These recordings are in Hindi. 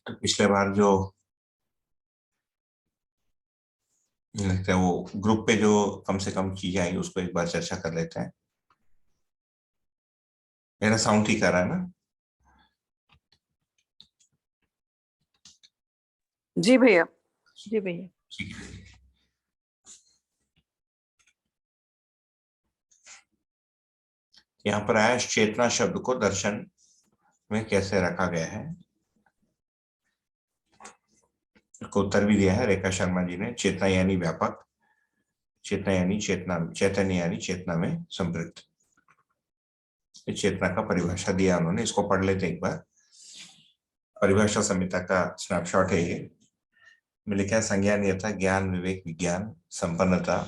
तो पिछले बार जो लगता है वो ग्रुप पे जो कम से कम चीजें आई उसको एक बार चर्चा कर लेते हैं। मेरा साउंड ठीक आ रहा है ना? जी भैया। जी भैया। ठीक है। यहाँ पर आया चेतना शब्द को दर्शन में कैसे रखा गया है। इसको उत्तर भी दिया है रेखा शर्मा जी ने। चेतना यानी व्यापक, चेतना यानी चेतना, चैतन्य यानी चेतना में संपृक्त। चेतना का परिभाषा दिया उन्होंने, इसको पढ़ लेते एक बार। परिभाषा संहिता का स्नैपशॉट है ये। में लिखा है संज्ञान यथा ज्ञान विवेक विज्ञान संपन्नता,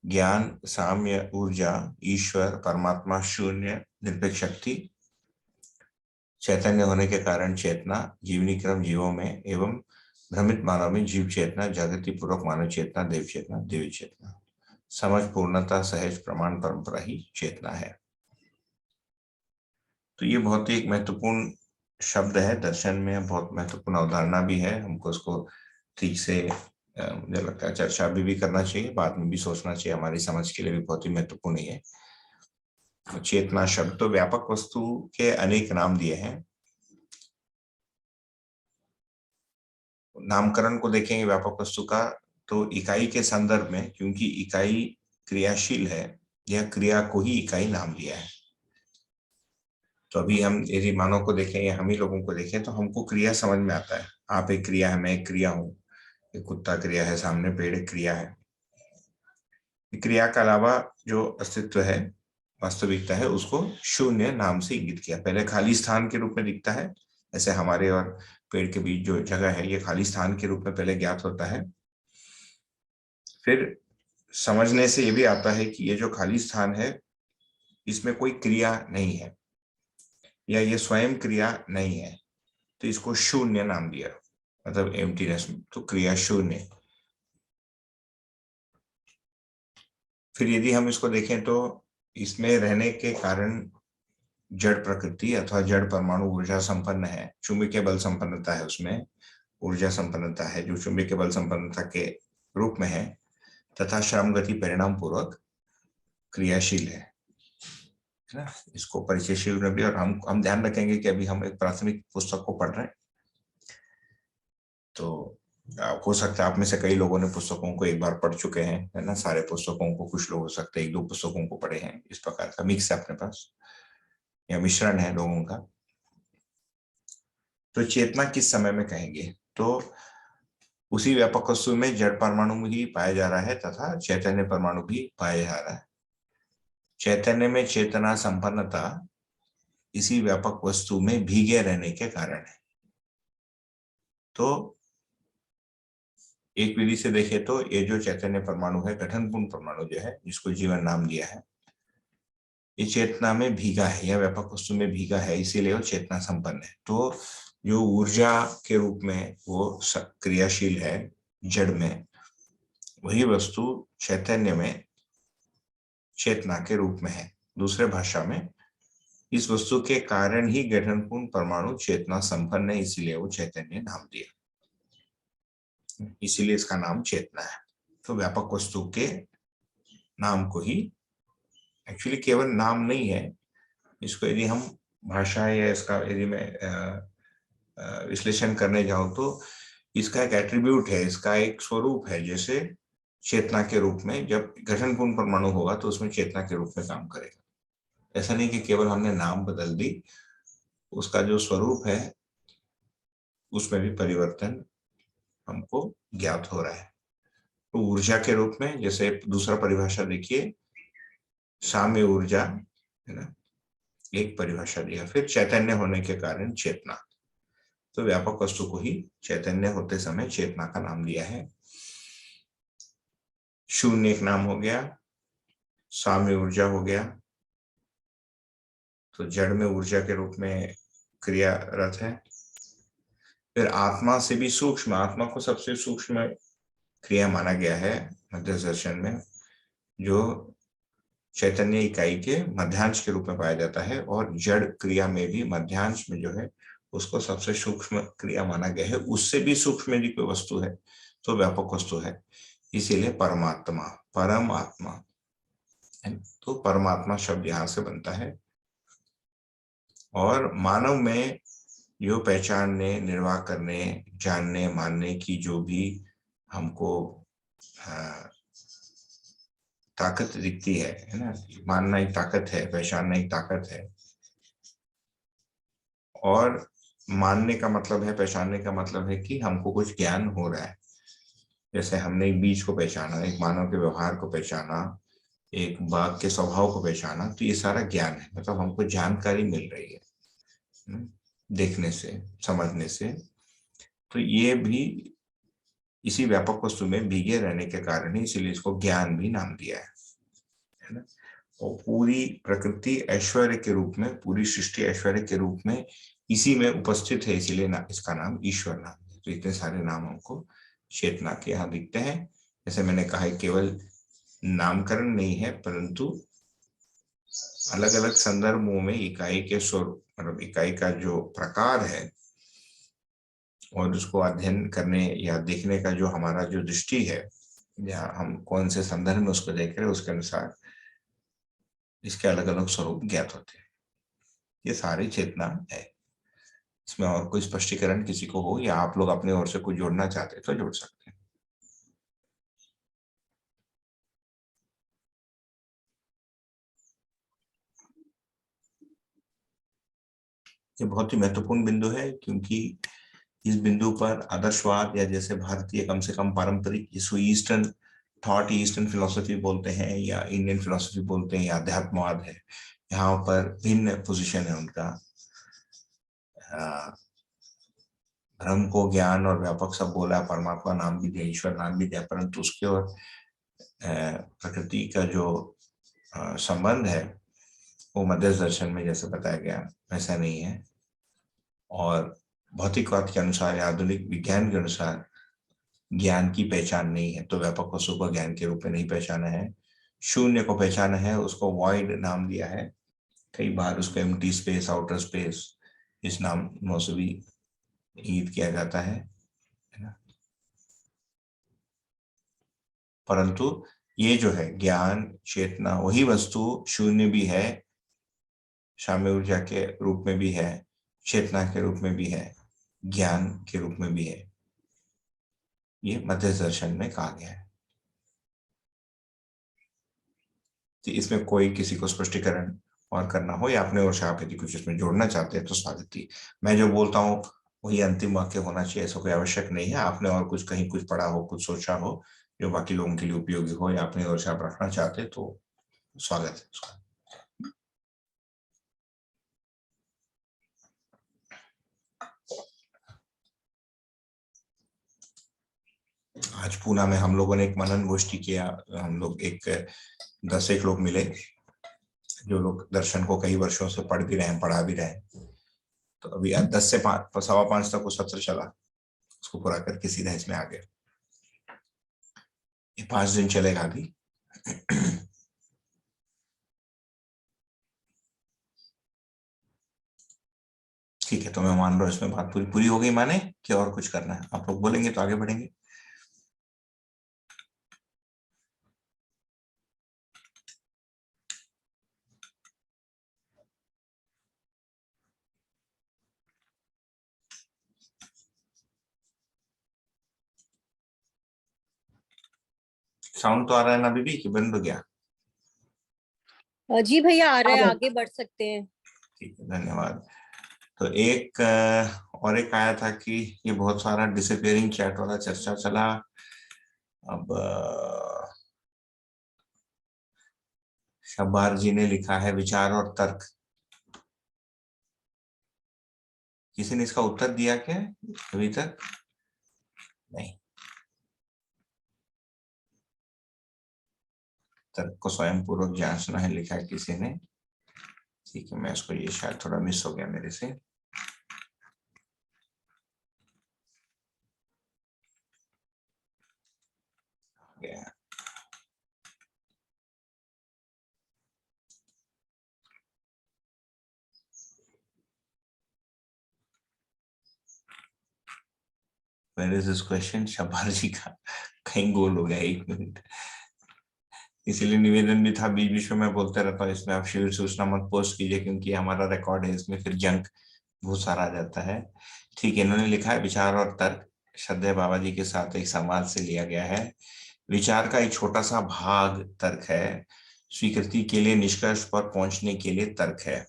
ज्ञान साम्य ऊर्जा ईश्वर परमात्मा शून्य निरपेक्ष शक्ति, चैतन्य होने के कारण चेतना जीवनी क्रम जीवों में एवं भ्रमित मानव में जीव चेतना, जागृति पूर्वक मानव चेतना, देव चेतना देवी चेतना, समझ पूर्णता सहज प्रमाण परंपरा ही चेतना है। तो ये बहुत ही एक महत्वपूर्ण शब्द है दर्शन में, बहुत महत्वपूर्ण अवधारणा भी है। हमको उसको ठीक से मुझे लगता है चर्चा भी करना चाहिए, बाद में भी सोचना चाहिए, हमारी समझ के लिए भी बहुत ही महत्वपूर्ण है। चेतना शब्द तो व्यापक वस्तु के अनेक नाम दिए हैं। नामकरण को देखेंगे व्यापक वस्तु का तो इकाई के संदर्भ में, क्योंकि इकाई क्रियाशील है, यह क्रिया को ही इकाई नाम दिया है। तो अभी हम यदि मानव को देखें या हम ही लोगों को देखें तो हमको क्रिया समझ में आता है। आप एक क्रिया है, मैं एक क्रिया हूँ, एक कुत्ता क्रिया है, सामने पेड़ एक क्रिया है। क्रिया के अलावा जो अस्तित्व है, वास्तविकता है, उसको शून्य नाम से इंगित किया। पहले खाली स्थान के रूप में दिखता है, ऐसे हमारे और पेड़ के बीच जो जगह है ये खाली स्थान के रूप में पहले ज्ञात होता है। फिर समझने से ये भी आता है कि ये जो खाली स्थान है इसमें कोई क्रिया नहीं है या ये स्वयं क्रिया नहीं है, तो इसको शून्य नाम दिया, मतलब एम्प्टीनेस, तो क्रिया शून्य। फिर यदि हम इसको देखें तो इसमें रहने के कारण जड़ प्रकृति अथवा जड़ परमाणु ऊर्जा संपन्न है, चुंबकीय बल संपन्नता है, उसमें ऊर्जा संपन्नता है जो चुंबकीय बल संपन्नता के रूप में है, तथा श्रम गति परिणाम पूर्वक क्रियाशील है ना। इसको परिचयशील में भी, और हम ध्यान रखेंगे कि अभी हम एक प्राथमिक पुस्तक को पढ़ रहे हैं, तो हो सकता है आप में से कई लोगों ने पुस्तकों को एक बार पढ़ चुके हैं, है ना, सारे पुस्तकों को, कुछ लोग हो सकते हैं एक दो पुस्तकों को पढ़े हैं। इस प्रकार का मिक्स है अपने पास या मिश्रण है लोगों का। तो चेतना किस समय में कहेंगे तो उसी व्यापक वस्तु में जड़ परमाणु ही पाया जा रहा है तथा चैतन्य परमाणु भी पाया जा रहा है। चैतन्य में चेतना संपन्नता इसी व्यापक वस्तु में भीगे रहने के कारण है। तो एक विधि से देखे तो ये जो चैतन्य परमाणु है, गठनपूर्ण परमाणु जो है, जिसको जीवन नाम दिया है, ये चेतना में भीगा है या व्यापक वस्तु में भीगा है, इसीलिए वो चेतना संपन्न है। तो जो ऊर्जा के रूप में वो क्रियाशील है जड़ में, वही वस्तु चैतन्य में चेतना के रूप में है। दूसरे भाषा में इस वस्तु के कारण ही गठनपूर्ण परमाणु चेतना संपन्न है, इसीलिए वो चैतन्य नाम दिया, इसीलिए इसका नाम चेतना है। तो व्यापक वस्तु के नाम को ही, एक्चुअली केवल नाम नहीं है, इसको यदि हम भाषा या इसका यदि मैं विश्लेषण करने जाऊं तो इसका एक एट्रीब्यूट है, इसका एक स्वरूप है। जैसे चेतना के रूप में जब गठनपूर्ण परमाणु होगा तो उसमें चेतना के रूप में काम करेगा। ऐसा नहीं कि केवल हमने नाम बदल दी, उसका जो स्वरूप है उसमें भी परिवर्तन हमको ज्ञात हो रहा है। तो ऊर्जा के रूप में, जैसे दूसरा परिभाषा देखिए, साम्य ऊर्जा, है ना, एक परिभाषा दिया। फिर चैतन्य होने के कारण चेतना, तो व्यापक वस्तु को ही चैतन्य होते समय चेतना का नाम दिया है। शून्य एक नाम हो गया, साम्य ऊर्जा हो गया, तो जड़ में ऊर्जा के रूप में क्रियारत है। फिर आत्मा से भी सूक्ष्म, आत्मा को सबसे सूक्ष्म क्रिया माना गया है मध्य दर्शन में, जो चैतन्य इकाई के मध्यांश के रूप में पाया जाता है, और जड़ क्रिया में भी मध्यांश में जो है उसको सबसे सूक्ष्म क्रिया माना गया है। उससे भी सूक्ष्म यदि कोई वस्तु है तो व्यापक वस्तु है, इसीलिए परमात्मा, परम आत्मा। तो परमात्मा शब्द यहां से बनता है। और मानव में जो पहचानने, निर्वाह करने, जानने, मानने की जो भी हमको ताकत दिखती है ना, मानना एक ताकत है, पहचानना एक ताकत है। और मानने का मतलब है, पहचानने का मतलब है कि हमको कुछ ज्ञान हो रहा है। जैसे हमने एक बीज को पहचाना, एक मानव के व्यवहार को पहचाना, एक बाघ के स्वभाव को पहचाना, तो ये सारा ज्ञान है, मतलब हमको जानकारी मिल रही है देखने से, समझने से। तो ये भी इसी व्यापक वस्तु में भीगे रहने के कारण ही, इसीलिए इसको ज्ञान भी नाम दिया है ना। और पूरी प्रकृति ऐश्वर्य के रूप में, पूरी सृष्टि ऐश्वर्य के रूप में इसी में उपस्थित है, इसीलिए इसका नाम ईश्वर नाम है। तो इतने सारे नाम हमको चेतना के यहाँ दिखते हैं। जैसे मैंने कहा, केवल नामकरण नहीं है, परंतु अलग अलग संदर्भों में इकाई के स्वरूप, मतलब इकाई का जो प्रकार है और उसको अध्ययन करने या देखने का जो हमारा जो दृष्टि है, या हम कौन से संदर्भ में उसको देख रहे हैं, उसके अनुसार इसके अलग अलग स्वरूप ज्ञात होते हैं। ये सारी चेतना है। इसमें और कोई स्पष्टीकरण किसी को हो, या आप लोग अपने ओर से कुछ जोड़ना चाहते हैं तो जोड़ सकते हैं। ये बहुत ही महत्वपूर्ण बिंदु है, क्योंकि इस बिंदु पर आदर्शवाद, या जैसे भारतीय, कम से कम पारंपरिक, इसको ईस्टर्न थॉट, ईस्टर्न फिलोसफी बोलते हैं, या इंडियन फिलोसफी बोलते हैं, या अध्यात्मवाद है, यहाँ पर भिन्न पोजीशन है उनका। ब्रह्म को ज्ञान और व्यापक सब बोला, परमात्मा नाम भी दिया, ईश्वर नाम भी दिया, परंतु उसके और प्रकृति का जो संबंध है वो मध्य दर्शन में जैसे बताया गया वैसा नहीं है। और भौतिकवाद के अनुसार या आधुनिक विज्ञान के अनुसार ज्ञान की पहचान नहीं है, तो व्यापक वस्तु को ज्ञान के रूप में नहीं पहचाना है। शून्य को पहचाना है, उसको वॉइड नाम दिया है। कई बार उसको एम्प्टी स्पेस, आउटर स्पेस, इस नामों से भी इंगित किया जाता है ना। परंतु ये जो है ज्ञान, चेतना, वही वस्तु शून्य भी है, साम्य ऊर्जा के रूप में भी है, चेतना के रूप में भी है, ज्ञान के रूप में भी है। ये मध्य दर्शन में कहा गया है। तो इसमें कोई किसी को स्पष्टीकरण और करना हो, या अपने और से आप यदि कुछ इसमें जोड़ना चाहते हैं तो स्वागत ही। मैं जो बोलता हूँ वही अंतिम वाक्य होना चाहिए, ऐसा कोई आवश्यक नहीं है। आपने और कुछ कहीं कुछ पढ़ा हो, कुछ सोचा हो जो बाकी लोगों के लिए उपयोगी हो, या अपने और से आप रखना चाहते हैं तो स्वागत है। आज पूना में हम लोगों ने एक मनन गोष्ठी किया। हम लोग 10 लोग मिले, जो लोग दर्शन को कई वर्षों से पढ़ भी रहे हैं, पढ़ा भी रहे हैं। तो अभी आज 10 से 5, 5:15 तक वो सत्र चला, उसको पूरा करके सीधा इसमें आ गए। ये 5 दिन चलेगा अभी। ठीक है, तो मैं मान रहा हूँ इसमें बात पूरी पूरी हो गई, माने कि और कुछ करना है? आप लोग बोलेंगे तो आगे बढ़ेंगे। साउंड तो आ रहा है ना बीबी, कि बंद हो गया? जी भैया आ रहा है, आगे बढ़ सकते हैं। ठीक है, धन्यवाद। तो एक और एक आया था कि ये बहुत सारा डिसअपियरिंग चैट वाला चर्चा चला। अब शब्बार जी ने लिखा है विचार और तर्क। किसी ने इसका उत्तर दिया क्या अभी तक? नहीं। तर्क को स्वयं पूर्वक जांचना है, लिखा है किसी ने। ठीक है, मैं इसको, ये शायद थोड़ा मिस हो गया मेरे से। गया। Where is this question? Shabar ji का कहीं गोल हो गया, 1 मिनट। इसीलिए निवेदन भी था, बीच बीच में मैं बोलते रहता हूँ, इसमें आप शिविर सूचना मत पोस्ट कीजिए, क्योंकि हमारा रिकॉर्ड है, इसमें फिर जंक बहुत सारा आ जाता है। ठीक है, इन्होंने लिखा है विचार और तर्क श्रद्धेय बाबा जी के साथ एक संवाद से लिया गया है। विचार का एक छोटा सा भाग तर्क है, स्वीकृति के लिए निष्कर्ष पर पहुंचने के लिए तर्क है,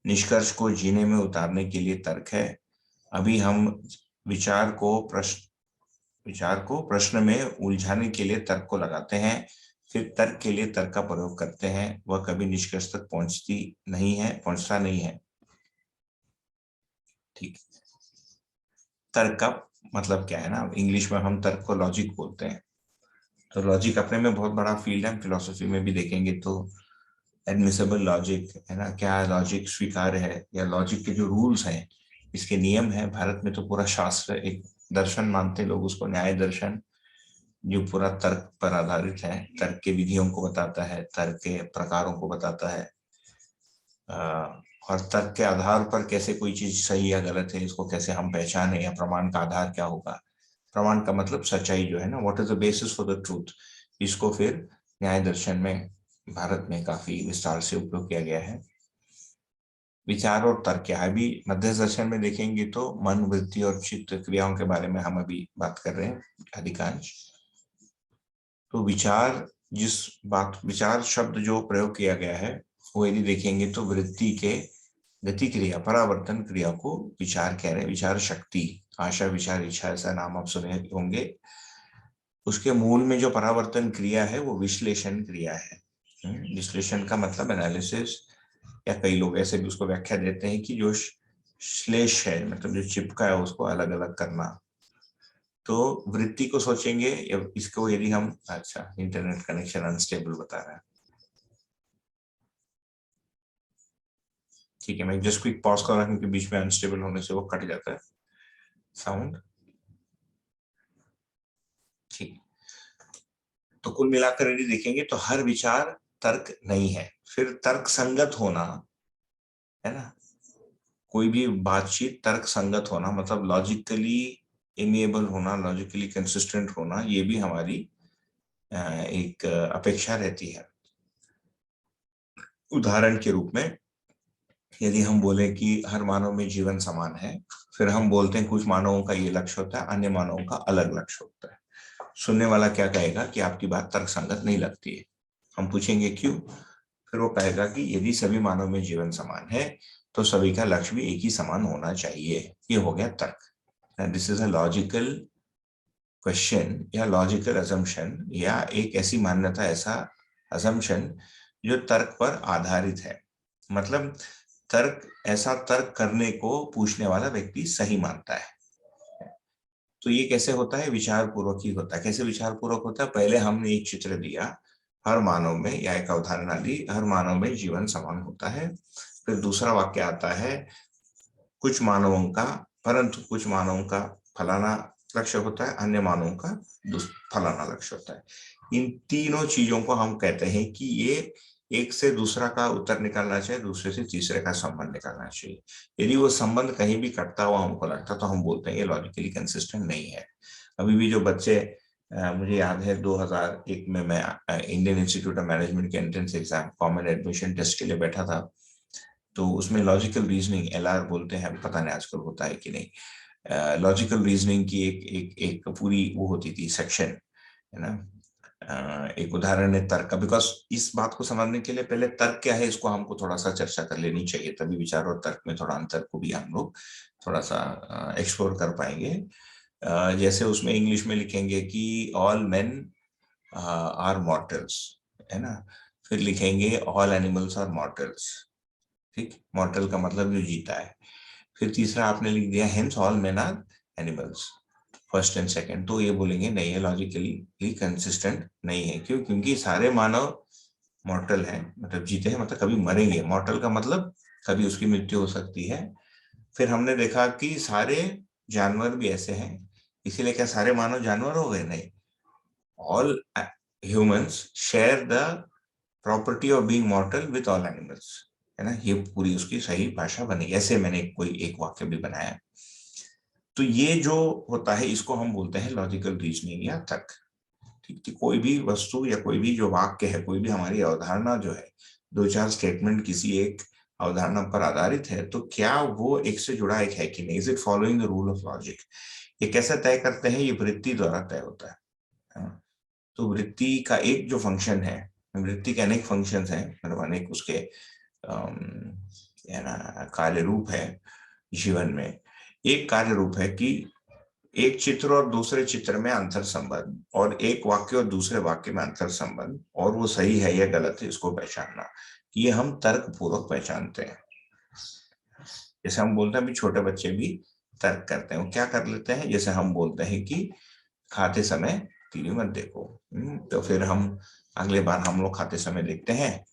निष्कर्ष को जीने में उतारने के लिए तर्क है। अभी हम विचार को प्रश्न में उलझाने के लिए तर्क को लगाते हैं, फिर तर्क के लिए तर्क का प्रयोग करते हैं, वह कभी निष्कर्ष तक पहुंचता नहीं है। ठीक, तर्क का मतलब क्या है ना, इंग्लिश में हम तर्क को लॉजिक बोलते हैं। तो लॉजिक अपने में बहुत बड़ा फील्ड है, फिलोसफी में भी देखेंगे तो एडमिसिबल लॉजिक है ना, क्या लॉजिक स्वीकार्य है, या लॉजिक के जो रूल्स हैं, इसके नियम है। भारत में तो पूरा शास्त्र एक दर्शन मानते हैं लोग उसको, न्याय दर्शन, जो पूरा तर्क पर आधारित है, तर्क के विधियों को बताता है, तर्क के प्रकारों को बताता है, और तर्क के आधार पर कैसे कोई चीज सही या गलत है इसको कैसे हम पहचाने, या प्रमाण का आधार क्या होगा। प्रमाण का मतलब सच्चाई जो है ना, what is the basis for the truth, इसको फिर न्याय दर्शन में भारत में काफी विस्तार से उपयोग किया गया है। विचार और तर्क क्या है, अभी मध्य दर्शन में देखेंगे तो मन, वृत्ति और चित्त क्रियाओं के बारे में हम अभी बात कर रहे हैं अधिकांश। तो विचार शब्द जो प्रयोग किया गया है, वो यदि देखेंगे तो वृत्ति के गति क्रिया, परावर्तन क्रिया को विचार कह रहे हैं। विचार शक्ति, आशा, विचार, इच्छा, ऐसा नाम आप सुने होंगे। उसके मूल में जो परावर्तन क्रिया है वो विश्लेषण क्रिया है। विश्लेषण का मतलब एनालिसिस, या कई लोग ऐसे भी उसको व्याख्या देते हैं कि जो श्लेष है, मतलब जो चिपका है, उसको अलग अलग करना। तो वृत्ति को सोचेंगे, इसको यदि हम, अच्छा इंटरनेट कनेक्शन अनस्टेबल बता रहा है, ठीक है, मैं जस्ट क्विक पॉज कर रहा हूं क्योंकि बीच में अनस्टेबल होने से वो कट जाता है साउंड। ठीक, तो कुल मिलाकर यदि देखेंगे तो हर विचार तर्क नहीं है। फिर तर्क संगत होना है ना, कोई भी बातचीत तर्क संगत होना मतलब लॉजिकली एमिएबल होना, लॉजिकली कंसिस्टेंट होना, ये भी हमारी एक अपेक्षा रहती है। उदाहरण के रूप में यदि हम बोले कि हर मानव में जीवन समान है, फिर हम बोलते हैं कुछ मानवों का ये लक्ष्य होता है, अन्य मानवों का अलग लक्ष्य होता है। सुनने वाला क्या कहेगा कि आपकी बात तर्कसंगत नहीं लगती है। हम पूछेंगे क्यों, फिर वो कहेगा कि यदि सभी मानव में जीवन समान है तो सभी का लक्ष्य भी एक ही समान होना चाहिए। ये हो गया तर्क। This is a logical question या लॉजिकल असम्पशन, या एक ऐसी मान्यता, ऐसा असम्पशन जो तर्क पर आधारित है। मतलब ऐसा तर्क करने को पूछने वाला व्यक्ति सही मानता है। तो ये कैसे होता है, विचार पूर्वक ही होता है। कैसे विचार पूर्वक होता है, पहले हमने एक चित्र दिया हर मानव में, या एक अवधारणा दी हर मानव में जीवन समान होता है। फिर दूसरा वाक्य आता है कुछ मानवों का, परंतु कुछ मानवों का फलाना लक्ष्य होता है, अन्य मानवों का फलाना लक्ष्य होता है। इन तीनों चीजों को हम कहते हैं कि ये एक से दूसरा का उत्तर निकालना चाहिए, दूसरे से तीसरे का संबंध निकालना चाहिए। यदि वो संबंध कहीं भी कटता हुआ हमको लगता तो हम बोलते हैं ये लॉजिकली कंसिस्टेंट नहीं है। अभी भी जो बच्चे, मुझे याद है 2001 में मैं इंडियन इंस्टीट्यूट ऑफ मैनेजमेंट के entrance exam common admission test के लिए बैठा था, तो उसमें लॉजिकल रीजनिंग, LR बोलते हैं, पता नहीं आजकल होता है कि नहीं, लॉजिकल रीजनिंग की एक पूरी वो होती थी सेक्शन, है ना। एक उदाहरण है तर्क का, बिकॉज इस बात को समझने के लिए पहले तर्क क्या है इसको हमको थोड़ा सा चर्चा कर लेनी चाहिए, तभी विचार और तर्क में थोड़ा अंतर को भी हम लोग थोड़ा सा एक्सप्लोर कर पाएंगे। जैसे उसमें इंग्लिश में लिखेंगे कि ऑल मेन आर मॉर्टल्स, है ना। फिर लिखेंगे ऑल एनिमल्स आर मॉर्टल्स। ठीक, मॉर्टल का मतलब जो जीता है। फिर तीसरा आपने लिख दिया hence all men are animals, first and second. तो ये बोलेंगे नहीं, ये लॉजिकली कंसिस्टेंट नहीं है। क्यों? क्योंकि सारे मानव मॉर्टल है, मतलब जीते हैं, मतलब कभी मरेंगे। मॉर्टल का मतलब कभी उसकी मृत्यु हो सकती है। फिर हमने देखा कि सारे जानवर भी ऐसे हैं, इसीलिए क्या सारे मानव जानवर हो गए? नहीं, all humans share the property of being मॉर्टल with all animals, है ना। ये पूरी उसकी सही भाषा बनी। ऐसे मैंने कोई एक वाक्य भी बनाया। तो ये जो होता है इसको हम बोलते हैं लॉजिकल रीजनिंग या तर्क। ठीक है, कोई भी वस्तु या कोई भी जो वाक्य है, कोई भी हमारी अवधारणा जो है, दो चार स्टेटमेंट किसी एक अवधारणा पर आधारित है, तो क्या वो एक से जुड़ा एक है कि नहीं, is it following the rule of logic. ये कैसे तय करते हैं, ये वृत्ति द्वारा तय होता है। हाँ, तो वृत्ति का एक जो फंक्शन है, वृत्ति के अनेक फंक्शंस हैं, मतलब अनेक उसके कार्य रूप है जीवन में। एक कार्य रूप है कि एक चित्र और दूसरे चित्र में अंतर संबंध, और एक वाक्य और दूसरे वाक्य में अंतर संबंध, और वो सही है या गलत है इसको पहचानना, ये हम तर्क पूर्वक पहचानते हैं। जैसे हम बोलते हैं, अभी छोटे बच्चे भी तर्क करते हैं। वो क्या कर लेते हैं, जैसे हम बोलते हैं कि खाते समय टीवी मत देखो, तो फिर हम अगले बार हम लोग खाते समय देखते हैं,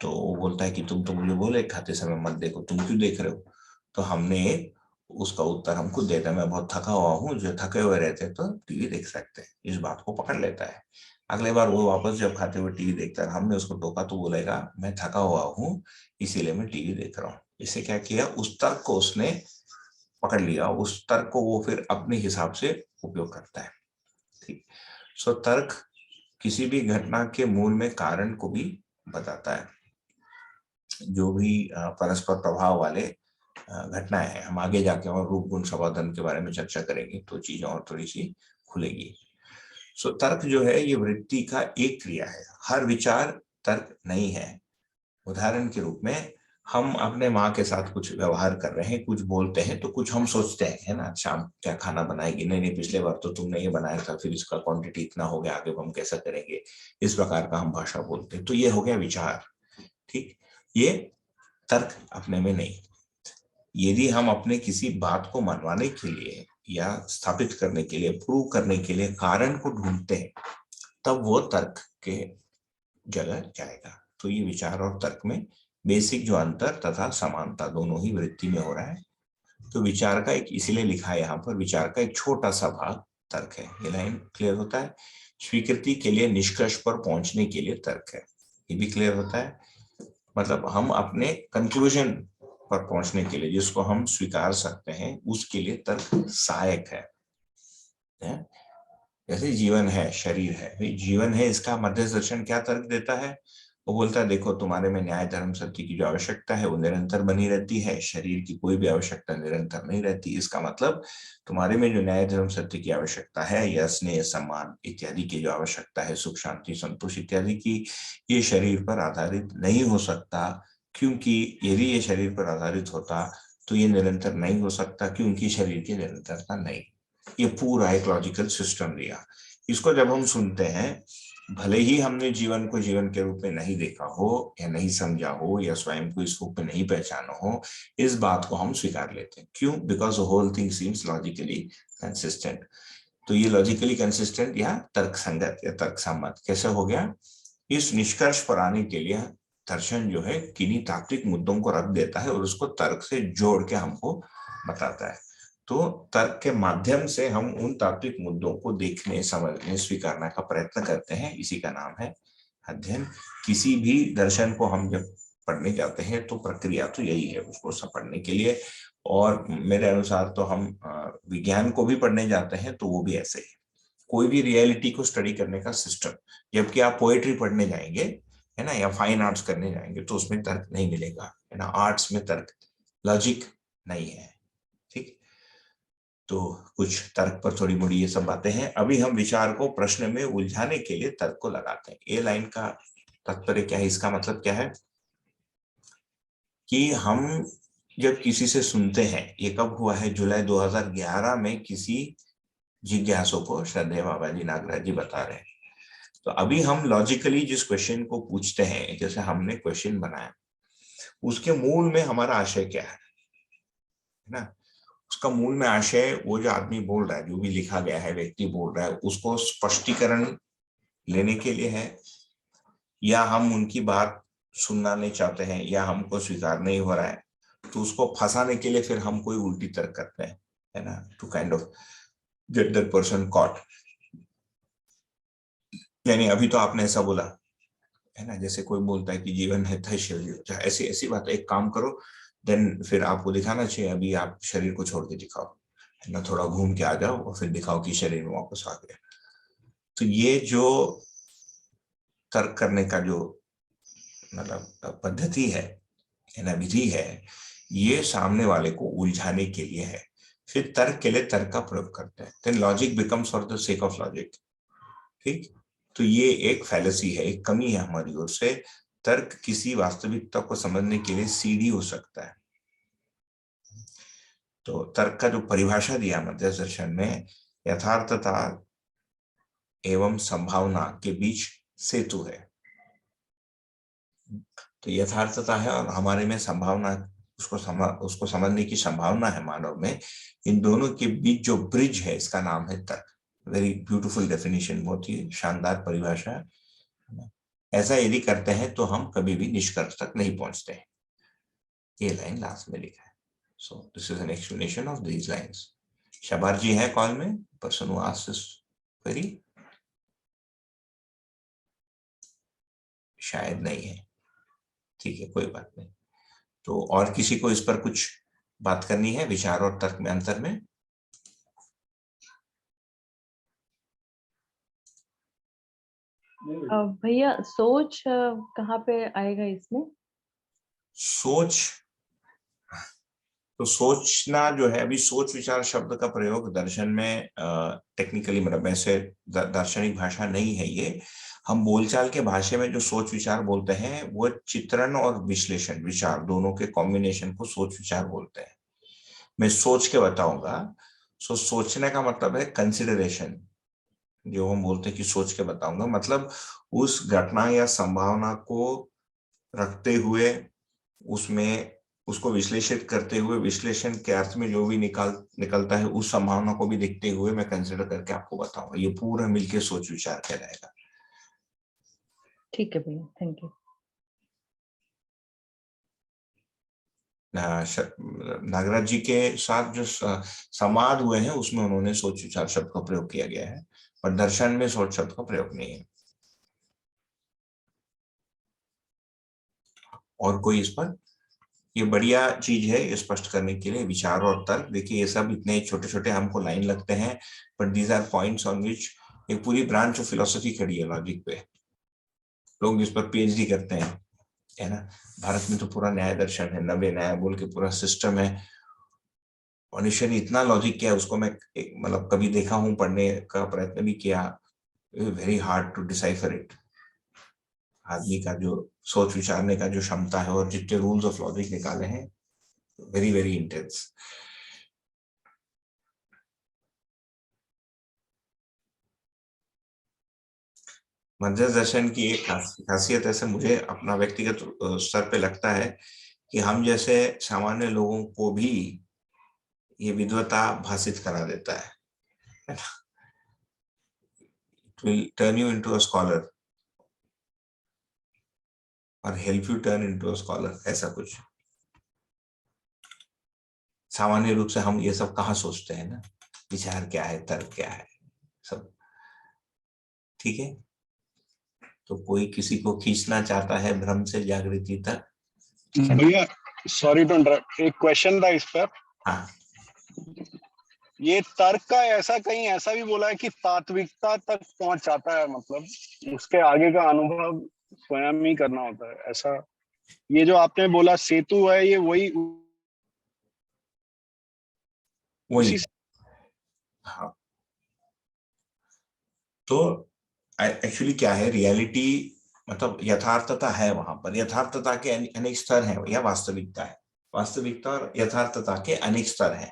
तो वो बोलता है कि तुम तो मुझे बोले खाते समय मत देखो, तुम क्यों देख रहे हो। तो हमने उसका उत्तर हम खुद देता है, मैं बहुत थका हुआ हूँ, जो थके हुए रहते हैं तो टीवी देख सकते हैं, इस बात को पकड़ लेता है। अगले बार वो वापस जब खाते हुए टीवी देखता है, हमने उसको टोका तो बोलेगा मैं थका हुआ हूँ इसीलिए मैं टीवी देख रहा हूँ। इससे क्या किया, उस तर्क को उसने पकड़ लिया, उस तर्क को वो फिर अपने हिसाब से उपयोग करता है। ठीक, सो तर्क किसी भी घटना के मूल में कारण को भी बताता है। जो भी परस्पर प्रभाव वाले घटनाएं हैं, हम आगे जाके और रूप गुण संवादन के बारे में चर्चा करेंगे तो चीजें और थोड़ी सी खुलेगी। सो तर्क जो है ये वृत्ति का एक क्रिया है, हर विचार तर्क नहीं है। उदाहरण के रूप में हम अपने माँ के साथ कुछ व्यवहार कर रहे हैं, कुछ बोलते हैं, तो कुछ हम सोचते हैं, है ना, शाम क्या खाना बनाएगी, नहीं नहीं पिछले बार तो तुमने ये बनाया था, फिर इसका क्वांटिटी इतना हो गया, आगे हम कैसा करेंगे, इस प्रकार का हम भाषा बोलते हैं। तो ये हो गया विचार। ठीक, ये तर्क अपने में नहीं। यदि हम अपने किसी बात को मनवाने के लिए या स्थापित करने के लिए, प्रूव करने के लिए कारण को ढूंढते हैं, तब वो तर्क के जगह जाएगा। तो ये विचार और तर्क में बेसिक जो अंतर तथा समानता दोनों ही वृत्ति में हो रहा है। तो विचार का एक, इसीलिए लिखा है यहाँ पर, विचार का एक छोटा सा भाग तर्क है। ये लाइन क्लियर होता है। स्वीकृति के लिए, निष्कर्ष पर पहुंचने के लिए तर्क है, ये भी क्लियर होता है। मतलब हम अपने कंक्लूजन पर पहुंचने के लिए, जिसको हम स्वीकार सकते हैं, उसके लिए तर्क सहायक है। जैसे जीवन है, शरीर है, जीवन है, इसका मध्य दर्शन क्या तर्क देता है, वो बोलता है देखो तुम्हारे में न्याय धर्म सत्य की जो आवश्यकता है वो निरंतर बनी रहती है, शरीर की कोई भी आवश्यकता निरंतर नहीं रहती। इसका मतलब तुम्हारे में जो न्याय धर्म सत्य की आवश्यकता है, या स्नेह सम्मान इत्यादि की जो आवश्यकता है, सुख शांति संतोष इत्यादि की, ये शरीर पर आधारित नहीं हो सकता, क्योंकि यदि ये शरीर पर आधारित होता तो ये निरंतर नहीं हो सकता, क्योंकि शरीर की निरंतरता नहीं। ये पूरा एक लॉजिकल सिस्टम दिया। इसको जब हम सुनते हैं, भले ही हमने जीवन को जीवन के रूप में नहीं देखा हो या नहीं समझा हो या स्वयं को इस रूप में नहीं पहचाना हो, इस बात को हम स्वीकार लेते हैं। क्यों? Because whole thing seems logically consistent. तो ये लॉजिकली कंसिस्टेंट या तर्क संगत या तर्क सम्मत कैसे हो गया? इस निष्कर्ष पर आने के लिए दर्शन जो है किन्हीं तात्विक मुद्दों को रख देता है और उसको तर्क से जोड़ के हमको बताता है। तो तर्क के माध्यम से हम उन तात्विक मुद्दों को देखने, समझने, स्वीकारने का प्रयत्न करते हैं। इसी का नाम है अध्ययन। किसी भी दर्शन को हम जब पढ़ने जाते हैं तो प्रक्रिया तो यही है, उसको सब पढ़ने के लिए। और मेरे अनुसार तो हम विज्ञान को भी पढ़ने जाते हैं तो वो भी ऐसे ही, कोई भी रियलिटी को स्टडी करने का सिस्टम। जबकि आप पोएट्री पढ़ने जाएंगे, है ना, या फाइन आर्ट्स करने जाएंगे, तो उसमें तर्क नहीं मिलेगा, है ना। आर्ट्स में तर्क, लॉजिक नहीं है। ठीक, तो कुछ तर्क पर थोड़ी मोड़ी ये सब बातें हैं। अभी हम विचार को प्रश्न में उलझाने के लिए तर्क को लगाते हैं। ए लाइन का तात्पर्य क्या है, इसका मतलब क्या है कि हम जब किसी से सुनते हैं, ये कब हुआ है, जुलाई 2011 में किसी जिज्ञासु को श्रद्धेय बाबा जी नागराज जी बता रहे हैं। तो अभी हम लॉजिकली जिस क्वेश्चन को पूछते हैं, जैसे हमने क्वेश्चन बनाया, उसके मूल में हमारा आशय क्या है ना। उसका मूल में आशय, वो जो आदमी बोल रहा है, जो भी लिखा गया है, व्यक्ति बोल रहा है, उसको स्पष्टीकरण लेने के लिए है, या हम उनकी बात सुनना नहीं चाहते हैं, या हमको स्वीकार नहीं हो रहा है, तो उसको फंसाने के लिए फिर हम कोई उल्टी तर्क करते हैं, है ना, to kind of get that person caught. यानी अभी तो आपने ऐसा बोला, है ना, जैसे कोई बोलता है कि जीवन है तय शरीर, ऐसी ऐसी बात है, एक काम करो, देन फिर आपको दिखाना चाहिए, अभी आप शरीर को छोड़ के दिखाओ, है ना, थोड़ा घूम के आ जाओ और फिर दिखाओ कि शरीर में वापस आ गया। तो ये जो तर्क करने का जो मतलब पद्धति है ना, विधि है, ये सामने वाले को उलझाने के लिए है। फिर तर्क के लिए तर्क का प्रयोग करते हैं, then logic becomes for the sake of logic. ठीक, तो ये एक फैलेसी है, एक कमी है हमारी ओर से। तर्क किसी वास्तविकता को समझने के लिए सीढ़ी हो सकता है। तो तर्क का जो परिभाषा दिया मध्य दर्शन में, यथार्थता एवं संभावना के बीच सेतु है। तो यथार्थता है और हमारे में संभावना, उसको समझने की संभावना है मानव में। इन दोनों के बीच जो ब्रिज है, इसका नाम है तर्क। वेरी ब्यूटीफुल डेफिनेशन, बहुत ही शानदार परिभाषा। ऐसा यदि करते हैं तो हम कभी भी निष्कर्ष तक नहीं पहुंचते हैं। ये लाइन लास्ट में लिखा है। So this is an explanation of these lines. Shabar ji है कॉल में, person who asked this query? शायद नहीं है, ठीक है, कोई बात नहीं। तो और किसी को इस पर कुछ बात करनी है, विचार और तर्क में अंतर में? भैया सोच कहाँ पे आएगा इसमें? सोच, तो सोचना जो है, अभी सोच विचार शब्द का प्रयोग दर्शन में टेक्निकली मतलब वैसे दार्शनिक भाषा नहीं है ये। हम बोलचाल के भाषा में जो सोच विचार बोलते हैं वो चित्रण और विश्लेषण, विचार दोनों के कॉम्बिनेशन को सोच विचार बोलते हैं। मैं सोच के बताऊंगा। सोचने का मतलब है कंसिडरेशन। जो हम बोलते हैं कि सोच के बताऊंगा, मतलब उस घटना या संभावना को रखते हुए, उसमें उसको विश्लेषित करते हुए, विश्लेषण के अर्थ में जो भी निकलता है, उस संभावना को भी देखते हुए मैं कंसिडर करके आपको बताऊंगा। ये पूरा मिलके सोच विचार कहलाएगा। ठीक है भैया, थैंक यू। नागराज जी के साथ जो संवाद हुए हैं उसमें उन्होंने सोच विचार शब्द का प्रयोग किया गया है, पर दर्शन में सोच शब्द का प्रयोग नहीं है। और कोई इस पर? ये बढ़िया चीज है स्पष्ट करने के लिए, विचार और तर्क। देखिए ये सब इतने छोटे छोटे हमको लाइन लगते हैं, but these are points on which एक पूरी ब्रांच ऑफ फिलोसफी खड़ी है लॉजिक पे। लोग इस पर पीएचडी करते हैं, है ना। भारत में तो पूरा न्याय दर्शन है, नवे न्याय बोल के पूरा सिस्टम है। मनुष्य ने इतना लॉजिक किया, उसको मैं मतलब कभी देखा हूं, पढ़ने का प्रयत्न भी किया। Very hard to decipher it. आदमी का जो सोच विचारने का जो क्षमता है और जितने रूल्स ऑफ लॉजिक निकाले हैं, वेरी वेरी इंटेंस। मध्य दर्शन की एक खासियत ऐसे मुझे अपना व्यक्तिगत स्तर पे लगता है कि हम जैसे सामान्य लोगों को भी ये विद्वता भाषित करा देता है। It will turn you into a scholar और help you turn into a scholar, ऐसा कुछ। सामान्य रूप से हम ये सब कहाँ सोचते हैं ना, विचार क्या है, तर्क क्या है, सब ठीक है। तो कोई किसी को खींचना चाहता है भ्रम से जागृति तक? भैया सॉरी टू इंटरप्ट, एक क्वेश्चन था इस पर। हाँ, ये तर्क का ऐसा कहीं ऐसा भी बोला है कि तात्विकता तक पहुंच जाता है, मतलब उसके आगे का अनुभव स्वयं ही करना होता है, ऐसा? ये जो आपने बोला सेतु है, ये वही वही। उसी हाँ, तो एक्चुअली क्या है, रियलिटी मतलब यथार्थता है वहां पर। यथार्थता के अनेक स्तर हैं, या वास्तविकता है। वास्तविकता और यथार्थता के अनेक स्तर हैं।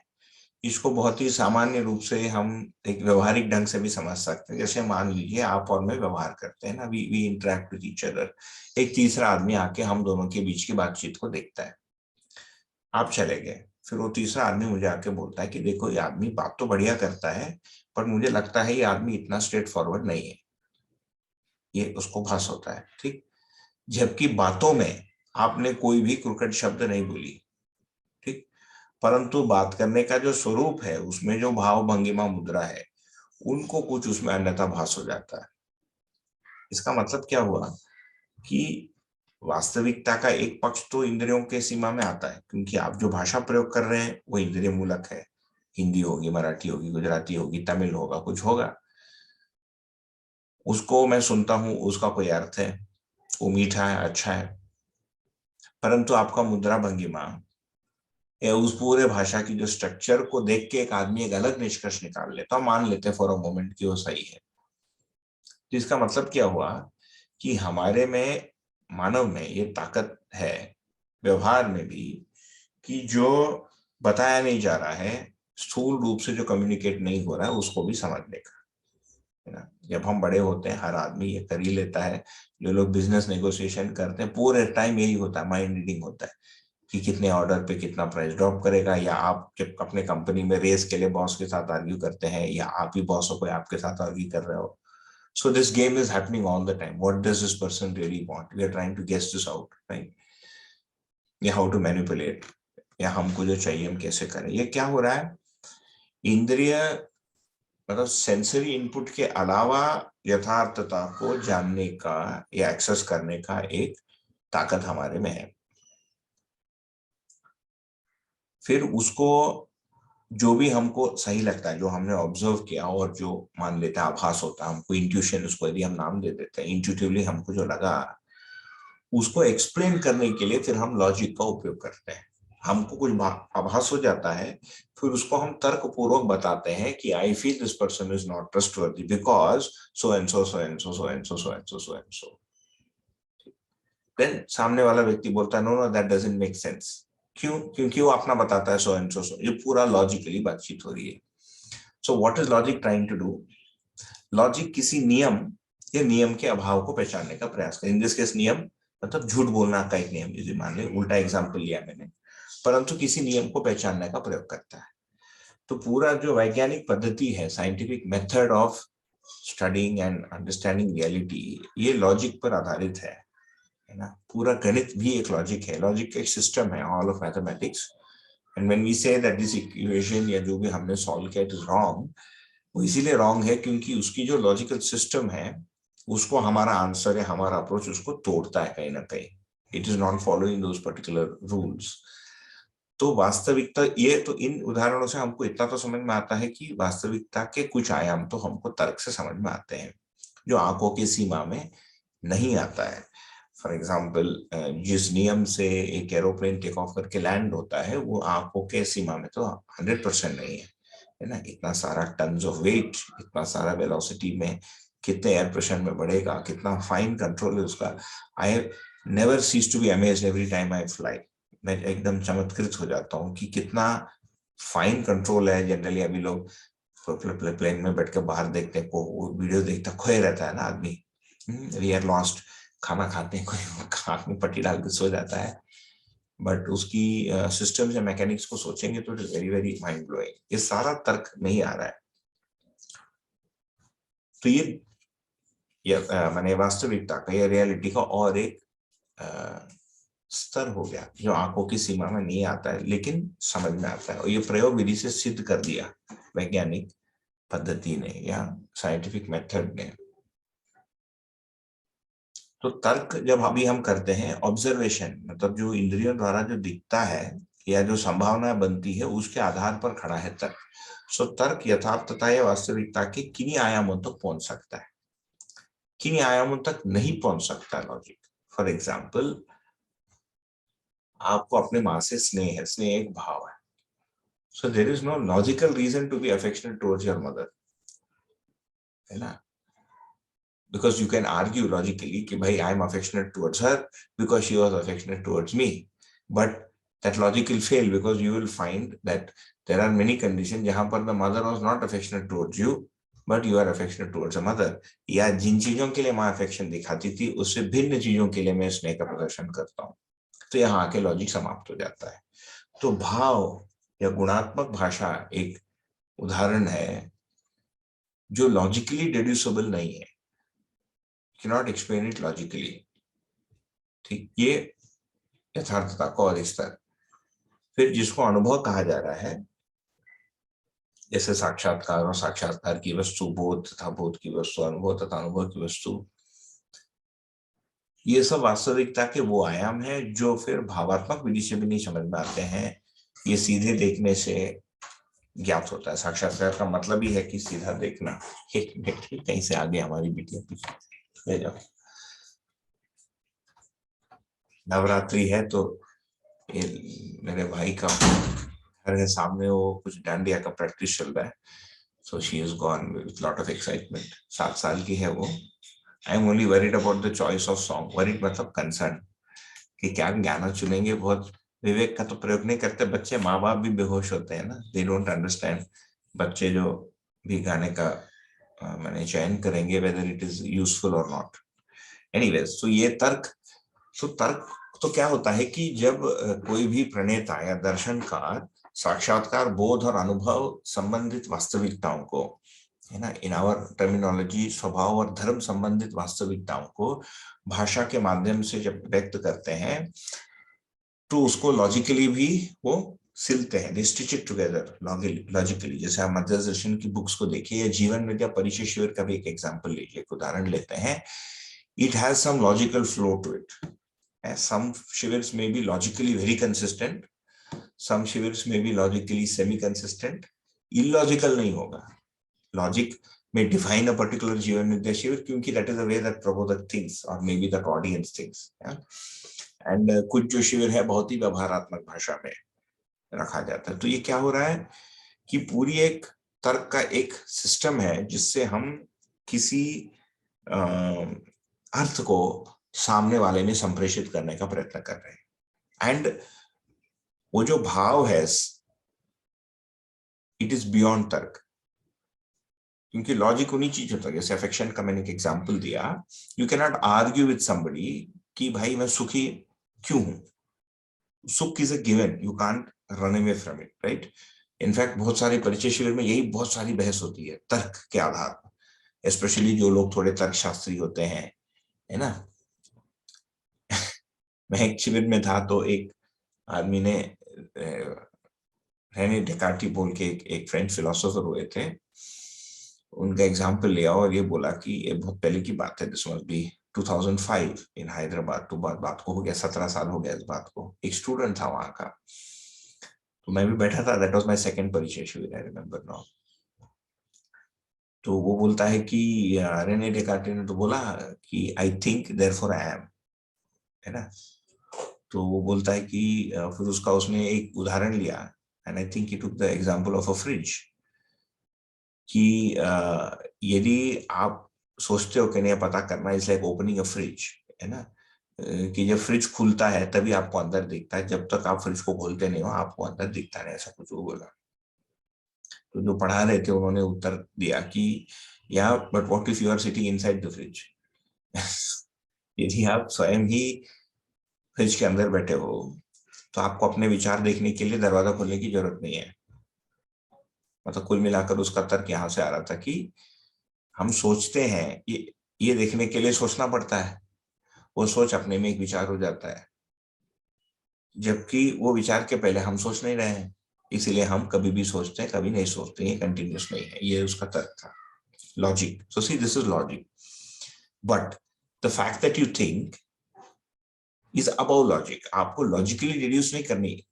इसको बहुत ही सामान्य रूप से हम एक व्यवहारिक ढंग से भी समझ सकते हैं। जैसे मान लीजिए आप और मैं व्यवहार करते हैं ना, we interact with each other. एक तीसरा आदमी आके हम दोनों के बीच की बातचीत को देखता है। आप चले गए, फिर वो तीसरा आदमी मुझे आके बोलता है कि देखो ये आदमी बात तो बढ़िया करता है, पर मुझे लगता है ये आदमी इतना स्ट्रेट फॉरवर्ड नहीं है। ये उसको भास होता है, ठीक। जबकि बातों में आपने कोई भी क्रुकट शब्द नहीं बोली, ठीक, परंतु बात करने का जो स्वरूप है, उसमें जो भाव भंगिमा मुद्रा है, उनको कुछ उसमें अन्यथा भास हो जाता है। इसका मतलब क्या हुआ कि वास्तविकता का एक पक्ष तो इंद्रियों के सीमा में आता है, क्योंकि आप जो भाषा प्रयोग कर रहे हैं वो इंद्रिय मूलक है। हिंदी होगी, मराठी होगी, गुजराती होगी, तमिल होगा, कुछ होगा, उसको मैं सुनता हूँ, उसका कोई अर्थ है, वो मीठा है, अच्छा है, परंतु आपका मुद्रा भंगिमा या उस पूरे भाषा की जो स्ट्रक्चर को देख के एक आदमी एक अलग निष्कर्ष निकाल ले, तो हम मान लेते हैं फॉर अ मोमेंट कि वो सही है। तो इसका मतलब क्या हुआ कि हमारे में, मानव में ये ताकत है, व्यवहार में भी, कि जो बताया नहीं जा रहा है, स्थूल रूप से जो कम्युनिकेट नहीं हो रहा है, उसको भी समझने का, है ना। जब हम बड़े होते हैं, हर आदमी ये कर ही लेता है। जो लोग बिजनेस नेगोशिएशन करते हैं, पूरे टाइम यही होता है, माइंड रीडिंग होता है कि कितने ऑर्डर पे कितना प्राइस ड्रॉप करेगा, या आप जब अपने कंपनी में रेस के लिए बॉस के साथ आर्ग्यू करते हैं, या आप ही बॉस हो, कोई आपके साथ आर्ग्यू कर रहे हो। So this game is happening all the time. What does this person really want? We are trying to guess this out, right? या how to manipulate, या हमको जो चाहिए हम कैसे करें। ये क्या हो रहा है, इंद्रिय मतलब सेंसरी इनपुट के अलावा यथार्थता को जानने का या एक्सेस करने का एक ताकत हमारे में है। फिर उसको जो भी हमको सही लगता है, जो हमने ऑब्जर्व किया और जो मान लेते हैं आभास होता है, हमको इंट्यूशन, उसको यदि हम नाम दे देते हैं, इंट्यूटिवली हमको जो लगा, उसको एक्सप्लेन करने के लिए फिर हम लॉजिक का उपयोग करते हैं। हमको कुछ आभास हो जाता है, फिर उसको हम तर्क पूर्वक बताते हैं कि I feel this person is not trustworthy because so and so, so and so, so and so, so and so, so and so. Then सामने वाला व्यक्ति बोलता है no no that doesn't make sense. क्यों? क्योंकि वो अपना बताता है सो एंड सो, सो। ये पूरा लॉजिकली बातचीत हो रही है। So what is logic trying to do? Logic किसी नियम या नियम के अभाव को पहचानने का प्रयास करें। इन दिस केस नियम मतलब झूठ बोलना का एक नियम, यदि मान ले, उल्टा एग्जाम्पल लिया मैंने, परंतु किसी नियम को पहचानने का प्रयोग करता है। तो पूरा जो वैज्ञानिक पद्धति है, scientific method of studying and understanding reality, ये लॉजिक पर आधारित है ना। पूरा गणित भी एक लॉजिक है, लॉजिक का एक सिस्टम है, all of mathematics. And when we say that this equation या जो भी हमने सॉल्व किया इट इज रॉन्ग, वो इसीलिए रॉन्ग है क्योंकि उसकी जो लॉजिकल सिस्टम है, उसको हमारा आंसर या हमारा अप्रोच उसको तोड़ता है कहीं ना कहीं। It is not following those particular rules. तो वास्तविकता, ये तो इन उदाहरणों से हमको इतना तो समझ में आता है कि वास्तविकता के कुछ आयाम तो हमको तर्क से समझ में आते हैं, जो आंखों की सीमा में नहीं आता है। फॉर एग्जाम्पल, जिस नियम से एक एरोप्लेन टेक ऑफ करके लैंड होता है, वो आंखों के सीमा में तो 100% नहीं है ना। इतना सारा टन्स ऑफ वेट, इतना सारा वेलोसिटी में कितने एयर प्रेशर में बढ़ेगा, कितना फाइन कंट्रोल है उसका। I never cease to be amazed every time I fly. मैं एकदम चमत्कृत हो जाता हूँ कि कितना फाइन कंट्रोल है। जनरली अभी लोग प्लेन में बैठ के बाहर देखते हैं, वो वीडियो देखता खोए रहता है ना आदमी, वी आर लॉस्ट। खाना खाते हैं, कोई आंख में पट्टी डाल के सो जाता है, बट उसकी सिस्टम या मैकेनिक्स को सोचेंगे तो it is very very mind blowing. ये सारा तर्क नहीं आ रहा है। तो ये माने वास्तविकता का या रियलिटी का और एक स्तर हो गया, जो आंखों की सीमा में नहीं आता है लेकिन समझ में आता है। और ये प्रयोग विधि से सिद्ध कर दिया वैज्ञानिक पद्धति ने या साइंटिफिक मेथड ने। तो तर्क जब अभी हम करते हैं, ऑब्जर्वेशन मतलब जो इंद्रियों द्वारा जो दिखता है या जो संभावना बनती है, उसके आधार पर खड़ा है तर्क। सो तर्क यथार्थता या वास्तविकता के किन्हीं आयामों तक पहुंच सकता है, किन्हीं आयामों तक नहीं पहुंच सकता लॉजिक। फॉर एग्जाम्पल, आपको अपने माँ से स्नेह है, स्नेह एक भाव है। So there is no logical reason to be affectionate towards your mother, है ना। Because you can argue logically कि भाई I am affectionate towards her because she was affectionate towards me, but that logic will fail because you will find that there are many conditions जहां पर the mother was not affectionate towards you but you are affectionate towards a mother, या जिन चीजों के लिए माँ affection दिखाती थी उससे भिन्न चीजों के लिए मैं स्नेह का प्रदर्शन करता हूँ, तो यहाँ आके लॉजिक समाप्त हो जाता है। तो भाव या गुणात्मक भाषा एक उदाहरण है जो लॉजिकली डिड्यूसेबल नहीं है, cannot explain it logically। ठीक, ये यथार्थता का और स्तर। फिर जिसको अनुभव कहा जा रहा है, जैसे साक्षात्कार और साक्षात्कार की वस्तु, बोध तथा बोध की वस्तु, अनुभव तथा अनुभव की वस्तु, ये सब वास्तविकता के वो आयाम है जो फिर भावात्मक विधि से भी नहीं समझ में आते हैं। ये सीधे देखने से ज्ञात होता है। साक्षात्कार का मतलब ही है कि सीधा देखना। एक मिनट, कहीं से आगे हमारी बिटिया पीछे ले जाओ। नवरात्रि है तो ये मेरे भाई का घर है सामने, वो कुछ डांडिया का प्रैक्टिस चल रहा है, so she is gone with lot of excitement. 7 साल की है वो। I am only worried about the choice of song. Worried मतलब कंसर्न कि क्या गाना चुनेंगे। बहुत विवेक का तो प्रयोग नहीं करते बच्चे, माँ बाप भी बेहोश होते हैं ना, दे डोंट अंडरस्टैंड। बच्चे जो भी गाने का मैंने चयन करेंगे, वेदर इट इज यूजफुल और नॉट। एनीवेज, सो ये तर्क, तो तर्क तो क्या होता है कि जब कोई भी प्रणेता या दर्शनकार साक्षात्कार, बोध और अनुभव संबंधित वास्तविकताओं को, है ना, इन आवर टर्मिनोलॉजी, स्वभाव और धर्म संबंधित वास्तविकताओं को भाषा के माध्यम से जब व्यक्त करते हैं, तो उसको लॉजिकली भी वो सिलते हैं, दे स्टिच इट टुगेदर लॉजिकली। जैसे आप मध्य दर्शन की बुक्स को देखिए, या जीवन विद्या परिचय शिविर का भी एक एग्जाम्पल लीजिए, एक उदाहरण लेते हैं। It has some logical flow to it. Some shivers may be logically very consistent, some shivers may be logically semi-consistent. Illogical नहीं होगा। Logic may define a particular जीवन विद्या शिविर, क्योंकि that is the way that प्रबोधक thinks or maybe that audience thinks. And कुछ जो शिविर है बहुत ही व्यवहारात्मक भाषा में रखा जाता है। तो ये क्या हो रहा है कि पूरी एक तर्क का एक सिस्टम है जिससे हम किसी अर्थ को सामने वाले में संप्रेषित करने का प्रयत्न कर रहे हैं। एंड वो जो भाव है, इट इज बियॉन्ड तर्क, क्योंकि लॉजिक उन्हीं चीज होता है। जैसे अफेक्शन का मैंने एक एग्जांपल दिया, you can not argue with somebody कि भाई मैं सुखी क्यों हूं। सुख is a given, you can't run away from it, right. In fact बहुत सारे परिचय शिविर में यही बहुत सारी बहस होती है तर्क के आधार पर, स्पेशली जो लोग थोड़े तर्क शास्त्री होते हैं, है ना। मैं एक शिविर में था तो एक आदमी ने, रेने डेकार्टी बोल के एक फ्रेंच फिलोसोफर हुए थे, उनका एग्जाम्पल लिया और ये बोला कि ये बहुत पहले की बात है, दिस मस्ट बी 2005 इन हैदराबाद। तो बात को हो गया 17 साल हो गया इस बात को। एक स्टूडेंट था वहां का, तो मैं भी बैठा था, दैट वाज माय सेकंड परिचय शिविर, आई रिमेंबर नाउ। तो वो बोलता है कि रेने डेकार्टी ने तो बोला कि I think therefore I am, है ना। तो वो बोलता है कि फिर उसने एक उदाहरण लिया, and I think he took the example of a fridge, कि यदि आप सोचते हो कि नहीं पता करना, is like opening a fridge, है ना। कि जब फ्रिज खुलता है तभी आपको अंदर दिखता है, जब तक आप फ्रिज को खोलते नहीं हो आपको अंदर दिखता नहीं, ऐसा कुछ वो बोला। तो जो पढ़ा रहे थे उन्होंने उत्तर दिया कि या but what if you are sitting inside the fridge. यदि आप स्वयं ही फ्रिज के अंदर बैठे हो तो आपको अपने विचार देखने के लिए दरवाजा खोलने की जरूरत नहीं है। मतलब कुल मिलाकर उसका तर्क यहां से आ रहा था कि हम सोचते हैं, ये देखने के लिए सोचना पड़ता है, वो सोच अपने में एक विचार हो जाता है, जबकि वो विचार के पहले हम सोच नहीं रहे हैं, इसीलिए हम कभी भी सोचते हैं कभी नहीं सोचते, ये कंटिन्यूस नहीं है। ये उसका तर्क था, logic. So see, this is logic, but the fact that you think is about logic. आपको लॉजिकली डिड्यूस नहीं करनी,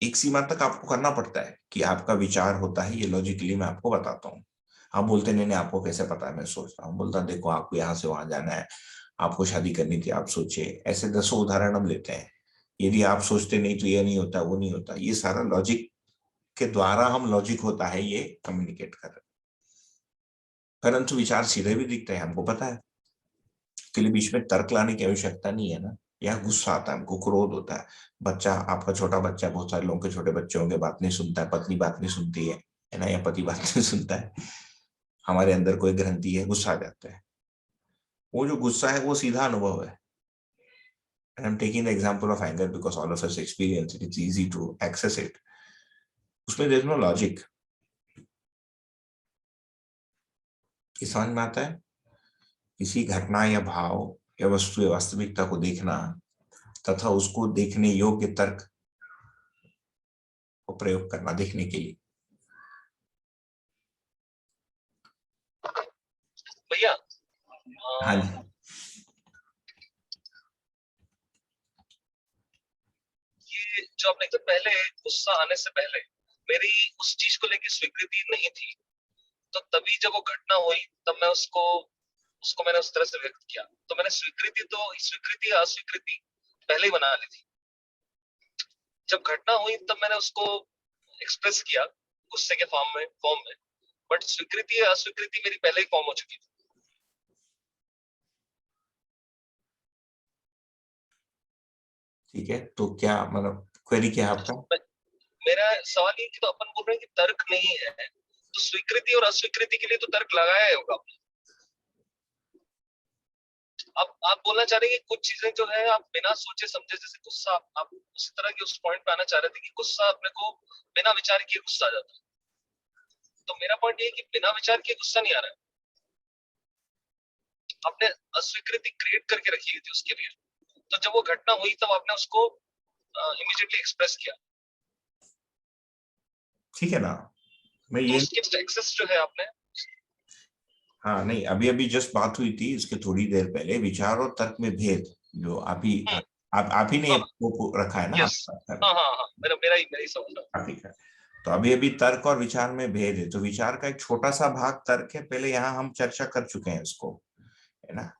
एक सीमा तक आपको करना पड़ता है कि आपका विचार होता है, ये लॉजिकली मैं आपको बताता हूँ। आप बोलते नहीं नहीं आपको कैसे पता है, मैं सोचता हूँ। बोलता देखो आपको यहाँ से वहां जाना है, आपको शादी करनी थी, आप सोचिए। ऐसे 10 उदाहरण हम लेते हैं। यदि आप सोचते नहीं तो ये नहीं होता, वो नहीं होता। ये सारा लॉजिक के द्वारा हम लॉजिक होता है ये कम्युनिकेट कर रहे हैं। परंतु विचार सीधे भी दिखते हैं, हमको पता है, के लिए बीच में तर्क लाने की आवश्यकता नहीं है ना। या गुस्सा आता है हमको, क्रोध होता है। बच्चा, आपका छोटा बच्चा, बहुत सारे लोगों के छोटे बच्चे होंगे, बात नहीं सुनता है, पत्नी बात नहीं सुनती है ना, या पति बात नहीं सुनता है, हमारे अंदर कोई ग्रंथि है, गुस्सा आ जाता है। वो जो गुस्सा है वो सीधा अनुभव है। And I'm taking the example of anger because all of us experience it. It's easy to access it. उसमें there is no logic. ये समझ में आता है? किसी घटना या भाव या वस्तु या वास्तविकता को देखना तथा उसको देखने योग्य तर्क को प्रयोग करना देखने के लिए। भैया, हाँ जी, ये जो आपने एकदम पहले गुस्सा आने से पहले मेरी उस चीज को लेके स्वीकृति नहीं थी, तो तभी जब वो घटना हुई तब मैं उसको मैंने उस तरह से व्यक्त किया। तो मैंने स्वीकृति अस्वीकृति पहले ही बना ली थी। जब घटना हुई तब मैंने उसको एक्सप्रेस किया गुस्से के फॉर्म में, बट स्वीकृति अस्वीकृति मेरी पहले ही फॉर्म हो चुकी थी। ठीक है, तो क्या मतलब क्वेरी क्या है आपका? मेरा सवाल ये कि तो अपन बोल रहे हैं कि तर्क नहीं है, तो स्वीकृति और अस्वीकृति के लिए तो तर्क लगाया ही होगा। अब आप बोलना चाह रहे हैं कि कुछ चीजें जो है आप बिना सोचे समझे, जैसे गुस्सा, आप उस तरह के उस पॉइंट पे आना चाह रहे थे कि गुस्सा अपने को बिना विचार किए गुस्सा आ जाता है। तो मेरा पॉइंट ये है कि बिना विचार किए गुस्सा नहीं आ रहा है, आपने अस्वीकृति क्रिएट करके रखी थी उसके लिए। तो जब वो घटना हुई तब आपने उसको इमीडिएटली एक्सप्रेस किया। ठीक है ना, मैं तो ये उसके एक्सेस जो है आपने, हाँ नहीं, अभी अभी जस्ट बात हुई थी इसके थोड़ी देर पहले, विचार और तर्क में भेद, जो आप ही ने वो रखा है ना। यस, हाँ, मेरा ही समझ रहा। ठीक है, तो अभी अभी तर्क और विचार में भेद है। तो विचार का एक छोटा सा भाग तर्क है, पहले यहाँ हम चर्चा कर चुके हैं इसको, है ना।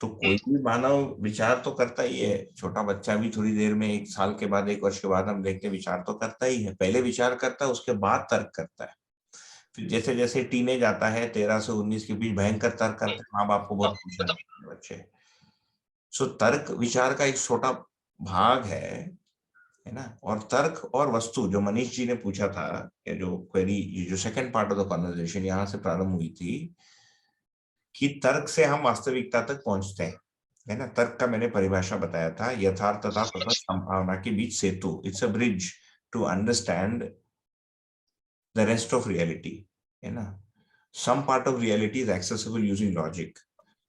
तो कोई भी मानव विचार तो करता ही है, छोटा बच्चा भी थोड़ी देर में, 1 साल के बाद, 1 वर्ष के बाद हम देखते हैं विचार तो करता ही है। पहले विचार करता है, उसके बाद तर्क करता है। फिर जैसे जैसे टीनेज आता है, 13 से 19 के बीच भयंकर तर्क करते हैं, माँ बाप को बहुत पूछा बच्चे। सो तर्क विचार का एक छोटा भाग है ना। और तर्क और वस्तु, जो मनीष जी ने पूछा था, या जो क्वेरी, जो second part of the conversation यहाँ से प्रारंभ हुई थी, कि तर्क से हम वास्तविकता तक पहुंचते हैं, है ना। तर्क का मैंने परिभाषा बताया था, यथार्थता तथा संभावना के बीच सेतु। It's a bridge to understand the rest of reality, है ना। some part of reality is accessible using logic,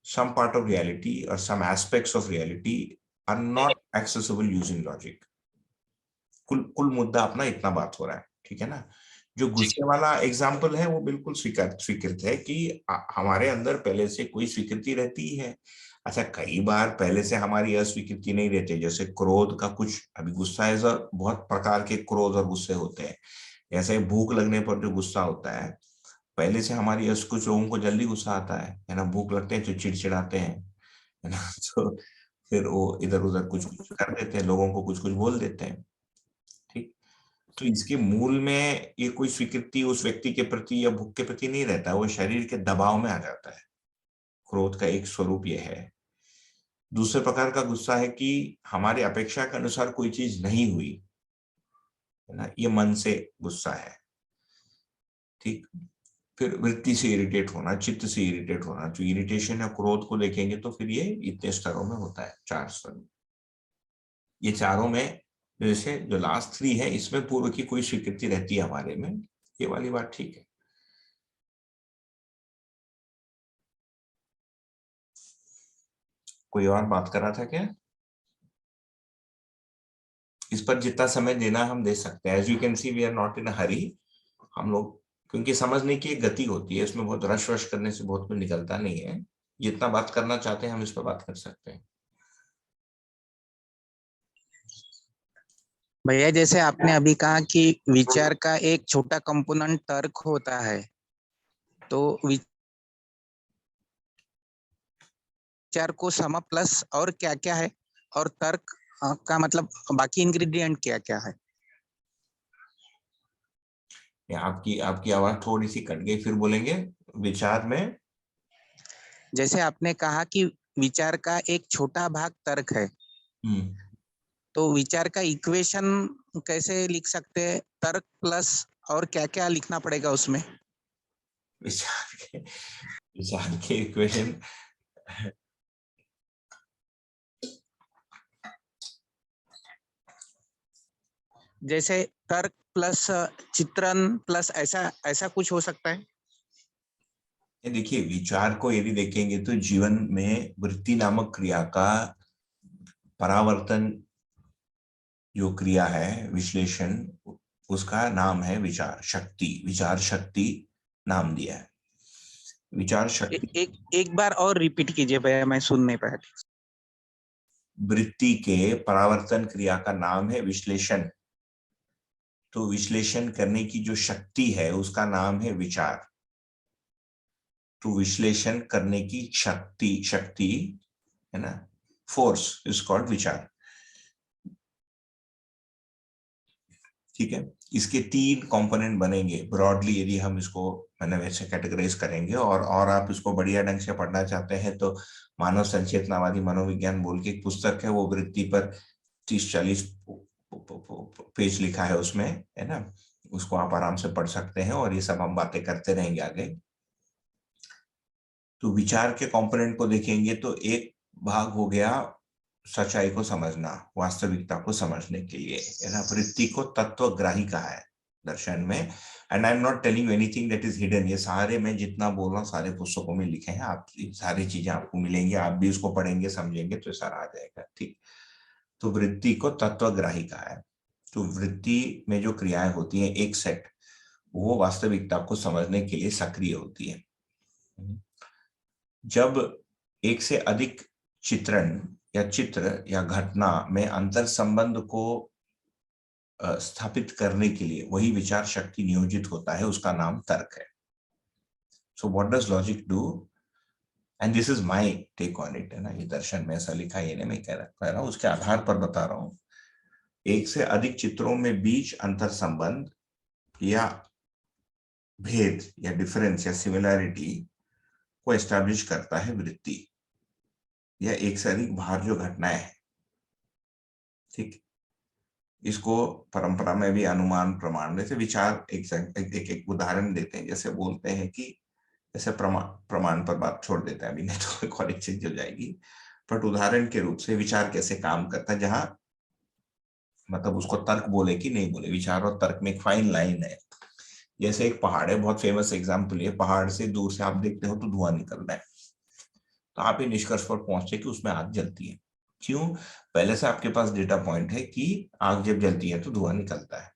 some part of reality or some aspects of reality are not accessible using logic। कुल मुद्दा अपना इतना बात हो रहा है, ठीक है ना। जो गुस्से वाला एग्जाम्पल है वो बिल्कुल स्वीकृत है कि हमारे अंदर पहले से कोई स्वीकृति रहती है। अच्छा, कई बार पहले से हमारी अस्वीकृति नहीं रहती, जैसे क्रोध का कुछ, अभी गुस्सा है, बहुत प्रकार के क्रोध और गुस्से होते हैं। जैसे भूख लगने पर जो गुस्सा होता है, पहले से हमारी, कुछ लोगों को जल्दी गुस्सा आता है ना, भूख लगते हैं तो चिड़चिड़ाते हैं, है ना। तो फिर वो इधर उधर कुछ कुछ कर देते हैं, लोगों को कुछ कुछ बोल देते हैं, ठीक। तो इसके मूल में ये कोई स्वीकृति उस व्यक्ति के प्रति या भूख के प्रति नहीं रहता, वो शरीर के दबाव में आ जाता है। क्रोध का एक स्वरूप ये है। दूसरे प्रकार का गुस्सा है कि हमारी अपेक्षा के अनुसार कोई चीज नहीं हुई, है ना, ये मन से गुस्सा है, ठीक। फिर वृत्ति से इरिटेट होना, चित्त से इरिटेट होना। जो इरिटेशन या क्रोध को देखेंगे तो फिर ये इतने स्तरों में होता है, 4 स्तर। ये चारों में जैसे जो लास्ट 3 है, इसमें पूर्व की कोई स्वीकृति रहती है हमारे में, ये वाली बात ठीक है। कोई और बात कर रहा था क्या? इस पर जितना समय देना हम दे सकते हैं। As you can see we are not in a hurry. हम लोग, क्योंकि समझने की एक गति होती है, इसमें बहुत रश वश करने से बहुत कुछ निकलता नहीं है। जितना बात करना चाहते हैं हम इस पर बात कर सकते हैं। भैया, जैसे आपने अभी कहा कि विचार का एक छोटा कंपोनेंट तर्क होता है, तो विचार को सम प्लस और क्या क्या है, और तर्क का मतलब बाकी इंग्रेडिएंट क्या क्या है? आपकी आवाज थोड़ी सी कट गई, फिर बोलेंगे। विचार में, जैसे आपने कहा कि विचार का एक छोटा भाग तर्क है, तो विचार का इक्वेशन कैसे लिख सकते हैं? तर्क प्लस और क्या क्या लिखना पड़ेगा उसमें? विचार के इक्वेशन, जैसे तर्क प्लस चित्रण प्लस ऐसा कुछ हो सकता है? देखिए, विचार को यदि देखेंगे तो जीवन में वृत्ति नामक क्रिया का परावर्तन, जो क्रिया है, विश्लेषण, उसका नाम है विचार शक्ति। विचार शक्ति नाम दिया है विचार शक्ति। एक बार और रिपीट कीजिए भैया, मैं सुन नहीं पाया। वृत्ति के परावर्तन क्रिया का नाम है विश्लेषण। तो विश्लेषण करने की जो शक्ति है उसका नाम है विचार। तो विश्लेषण करने की शक्ति है ना, फोर्स इज कॉल्ड विचार। ठीक है, इसके 3 कंपोनेंट बनेंगे ब्रॉडली, यदि हम इसको मैंने वैसे कैटेगराइज करेंगे। और आप इसको बढ़िया ढंग से पढ़ना चाहते हैं तो मानव संचेतनावादी मनोविज्ञान बोल के एक पुस्तक है, वो वृत्ति पर 30-40 पेज लिखा है उसमें, है ना, उसको आप आराम से पढ़ सकते हैं। और ये सब हम बातें करते रहेंगे आगे। तो विचार के कंपोनेंट को देखेंगे तो एक भाग हो गया सच्चाई को समझना, वास्तविकता को समझने के लिए, है ना। वृत्ति को तत्वग्राही कहा है दर्शन में। And I am not telling anything that is hidden. ये सारे मैं जितना बोल रहा हूँ सारे पुस्तकों में लिखे हैं, आप सारी चीजें आपको मिलेंगी, आप भी उसको पढ़ेंगे समझेंगे तो सारा आ जाएगा। ठीक, तो वृत्ति को तत्वग्राही कहा है। तो वृत्ति में जो क्रियाएं होती हैं एक सेट, वो वास्तविकता को समझने के लिए सक्रिय होती है। जब एक से अधिक चित्रण या चित्र या घटना में अंतर संबंध को स्थापित करने के लिए वही विचार शक्ति नियोजित होता है, उसका नाम तर्क है। So what does logic do, and this is my take on it, है ना। ये दर्शन में ऐसा लिखा है, ये नहीं मैं कह रहा हूं, उसके आधार पर बता रहा हूं। एक से अधिक चित्रों में बीच अंतर संबंध या भेद या डिफरेंस या सिमिलैरिटी को एस्टैब्लिश करता है वृत्ति, या एक से अधिक बाहर जो घटनाएं हैं। ठीक, इसको परंपरा में भी अनुमान प्रमाण जैसे विचार एक उदाहरण देते हैं। जैसे बोलते हैं कि जैसे प्रमाण पर बात छोड़ देते हैं अभी, नहीं तो कॉलेज चेंज हो जाएगी। बट उदाहरण के रूप से विचार कैसे काम करता है, जहां मतलब उसको तर्क बोले कि नहीं बोले, विचार और तर्क में एक फाइन लाइन है। जैसे एक पहाड़ है, बहुत फेमस एग्जाम्पल है, पहाड़ से दूर से आप देखते हो तो धुआं निकल रहा है, तो आप ये निष्कर्ष पर पहुंचते कि उसमें आग जलती है। क्यों? पहले से आपके पास डेटा पॉइंट है कि आग जब जलती है तो धुआं निकलता है।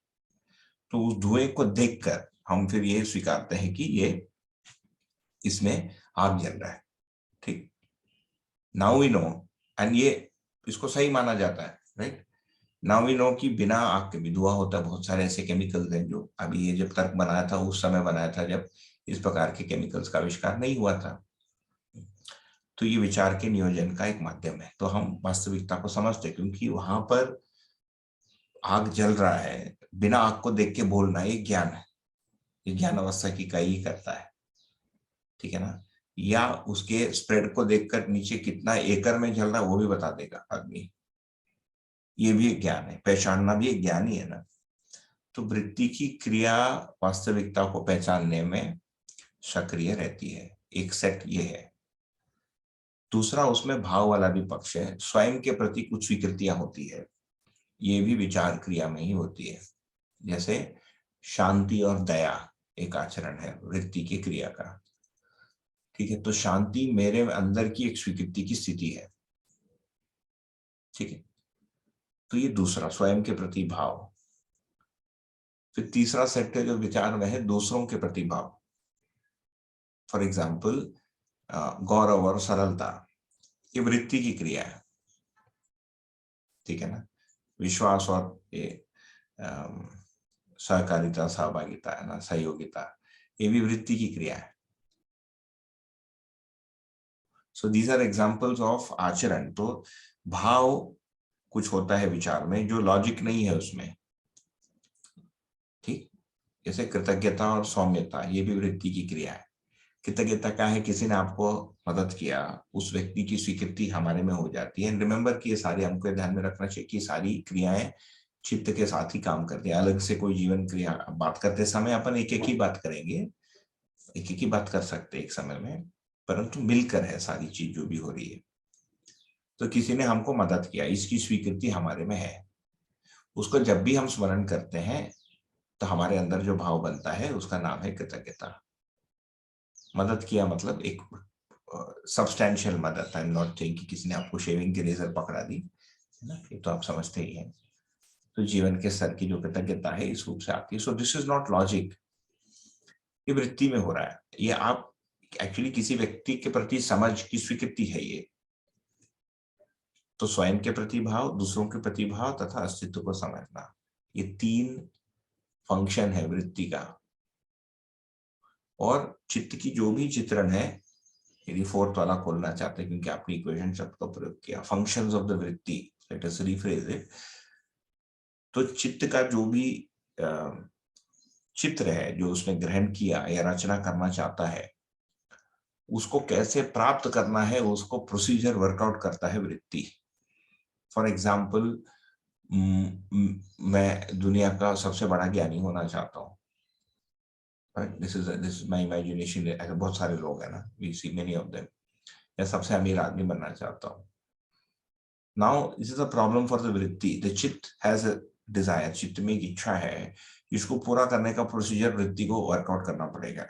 तो उस धुएं को देखकर हम फिर ये स्वीकारते हैं कि ये इसमें आग जल रहा है। ठीक, नाउ वी नो, एंड ये इसको सही माना जाता है, राइट। नाउ वी नो कि बिना आग के भी धुआं होता है। बहुत सारे ऐसे केमिकल्स हैं जो अभी ये जब तर्क बनाया था उस समय बनाया था जब इस प्रकार के केमिकल्स का आविष्कार नहीं हुआ था। तो ये विचार के नियोजन का एक माध्यम है। तो हम वास्तविकता को समझते हैं क्योंकि वहां पर आग जल रहा है, बिना आग को देख के बोलना ये ज्ञान है, ये ज्ञान अवस्था की इकाई करता है। ठीक है ना। या उसके स्प्रेड को देखकर नीचे कितना एकड़ में जल रहा है वो भी बता देगा आदमी, ये भी एक ज्ञान है। पहचानना भी एक ज्ञान ही है ना। तो वृत्ति की क्रिया वास्तविकता को पहचानने में सक्रिय रहती है। एक सेट ये है। दूसरा, उसमें भाव वाला भी पक्ष है। स्वयं के प्रति कुछ स्वीकृतियां होती है, ये भी विचार क्रिया में ही होती है। जैसे शांति और दया एक आचरण है वृत्ति की क्रिया का। ठीक है, तो शांति मेरे अंदर की एक स्वीकृति की स्थिति है। ठीक है, तो ये दूसरा स्वयं के प्रति भाव। फिर तीसरा सेट है जो विचार में है दूसरों के प्रति भाव। फॉर एग्जाम्पल गौरव और सरलता, ये वृत्ति की क्रिया है। ठीक है ना। विश्वास और ये सहकारिता, सहभागिता है ना, सहयोगिता, ये भी वृत्ति की क्रिया है। So these are examples of आचरण। तो भाव कुछ होता है विचार में जो लॉजिक नहीं है उसमें। ठीक, जैसे कृतज्ञता और सौम्यता, ये भी वृत्ति की क्रिया है। कृतज्ञता क्या है? किसी ने आपको मदद किया, उस व्यक्ति की स्वीकृति हमारे में हो जाती है। रिमेंबर कि ये सारे हमको ध्यान में रखना चाहिए कि सारी क्रियाएं चित्त के साथ ही काम करती है। अलग से कोई जीवन क्रिया बात करते समय अपन एक एक ही बात करेंगे, एक एक ही बात कर सकते एक समय में, परंतु मिलकर है सारी चीज जो भी हो रही है। तो किसी ने हमको मदद किया, इसकी स्वीकृति हमारे में है। उसको जब भी हम स्मरण करते हैं तो हमारे अंदर जो भाव बनता है उसका नाम है कृतज्ञता। मदद किया मतलब एक सब्सटैंशियल मदद। आई एम नॉट सेइंग कि किसी ने आपको शेविंग की रेजर पकड़ा दी, है ना, ये तो आप समझते ही हैं। तो जीवन के स्तर की जो कृतज्ञता है इस रूप से आती है। So this is not logic, ये वृत्ति में हो रहा है। ये आप एक्चुअली किसी व्यक्ति के प्रति समझ की स्वीकृति है ये। तो स्वयं के प्रति भाव, दूसरों के प्रति भाव तथा अस्तित्व को समझना, ये 3 फंक्शन है वृत्ति का, और चित्त की जो भी चित्रण है, यदि फोर्थ वाला खोलना चाहते हैं क्योंकि आपने इक्वेशन शब्द का प्रयोग किया, फंक्शंस ऑफ द वृत्ति, लेट अस रिफ्रेज इट, तो चित्त का जो भी चित्र है जो उसने ग्रहण किया या रचना करना चाहता है, उसको कैसे प्राप्त करना है, उसको प्रोसीजर वर्कआउट करता है वृत्ति। फॉर एग्जाम्पल, मैं दुनिया का सबसे बड़ा ज्ञानी होना चाहता हूँ, दिस इज माय इमेजिनेशन। ऐसे बहुत सारे लोग हैं ना, we see many of them. या सबसे अमीर आदमी बनना चाहता हूँ। Now this is a problem for the वृत्ति। द चित्त हैज अ डिजायर, चित्त में एक इच्छा है, इसको पूरा करने का प्रोसीजर वृत्ति को वर्कआउट करना पड़ेगा।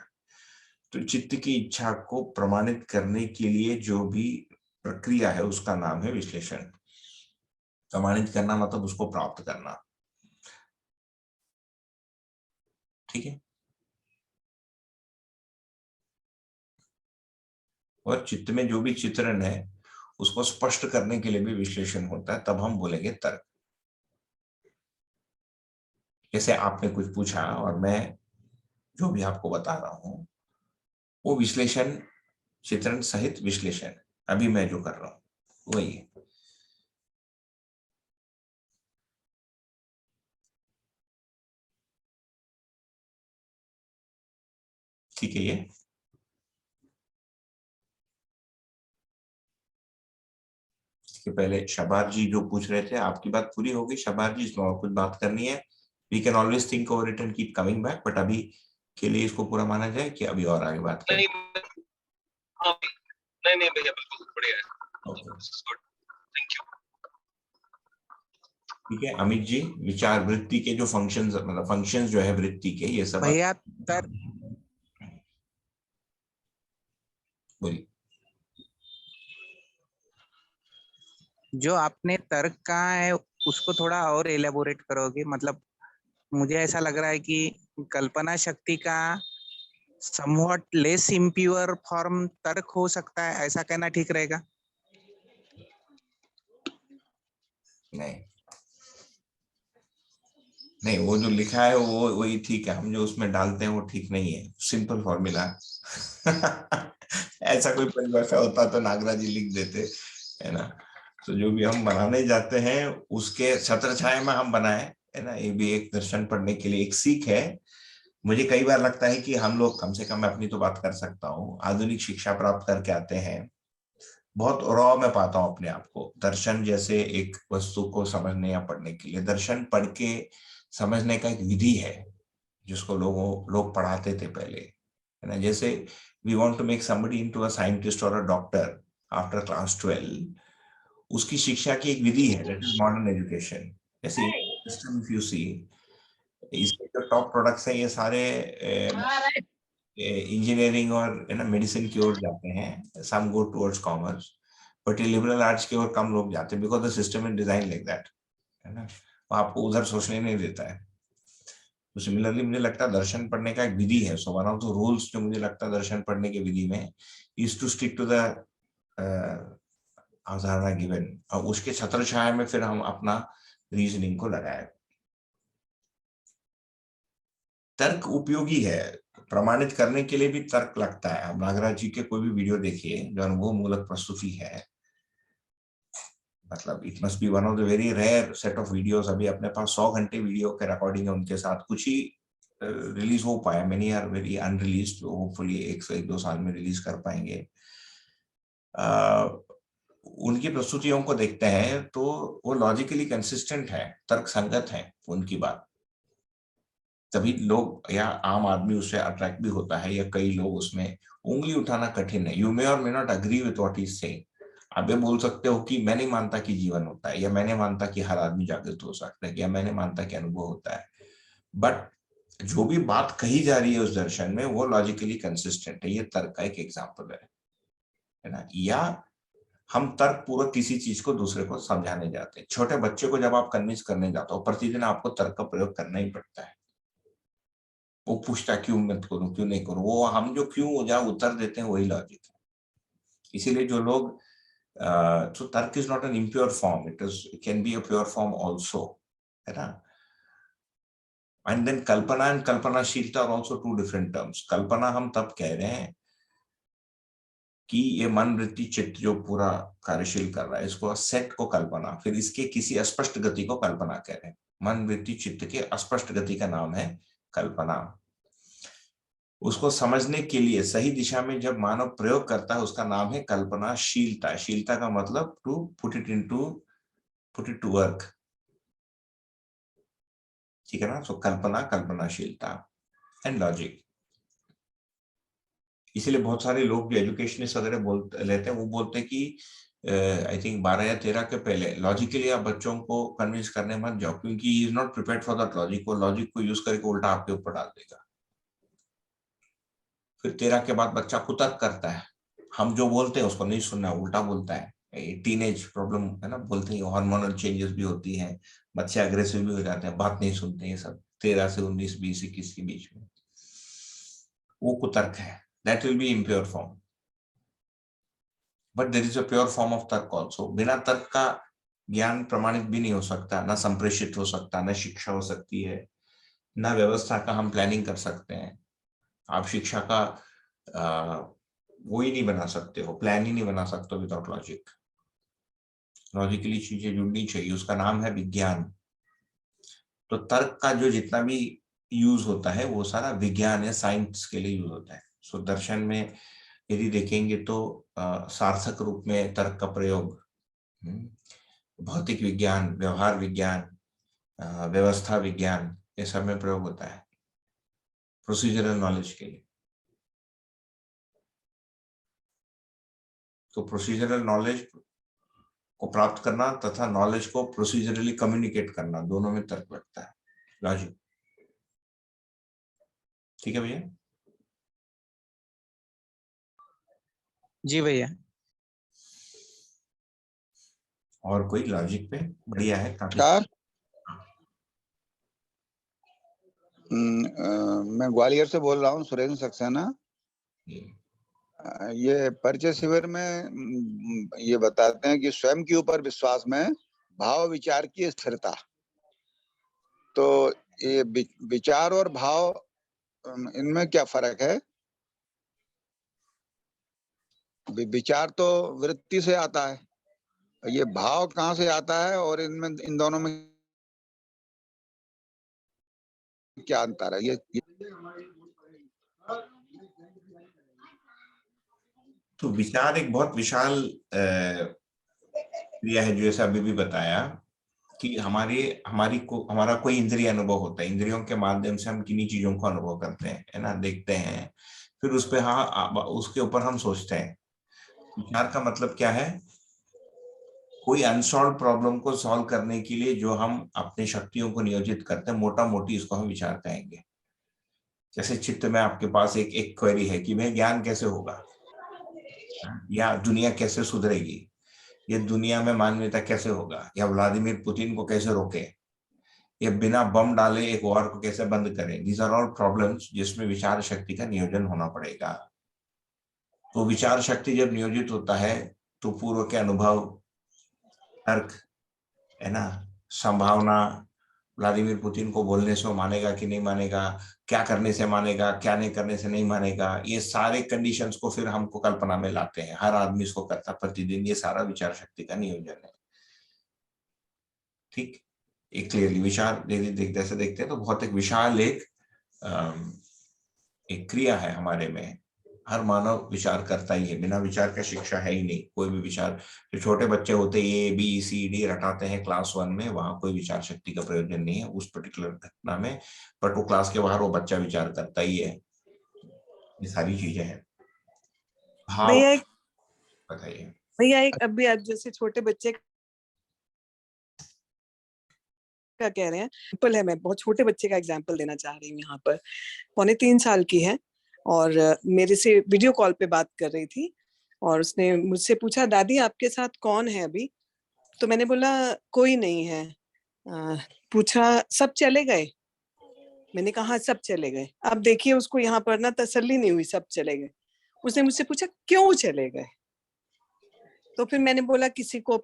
तो चित्त की इच्छा को प्रमाणित करने के लिए जो भी प्रक्रिया है उसका नाम है विश्लेषण। प्रमाणित करना मतलब उसको प्राप्त करना, ठीक है। और चित्त में जो भी चित्रण है उसको स्पष्ट करने के लिए भी विश्लेषण होता है, तब हम बोलेंगे तर्क। जैसे आपने कुछ पूछा और मैं जो भी आपको बता रहा हूं वो विश्लेषण, चित्रण सहित विश्लेषण, अभी मैं जो कर रहा हूं वही है। ठीक है। ये इसके पहले शबार जी जो पूछ रहे थे, आपकी बात पूरी हो गई शबार जी? इसमें और कुछ बात करनी है? We can always think over it and keep coming back, but अभी के लिए इसको पूरा माना जाए कि अभी और आगे बात करें? नहीं भैया, बिल्कुल बढ़िया है। Thank you. ठीक है अमित जी, विचार वृत्ति के जो फंक्शंस, मतलब फंक्शंस जो है वृत्ति के, ये सब भैया बोलिए। जो आपने तर्क कहा है उसको थोड़ा और एलेबोरेट करोगे? मतलब मुझे ऐसा लग रहा है कि कल्पना शक्ति का समवॉट लेस इम्प्योर फॉर्म तर्क हो सकता है, ऐसा कहना ठीक रहेगा? नहीं, वो जो लिखा है वो वही ठीक है, हम जो उसमें डालते हैं वो ठीक नहीं है। सिंपल फॉर्मूला ऐसा कोई परिभाषा होता तो नागराज जी लिख देते, है ना। तो जो भी हम बनाने जाते हैं उसके छत्र छाया में हम बनाए, है ना। ये भी एक दर्शन पढ़ने के लिए एक सीख है। मुझे कई बार लगता है कि हम लोग, कम से कम मैं अपनी तो बात कर सकता हूँ, आधुनिक शिक्षा प्राप्त करके आते हैं, बहुत रॉ में पाता हूँ अपने आप को। दर्शन जैसे एक वस्तु को समझने या पढ़ने के लिए, दर्शन पढ़ के समझने का एक विधि है जिसको लोग पढ़ाते थे पहले, है ना। जैसे we want to make somebody into a scientist और अ डॉक्टर आफ्टर क्लास 12, उसकी शिक्षा की एक विधि है, दैट इज मॉडर्न एजुकेशन। जैसे सिस्टम इफ यू सी, इसके जो टॉप प्रोडक्ट्स हैं ये सारे इंजीनियरिंग और, है ना, मेडिसिन की ओर जाते हैं। सम गो टुवर्ड्स कॉमर्स, बट ये लिबरल आर्ट्स की ओर कम लोग जाते हैं, because the system is design like that, है ना। वो आपको उधर सोचने नहीं देता है। तो सिमिलरली मुझे लगता है दर्शन पढ़ने का एक विधि है। So one of the rules जो मुझे लगता है दर्शन पढ़ने के विधि में is to stick to the अवधारणा गिवन, और उसके छत्र छाया में फिर हम अपना रीजनिंग को लगाए। तर्क उपयोगी है, प्रमाणित करने के लिए भी तर्क लगता है। अब नागराज जी के कोई भी वीडियो देखिए जो अनुभव मूलक प्रस्तुति है, मतलब it must be one of the very rare set of videos. अभी अपने पास 100 घंटे वीडियो के रिकॉर्डिंग है उनके साथ, कुछ ही रिलीज हो पाया, many are very unreleased, hopefully 1-2 साल में रिलीज कर पाएंगे। उनकी प्रस्तुतियों को देखते हैं तो वो लॉजिकली कंसिस्टेंट है, तर्क संगत है उनकी बात, तभी लोग या आम आदमी उससे अट्रैक्ट भी होता है, या कई लोग उसमें उंगली उठाना कठिन है। यू मे और may not agree with what he is saying. आप ये बोल सकते हो कि मैं नहीं मानता कि जीवन होता है, या मैं नहीं मानता कि हर आदमी जागृत हो सकता है, या मैं नहीं मानता कि अनुभव होता है, बट जो भी बात कही जा रही है उस दर्शन में वो लॉजिकली कंसिस्टेंट है। ये तर्क का एक एग्जाम्पल है ना। या हम तर्क पूर्वक किसी चीज को दूसरे को समझाने जाते हैं। छोटे बच्चे को जब आप कन्विंस करने जाते हो, प्रतिदिन आपको तर्क का प्रयोग करना ही पड़ता है। वो पूछता क्यों मत करूं, क्यों नहीं करूं, वो हम जो क्यों जहां उत्तर देते हैं वही लॉजिक है। इसीलिए जो लोग, so तर्क is not an impure form, it can be a pure form also, है ना। एंड देन कल्पना एंड कल्पनाशीलता are also two different terms. कल्पना हम तब कह रहे हैं कि ये मन वृत्ति चित्त जो पूरा कार्यशील कर रहा है, इसको सेट को कल्पना, फिर इसके किसी अस्पष्ट गति को कल्पना कह रहे हैं। मन वृत्ति चित्त के अस्पष्ट गति का नाम है कल्पना। उसको समझने के लिए सही दिशा में जब मानव प्रयोग करता है उसका नाम है कल्पनाशीलता। शीलता का मतलब to put it to work, ठीक है ना। सो कल्पना, कल्पनाशीलता एंड लॉजिक। इसीलिए बहुत सारे लोग जो एजुकेशनिस्ट वगैरह बोलते लेते हैं, वो बोलते हैं कि आई थिंक 12 या 13 के पहले लॉजिकली आप बच्चों को कन्विंस करने मत जाओ, क्योंकि he is not prepared for that logic. वो लॉजिक को यूज करके उल्टा आपके ऊपर डाल देगा। फिर 13 के बाद बच्चा कुतर्क करता है, हम जो बोलते हैं उसको नहीं सुनना, उल्टा बोलता है। टीनेज प्रॉब्लम है ना, बोलते हैं हार्मोनल चेंजेस भी होती हैं, बच्चे अग्रेसिव भी हो जाते हैं, बात नहीं सुनते हैं। सब 13 से 19, 20, 21 के बीच में वो कुतर्क है। That will be impure form, but there is a pure form of तर्क ऑल्सो। बिना तर्क का ज्ञान प्रमाणित भी नहीं हो सकता, ना संप्रेषित हो सकता, ना शिक्षा हो सकती है, ना व्यवस्था का हम प्लानिंग कर सकते हैं। आप शिक्षा का वो ही नहीं बना सकते हो, प्लान ही नहीं बना सकते विदाउट लॉजिक। लॉजिकली चीजें जुड़नी चाहिए, उसका नाम है विज्ञान। तो तर्क का जो जितना भी यूज होता है वो सारा विज्ञान या साइंस के लिए यूज होता है। सो दर्शन में यदि देखेंगे तो सार्थक रूप में तर्क का प्रयोग भौतिक विज्ञान, व्यवहार विज्ञान, व्यवस्था विज्ञान, ये सब में प्रयोग होता है प्रोसीजरल नॉलेज के लिए। तो प्रोसीजरल नॉलेज को प्राप्त करना तथा नॉलेज को प्रोसीजरली कम्युनिकेट करना, दोनों में तर्क लगता है, लॉजिक। ठीक है भैया? जी भैया। और कोई लॉजिक पे? बढ़िया है काफी। मैं ग्वालियर से बोल रहा हूँ, सुरेंद्र सक्सेना। ये परिचय शिविर में ये बताते हैं कि स्वयं के ऊपर विश्वास में भाव विचार की स्थिरता। तो ये विचार और भाव, इनमें क्या फर्क है? विचार तो वृत्ति से आता है, ये भाव कहाँ से आता है, और इनमें, इन दोनों में क्या अंतर है? ये तो विचार एक बहुत विशाल क्रिया है, जो जैसा अभी भी बताया कि हमारा कोई इंद्रिय अनुभव होता है। इंद्रियों के माध्यम से हम किन्हीं चीजों को अनुभव करते हैं, है ना, देखते हैं, फिर उस पे उसके ऊपर हम सोचते हैं। विचार का मतलब क्या है? कोई अनसॉल्व प्रॉब्लम को सॉल्व करने के लिए जो हम अपनी शक्तियों को नियोजित करते हैं, मोटा मोटी इसको हम विचार कहेंगे। जैसे चित्त में आपके पास एक क्वेरी है कि मैं ज्ञान कैसे होगा, या दुनिया कैसे सुधरेगी, ये दुनिया में मानवीयता कैसे होगा, या व्लादिमीर पुतिन को कैसे रोके, या बिना बम डाले एक वॉर को कैसे बंद करें। दीज आर ऑल प्रॉब्लम्स जिसमें विचार शक्ति का नियोजन होना पड़ेगा। तो विचार शक्ति जब नियोजित होता है तो पूर्व के अनुभव, तर्क, है ना, संभावना, व्लादिमीर पुतिन को बोलने से वो मानेगा कि नहीं मानेगा, क्या करने से मानेगा, क्या नहीं करने से नहीं मानेगा, ये सारे कंडीशंस को फिर हमको कल्पना में लाते हैं। हर आदमी इसको करता प्रतिदिन। ये सारा विचार शक्ति का नियोजन है। ठीक, एक क्लियरली विचार जैसे देखते हैं तो बहुत एक विशाल एक क्रिया है हमारे में। हर मानव विचार करता ही है, बिना विचार का शिक्षा है ही नहीं। कोई भी विचार, जो छोटे बच्चे होते हैं ABCD रटाते हैं क्लास 1 में, वहां कोई विचार शक्ति का प्रयोजन नहीं है उस पर्टिकुलर घटना में, बट वो क्लास के बाहर वो बच्चा विचार करता ही है। ये सारी चीजें हैं। भैया बताइए भैया, एक अभी आप जैसे छोटे बच्चे का कह रहे हैं, एग्जाम्पल है, मैं बहुत छोटे बच्चे का एग्जाम्पल देना चाह रही हूँ यहाँ पर। 3.25 साल की है और मेरे से वीडियो कॉल पे बात कर रही थी, और उसने मुझसे पूछा, दादी आपके साथ कौन है अभी? तो मैंने बोला कोई नहीं है। पूछा सब चले गए? मैंने कहा सब चले गए। अब देखिए उसको यहाँ पर ना तसल्ली नहीं हुई, सब चले गए। उसने मुझसे पूछा क्यों चले गए? तो फिर मैंने बोला किसी को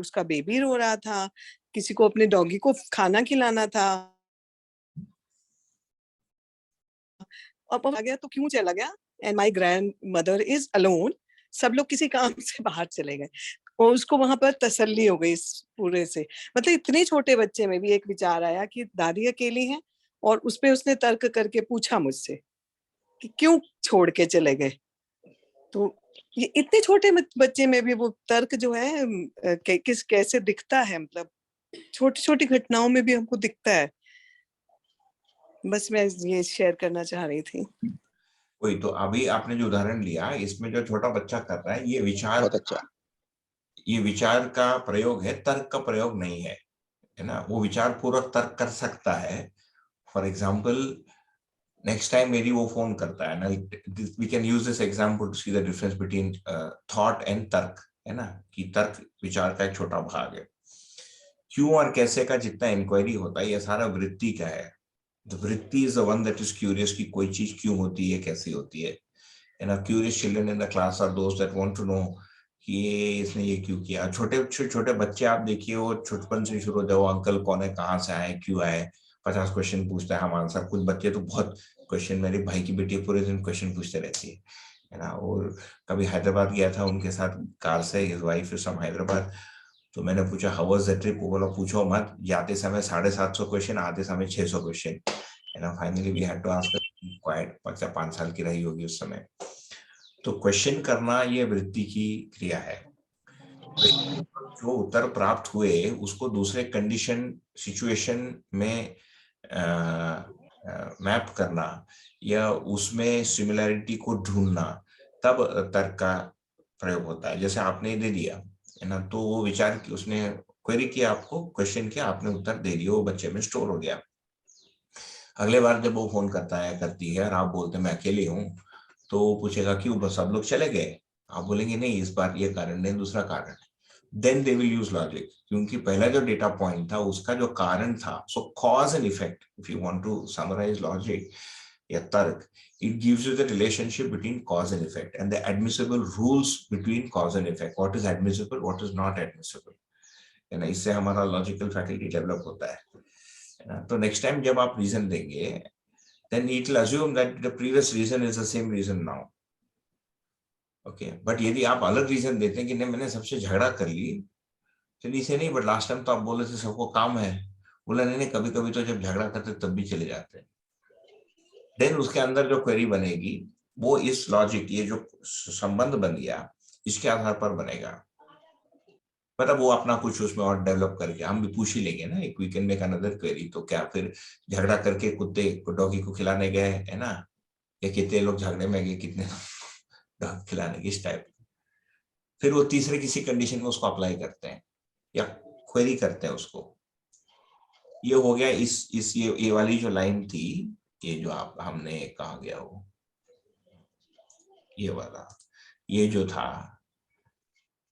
उसका बेबी रो रहा था, किसी को अपने डॉगी को खाना खिलाना था, अब आ गया तो क्यों चला गया, and my grand mother is alone, सब लोग किसी काम से बाहर चले गए, और उसको वहां पर तसल्ली हो गई इस पूरे से। मतलब इतने छोटे बच्चे में भी एक विचार आया कि दादी अकेली हैं, और उस पे उसने तर्क करके पूछा मुझसे कि क्यों छोड़ के चले गए। तो ये इतने छोटे बच्चे में भी वो तर्क जो है कैसे दिखता है, मतलब छोटी छोटी घटनाओं में भी हमको दिखता है। बस मैं ये शेयर करना चाह रही थी। वही तो अभी आपने जो उदाहरण लिया, इसमें जो छोटा बच्चा कर रहा है, ये विचार बहुत अच्छा, ये विचार का प्रयोग है, तर्क का प्रयोग नहीं है, है ना। वो विचार पूर्वक तर्क कर सकता है। फॉर एग्जाम्पल, नेक्स्ट टाइम मेरी वो फोन करता है, we can use this example to see the difference between thought and तर्क, है ना, कि तर्क विचार का एक छोटा भाग है। क्यों और कैसे का जितना इंक्वायरी होता है, ये सारा वृत्ति का है। द वृत्ति is the one that is curious कि कोई चीज क्यों होती है, कैसी होती है ना। Curious children in the class are दोस्त दैट वांट टू नो कि ये इसने ये क्यों किया। छोटे छोटे बच्चे आप देखिए, वो छोटपन से शुरू हो जाओ, अंकल कौन है, कहाँ से आए, क्यों आए, 50 क्वेश्चन पूछता है, हम आंसर। कुछ बच्चे तो बहुत क्वेश्चन, मेरे भाई की बेटी पूरे दिन क्वेश्चन पूछते रहती है ना। और कभी हैदराबाद गया था उनके साथ कार से, his wife is from Hyderabad, तो मैंने पूछा हाउ वाज द ट्रिप, वो बोला पूछो मत, जाते समय 750 क्वेश्चन, आते समय 600 क्वेश्चन, है ना। Finally we had to ask quite, 5 साल की रही होगी उस समय। तो क्वेश्चन करना ये वृत्ति की क्रिया है। जो उत्तर प्राप्त हुए उसको दूसरे कंडीशन सिचुएशन में मैप करना या उसमें सिमिलैरिटी को ढूंढना, तब तर्क का प्रयोग होता है। जैसे आपने दे दिया, है ना, तो वो विचार की उसने क्वेरी किया, आपको क्वेश्चन किया, आपने उत्तर दे दिया, वो बच्चे में स्टोर हो गया। अगले बार जब वो फोन करता है, करती है, और आप बोलते मैं अकेली हूँ, तो वो पूछेगा क्यों, बस सब लोग चले गए। आप बोलेंगे नहीं, इस बार ये कारण नहीं, दूसरा कारण। Then they will use logic, क्योंकि पहला जो डेटा पॉइंट था उसका जो कारण था, so cause and effect, if you want to summarise logic या तर्क, it gives you the relationship between cause and effect and the admissible rules between cause and effect, what is admissible, what is not admissible, है ना। इससे हमारा लॉजिकल फैकल्टी डेवलप होता है ना। तो नेक्स्ट टाइम जब आप रीजन देंगे, then it will assume that the previous reason is the same reason now, okay। But यदि आप अलग रीजन देते हैं कि नहीं मैंने सबसे झगड़ा कर ली, चलिए इसे नहीं, बट लास्ट टाइम तो आप बोले थे सबको काम है, बोला नहीं नहीं, कभी कभी तो जब झगड़ा करते तब भी चले जाते हैं। देन उसके अंदर जो क्वेरी बनेगी वो इस लॉजिक, ये जो संबंध बन गया, इसके आधार पर बनेगा। मतलब वो अपना कुछ उसमें और डेवलप करके हम भी पूछ ही लेंगे ना, एक we can make another query. तो क्या फिर झगड़ा करके कुत्ते डॉगी को खिलाने गए, है ना, या कितने लोग झगड़े में गए, कितने डॉग खिलाने, इस टाइप। फिर वो तीसरे किसी कंडीशन में उसको अप्लाई करते हैं या क्वेरी करते हैं उसको। ये हो गया इस ये वाली जो लाइन थी, ये जो आप हमने कहा गया हो, ये वाला, ये जो था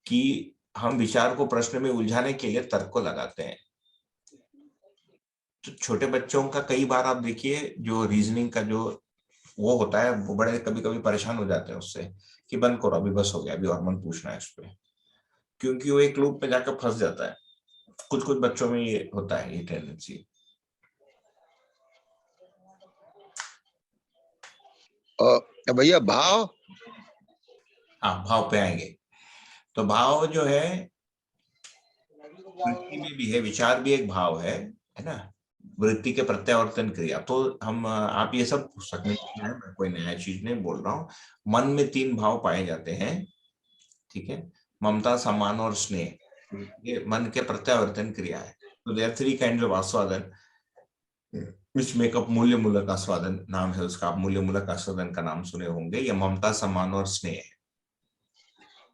कि हम विचार को प्रश्न में उलझाने के लिए तर्क को लगाते हैं। तो छोटे बच्चों का कई बार आप देखिए, जो रीजनिंग का जो वो होता है, वो बड़े कभी कभी परेशान हो जाते हैं उससे कि बंद करो अभी, बस हो गया, अभी और मन पूछना है इस पे, क्योंकि वो एक लूप पे जाकर फंस जाता है। कुछ कुछ बच्चों में ये होता है, ये टेंडेंसी। भैया भाव, हाँ भाव पे आएंगे। तो भाव जो है वृत्ति में भी है, विचार भी एक भाव है ना। वृत्ति के प्रत्यावर्तन क्रिया, तो हम आप ये सब पूछ सकते हैं, मैं कोई नया चीज नहीं बोल रहा हूँ। मन में 3 भाव पाए जाते हैं, ठीक है, ममता, सम्मान और स्नेह, ये मन के प्रत्यावर्तन क्रिया है। तो देयर 3 काइंड्स ऑफ आस्वादन which make up मूल्य मूलक आस्वादन, नाम है उसका, आप मूल्य मूलक आस्वादन का नाम सुने होंगे। ये ममता, सम्मान और स्नेह है।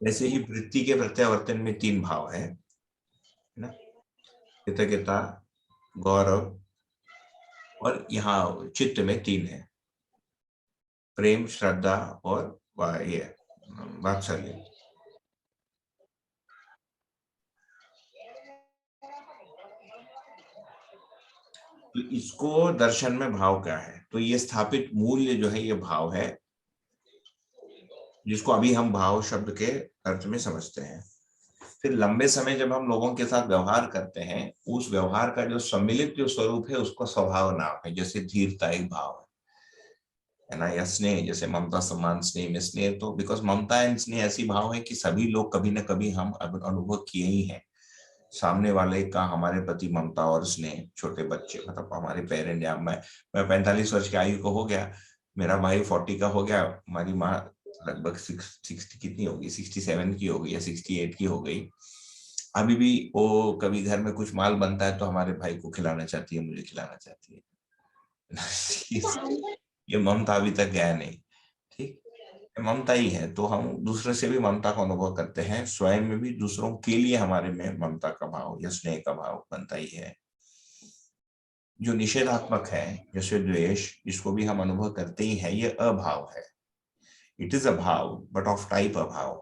वैसे ही वृत्ति के प्रत्यावर्तन में 3 भाव है ना, कृतज्ञता, गौरव, और यहाँ चित्त में 3 है, प्रेम, श्रद्धा और ये वात्सल्य। तो इसको दर्शन में भाव क्या है, तो ये स्थापित मूल्य जो है ये भाव है, जिसको अभी हम भाव शब्द के अर्थ में समझते हैं। फिर लंबे समय जब हम लोगों के साथ व्यवहार करते हैं, उस व्यवहार का जो सम्मिलित जो स्वरूप है उसको स्वभाव नाम है। जैसे धीरता एक भाव है ना, या स्नेह, जैसे ममता सम्मान स्नेह में स्नेह, तो बिकॉज ममता एंड स्नेह ऐसी भाव है कि सभी लोग कभी ना कभी हम अनुभव किए ही हैं सामने वाले का हमारे प्रति ममता और स्नेह। छोटे बच्चे, मतलब हमारे पेरेंट, या मैं 45 वर्ष की आयु को हो गया, मेरा भाई 40 का हो गया, हमारी माँ लगभग 60 कितनी होगी, 67 की हो गई या 68 की हो गई, अभी भी वो कभी घर में कुछ माल बनता है तो हमारे भाई को खिलाना चाहती है, मुझे खिलाना चाहती है। ये ममता अभी तक गया नहीं, ठीक, ममता ही है। तो हम दूसरे से भी ममता का अनुभव करते हैं, स्वयं में भी दूसरों के लिए हमारे में ममता का भाव या स्नेह का भाव बनता ही है। जो निषेधात्मक है, जैसे द्वेष, इसको भी हम अनुभव करते ही हैं, ये अभाव है। इट इज अ भाव बट ऑफ टाइप अभाव,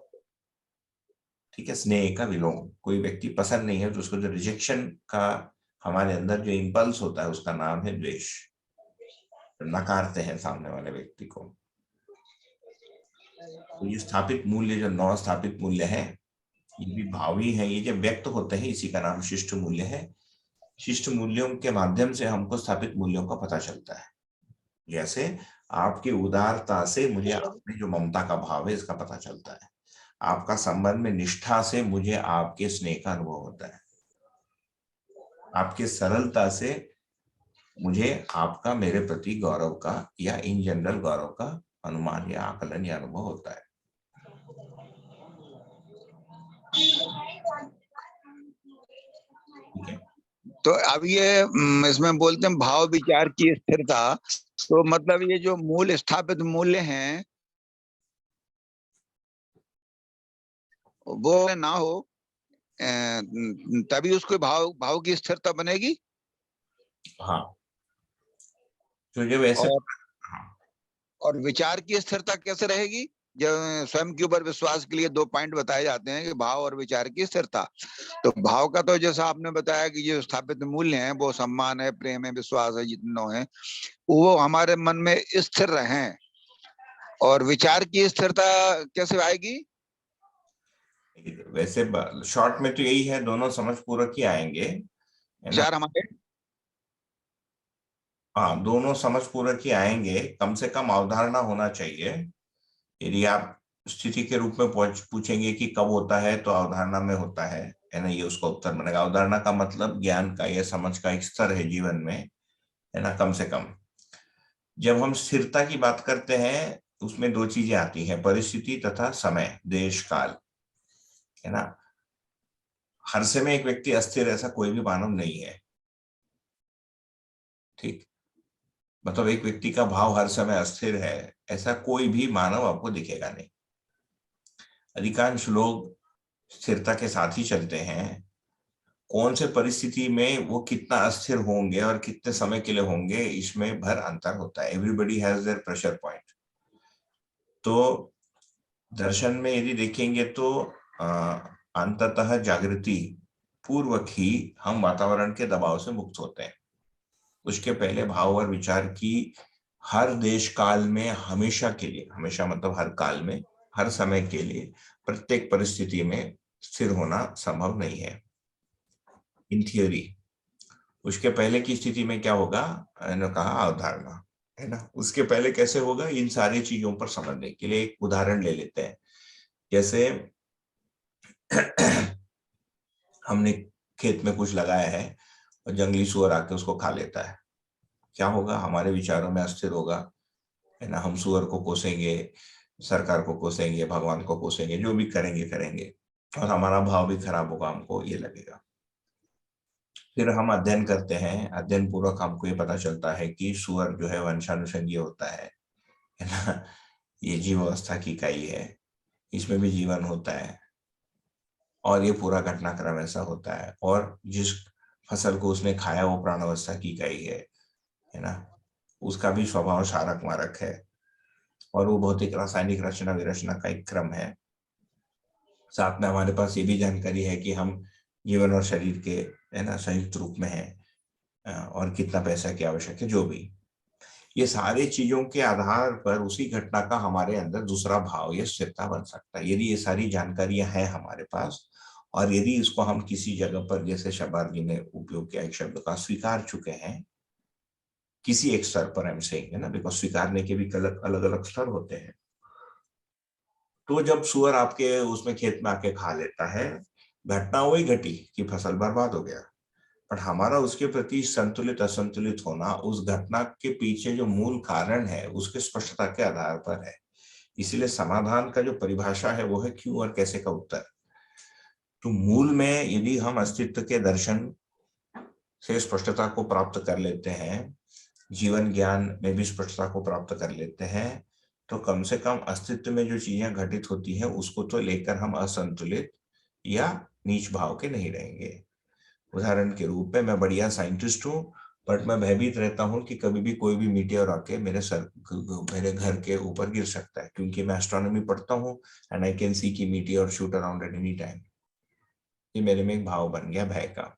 ठीक है। स्नेह का विलोम, कोई व्यक्ति पसंद नहीं है तो उसको जो रिजेक्शन का हमारे अंदर जो इम्पल्स होता है उसका नाम है द्वेष, नकारते हैं सामने वाले व्यक्ति को। तो ये स्थापित मूल्य, जो 9 स्थापित मूल्य है, ये भी भाव ही है, ये जब व्यक्त होते हैं इसी का नाम शिष्ट मूल्य है। शिष्ट मूल्यों के माध्यम से हमको स्थापित मूल्यों का पता चलता है। जैसे आपकी उदारता से मुझे आपने जो ममता का भाव है इसका पता चलता है, आपका संबंध में निष्ठा से मुझे आपके स्नेह का अनुभव होता है, आपके सरलता से मुझे आपका मेरे प्रति गौरव का या इन जनरल गौरव का अनुमान या आकलन या अनुभव होता है। ठीक है, तो अब ये इसमें बोलते हैं भाव विचार की स्थिरता, तो मतलब ये जो मूल स्थापित मूल्य हैं वो ना हो तभी उसको भाव की स्थिरता बनेगी। हाँ, तो जब ऐसे और विचार की स्थिरता कैसे रहेगी? जब स्वयं के ऊपर विश्वास के लिए 2 पॉइंट बताए जाते हैं कि भाव और विचार की स्थिरता। तो भाव का तो जैसा आपने बताया कि जो स्थापित मूल्य हैं वो सम्मान है, प्रेम है, विश्वास है, जितने हैं वो हमारे मन में स्थिर रहें। और विचार की स्थिरता कैसे आएगी? वैसे शॉर्ट में तो यही है, दोनों समझ पूर्वक ही आएंगे, विचार हमारे, हाँ, दोनों समझ पूर्वक ही आएंगे। कम से कम अवधारणा होना चाहिए। यदि आप स्थिति के रूप में पूछेंगे कि कब होता है, तो अवधारणा में होता है ना, ये उसका उत्तर बनेगा। अवधारणा का मतलब ज्ञान का या समझ का एक स्तर है जीवन में, है ना, कम से कम। जब हम स्थिरता की बात करते हैं उसमें 2 चीजें आती हैं, परिस्थिति तथा समय, देश काल, है ना। हर समय एक व्यक्ति अस्थिर, ऐसा कोई भी मानव नहीं है, ठीक। मतलब एक व्यक्ति का भाव हर समय अस्थिर है, ऐसा कोई भी मानव आपको दिखेगा नहीं। अधिकांश लोग स्थिरता के साथ ही चलते हैं। कौन से परिस्थिति में वो कितना अस्थिर होंगे और कितने समय के लिए होंगे, इसमें भर अंतर होता है। Everybody has their pressure point. तो दर्शन में यदि देखेंगे तो अंततः जागृति पूर्वक ही हम वातावरण के दबाव से मुक्त होते हैं। उसके पहले भाव और विचार की हर देश काल में हमेशा के लिए, हमेशा मतलब हर काल में, हर समय के लिए, प्रत्येक परिस्थिति में स्थिर होना संभव नहीं है इन थियोरी। उसके पहले की स्थिति में क्या होगा, मैंने कहा अवधारणा, है ना। उसके पहले कैसे होगा, इन सारी चीजों पर समझने के लिए एक उदाहरण ले लेते हैं। जैसे हमने खेत में कुछ लगाया है और जंगली सुअर आके उसको खा लेता है, क्या होगा, हमारे विचारों में अस्थिर होगा, है ना। हम सुअर को कोसेंगे, सरकार को कोसेंगे, भगवान को कोसेंगे, जो भी करेंगे, और हमारा भाव भी खराब होगा, हमको ये लगेगा। फिर हम अध्ययन करते हैं, अध्ययन पूर्वक हमको ये पता चलता है कि सुअर जो है वंशानुषंगीय होता है ना। ये जीव अवस्था की इकाई है, इसमें भी जीवन होता है, और ये पूरा घटनाक्रम ऐसा होता है। और जिस फसल को उसने खाया वो प्राणावस्था की इकाई है ना। उसका भी स्वभाव शारक मारक है, और वो भौतिक रासायनिक रचना विरचना का एक क्रम है। साथ में हमारे पास ये भी जानकारी है कि हम जीवन और शरीर के, है ना, संयुक्त रूप में है, और कितना पैसा की आवश्यक है, जो भी। ये सारी चीजों के आधार पर उसी घटना का हमारे अंदर दूसरा भाव या स्थिरता बन सकता है, यदि ये सारी जानकारियां हैं हमारे पास। और यदि इसको हम किसी जगह पर, जैसे शबार जी ने उपयोग किया एक शब्द का, स्वीकार चुके हैं, किसी एक स्तर पर हम सेइंग, है ना, बिकॉज स्वीकारने के भी अलग अलग स्तर होते हैं। तो जब सुअर आपके उसमें खेत में आके खा लेता है, घटना वही घटी कि फसल बर्बाद हो गया, पर हमारा उसके प्रति संतुलित असंतुलित होना उस घटना के पीछे जो मूल कारण है उसके स्पष्टता के आधार पर है। इसलिए समाधान का जो परिभाषा है वो है क्यों और कैसे का उत्तर। तो मूल में यदि हम अस्तित्व के दर्शन से स्पष्टता को प्राप्त कर लेते हैं, जीवन ज्ञान में भी स्पष्टता को प्राप्त कर लेते हैं, तो कम से कम अस्तित्व में जो चीजें घटित होती हैं उसको तो लेकर हम असंतुलित या नीच भाव के नहीं रहेंगे। उदाहरण के रूप में मैं बढ़िया साइंटिस्ट हूँ, बट मैं भयभीत रहता हूँ कि कभी भी कोई भी मीटियोर आके मेरे घर के ऊपर गिर सकता है, क्योंकि मैं एस्ट्रोनॉमी पढ़ता हूँ एंड आई कैन सी की meteor shoot around at any time. ये मेरे में एक भाव बन गया भय का,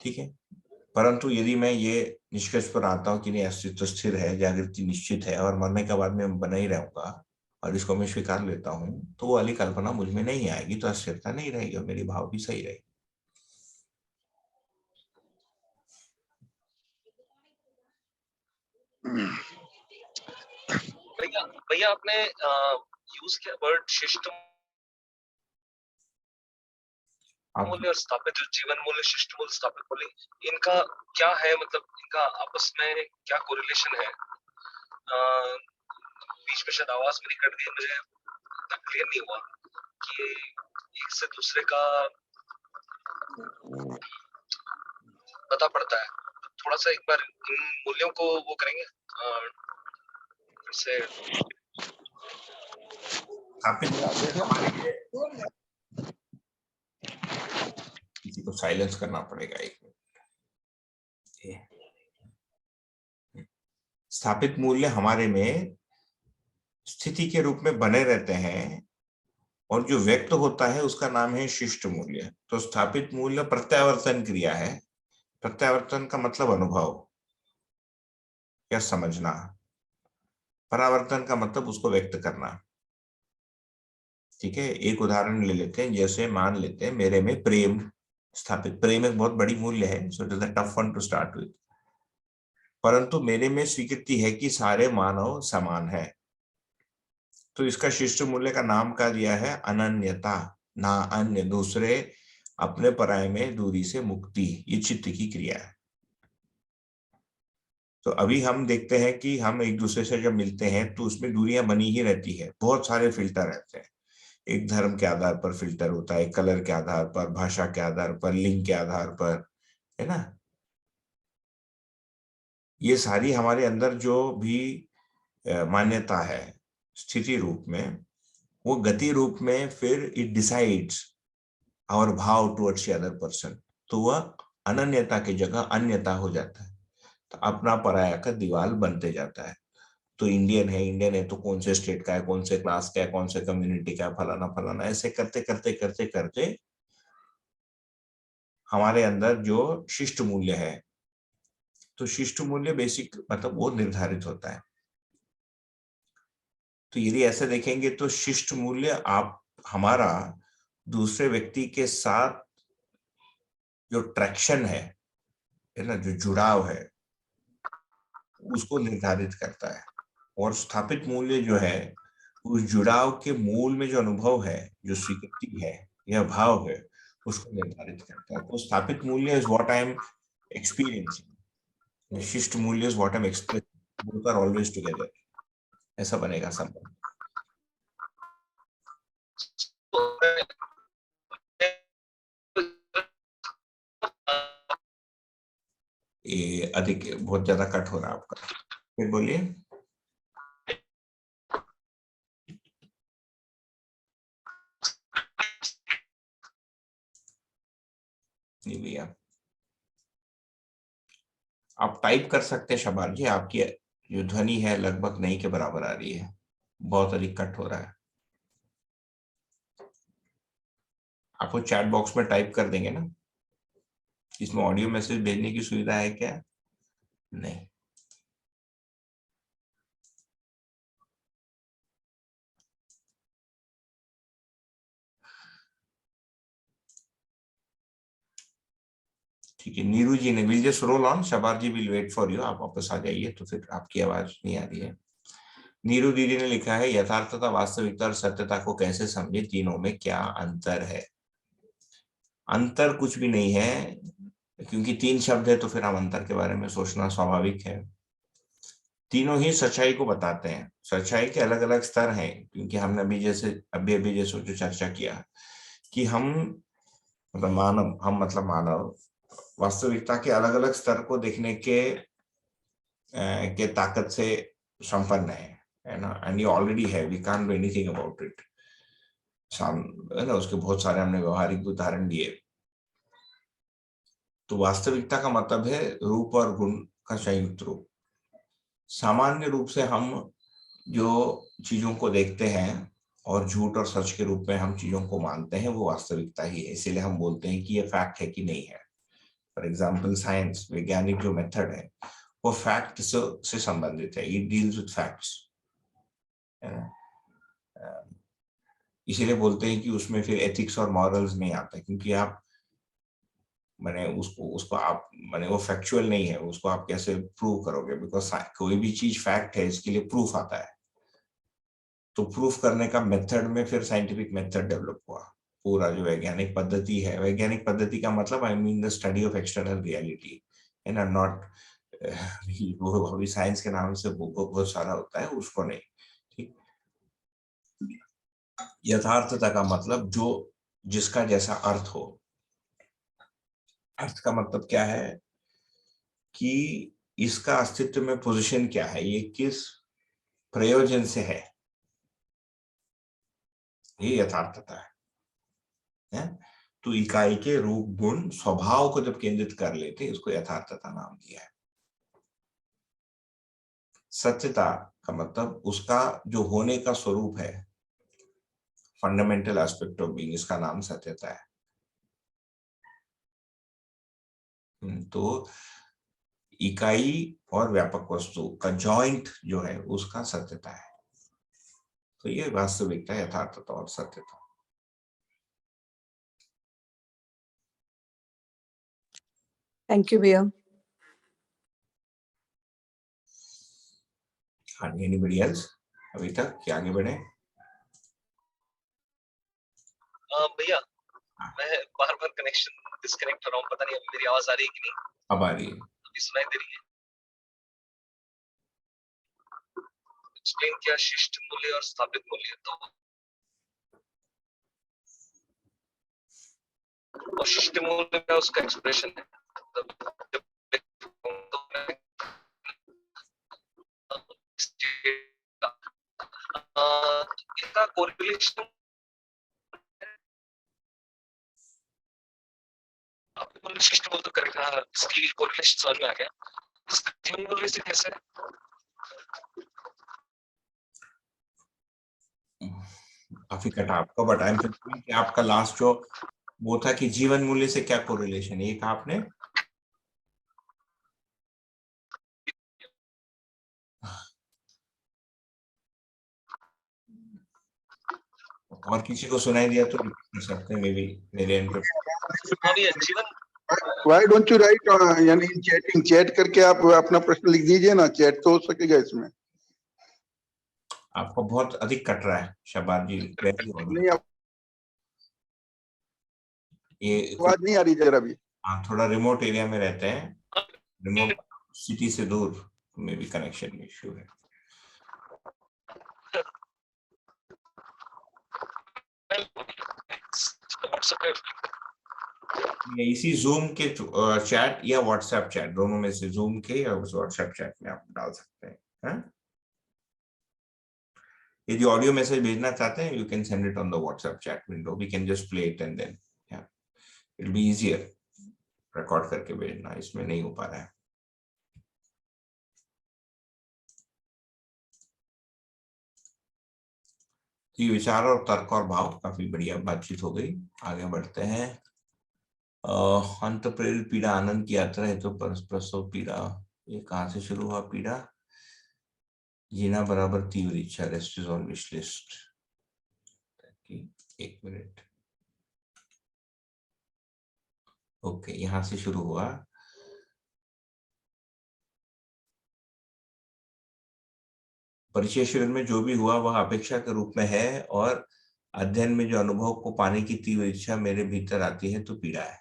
ठीक है। परंतु यदि मैं ये निष्कर्ष पर आता हूँ कि नहीं, अस्तित्व स्थिर है, जागृति निश्चित है और मरने के बाद में बना ही रहूंगा और इसको मैं स्वीकार लेता हूँ, तो वो वाली कल्पना मुझ में नहीं आएगी, तो अस्थिरता नहीं रहेगी और मेरी भाव भी सही रहेगी। भैया भैया आपने यूज किया वर्ड शिष्ट मूल्य और स्थापित, जो जीवन मूल्य, शिष्ट मूल्य, स्थापित मूल्य, इनका क्या है, मतलब इनका आपस में क्या कोरिलेशन है? बीच में शायद आवाज मेरी कट गई, मुझे क्लियर नहीं हुआ कि एक से दूसरे का पता पड़ता है। थोड़ा सा एक बार इन मूल्यों को वो करेंगे फिर से किसी को साइलेंस करना पड़ेगा एक मिनट। स्थापित मूल्य हमारे में स्थिति के रूप में बने रहते हैं और जो व्यक्त होता है उसका नाम है शिष्ट मूल्य। तो स्थापित मूल्य प्रत्यावर्तन क्रिया है। प्रत्यावर्तन का मतलब अनुभव या समझना, परावर्तन का मतलब उसको व्यक्त करना, ठीक है। एक उदाहरण ले लेते हैं, जैसे मान लेते हैं मेरे में प्रेम स्थापित, प्रेम एक बहुत बड़ी मूल्य है, so it is a tough one two start with, परंतु मेरे में स्वीकृति है कि सारे मानव समान है, तो इसका शिष्ट मूल्य का नाम क्या दिया है? अनन्यता, ना अन्य, दूसरे, अपने पराये में दूरी से मुक्ति, ये चित्त की क्रिया है। तो अभी हम देखते हैं कि हम एक दूसरे से जब मिलते हैं तो उसमें दूरियां बनी ही रहती है, बहुत सारे फिल्टर रहते हैं। एक धर्म के आधार पर फिल्टर होता है, कलर के आधार पर, भाषा के आधार पर, लिंग के आधार पर, है ना। ये सारी हमारे अंदर जो भी मान्यता है स्थिति रूप में, वो गति रूप में फिर इट डिसाइड्स आवर भाव टुवर्ड्स द अदर पर्सन, तो वह अनन्यता की जगह अन्यता हो जाता है, तो अपना पराया का दीवार बनते जाता है। तो इंडियन है तो कौन से स्टेट का है, कौन से क्लास का है, कौन से कम्युनिटी का है, फलाना फलाना, ऐसे करते करते करते करते हमारे अंदर जो शिष्ट मूल्य है, तो शिष्ट मूल्य बेसिक मतलब वो निर्धारित होता है। तो यदि ऐसे देखेंगे तो शिष्ट मूल्य आप हमारा दूसरे व्यक्ति के साथ जो ट्रैक्शन है ना, जो जुड़ाव है, उसको निर्धारित करता है। और स्थापित मूल्य जो है उस जुड़ाव के मूल में जो अनुभव है, जो स्वीकृति है या भाव है, उसको निर्धारित करता है। तो स्थापित मूल्य is what I am experiencing, शिष्ट मूल्य is what I am experiencing, both are always together, ऐसा बनेगा संबंध। ये अधिक बहुत ज्यादा कट हो रहा है आपका, फिर बोलिए। नहीं भैया, आप टाइप कर सकते हैं शबान जी, आपकी जो ध्वनि है लगभग नहीं के बराबर आ रही है, बहुत अधिक कट हो रहा है। आपको चैट बॉक्स में टाइप कर देंगे ना, इसमें ऑडियो मैसेज भेजने की सुविधा है क्या? नहीं। ठीक ठीक है, नीरू जी ने, will just roll on, Shabar ji will wait for you, आप वापस आ जाइए, तो फिर आपकी आवाज नहीं आ रही है। नीरू दीदी ने लिखा है, यथार्थता, वास्तविकता और सत्यता को कैसे समझे, तीनों में क्या अंतर है? अंतर कुछ भी नहीं है, क्योंकि तीन शब्द है तो फिर हम अंतर के बारे में सोचना स्वाभाविक है। तीनों ही सच्चाई को बताते हैं। सच्चाई के अलग अलग स्तर हैं, क्योंकि हमने अभी अभी जैसे जो चर्चा किया कि हम मतलब मानव वास्तविकता के अलग अलग स्तर को देखने के ताकत से संपन्न है ना, एंड ये ऑलरेडी है, we can't do anything about it. है ना, उसके बहुत सारे हमने व्यवहारिक उदाहरण दिए। तो वास्तविकता का मतलब है रूप और गुण का संयुक्त रूप। सामान्य रूप से हम जो चीजों को देखते हैं और झूठ और सच के रूप में हम चीजों को मानते हैं, वो वास्तविकता ही है। इसीलिए हम बोलते हैं कि ये फैक्ट है कि नहीं है। फॉर एग्जाम्पल, साइंस, वैज्ञानिक जो मेथड है वो फैक्ट से संबंधित है, इट डील्स विद फैक्ट्स। इसीलिए बोलते हैं कि उसमें फिर एथिक्स और मॉरल्स नहीं आता, क्योंकि आप मैंने उसको आप मैंने वो फैक्चुअल नहीं है, उसको आप कैसे प्रूव करोगे? बिकॉज कोई भी चीज फैक्ट है, इसके लिए प्रूफ आता है। तो प्रूफ करने का मेथड में फिर साइंटिफिक मेथड डेवलप हुआ। पूरा जो वैज्ञानिक पद्धति है, वैज्ञानिक पद्धति का मतलब I mean the study of external reality, है ना, नॉट वो अभी साइंस के नाम से बहुत सारा होता है, उसको नहीं। ठीक, यथार्थता का मतलब जो जिसका जैसा अर्थ हो। अर्थ का मतलब क्या है कि इसका अस्तित्व में पोजीशन क्या है, ये किस प्रयोजन से है, ये यथार्थता है? तो इकाई के रूप, गुण, स्वभाव को जब केंद्रित कर लेते, उसको यथार्थता नाम दिया है। सत्यता का मतलब उसका जो होने का स्वरूप है, फंडामेंटल एस्पेक्ट ऑफ बीइंग, इसका नाम सत्यता है। तो इकाई और व्यापक वस्तु का जॉइंट जो है, उसका सत्यता है। तो ये वास्तविकता, यथार्थता और सत्यता। थैंक यू भैया। हाँ, एनीबॉडी एल्स अभी तक क्या आगे बढ़े? भैया, मैं बार बार कनेक्शन डिस्कनेक्ट हो रहा हूँ, पता नहीं अभी मेरी आवाज आ रही है कि नहीं। अब आ रही है। अभी सुनाई दे रही है? एक्सप्लेन किया शिष्ट मूल्य और स्थापित मूल्य। तो शिष्ट मूल्य का उसका एक्सप्रेशन है, इसका कोरिलेशन शिष्ट मूल्य तो करेगा, इसकी कोरिलेशन समझ में आ गया। इसका मूल्य से कैसे? काफी कटा आपको, बट आई एम थिंकिंग कि आपका लास्ट जो वो था कि जीवन मूल्य से क्या कोरिलेशन, ये कहा आपने? और किसी को सुनाई दिया तो रिपीट कर सकते हैं, मे बी मेरे एंड पे। जीवन Why don't you write यानी चैटिंग, चैट करके आप अपना प्रश्न लिख दीजिए ना, चैट तो हो सकेगा इसमें। आपको बहुत अधिक कट रहा है शबाब जी, नहीं, ये आवाज नहीं आ रही जरा भी। हाँ, थोड़ा रिमोट एरिया में रहते हैं, रिमोट सिटी से दूर, में भी कनेक्शन इश्यू है। इसी जूम के चैट या व्हाट्सएप चैट, दोनों में से जूम के या व्हाट्सएप चैट में आप डाल सकते हैं। यदि ऑडियो मैसेज भेजना चाहते हैं, you can send it on the WhatsApp chat window, we can just play it and then it will be easier. Record करके भेजना इसमें नहीं हो पा रहा है। ये विचार और तर्क और भाव, काफी बढ़िया बातचीत हो गई। आगे बढ़ते हैं। अंत प्रेरित पीड़ा आनंद की यात्रा है, तो प्रसव पीड़ा, ये कहाँ से शुरू हुआ? पीड़ा जीना बराबर तीव्र इच्छा, rest is on wish list. एक मिनट, ओके, यहां से शुरू हुआ। परिचय शिविर में जो भी हुआ वह अपेक्षा के रूप में है, और अध्ययन में जो अनुभव को पाने की तीव्र इच्छा मेरे भीतर आती है तो पीड़ा है।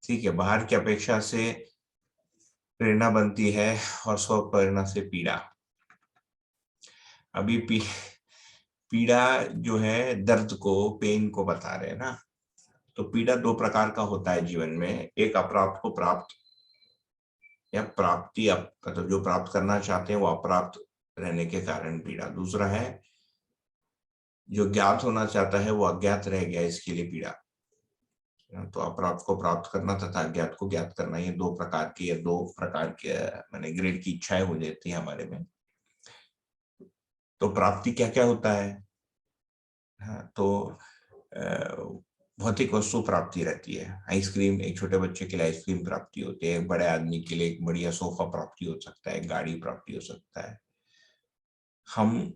ठीक है, बाहर की अपेक्षा से प्रेरणा बनती है और स्व प्रेरणा से पीड़ा। अभी पीड़ा जो है दर्द को, पेन को बता रहे हैं ना। तो पीड़ा दो प्रकार का होता है जीवन में, एक अप्राप्त को प्राप्त, या प्राप्ति मतलब जो प्राप्त करना चाहते हैं वो अप्राप्त रहने के कारण पीड़ा। दूसरा है जो ज्ञात होना चाहता है वो अज्ञात रह गया, इसके लिए पीड़ा। तो अप्राप्त को प्राप्त करना तथा अज्ञात को ज्ञात करना, ये दो प्रकार के माने ग्रेड की इच्छाएं हो जाती है हमारे में। तो प्राप्ति क्या क्या होता है? हाँ, तो भौतिक वस्तु प्राप्ति रहती है। आइसक्रीम, एक छोटे बच्चे के लिए आइसक्रीम प्राप्ति होती है, बड़े आदमी के लिए एक बढ़िया सोफा प्राप्ति हो सकता है, गाड़ी प्राप्ति हो सकता है। हम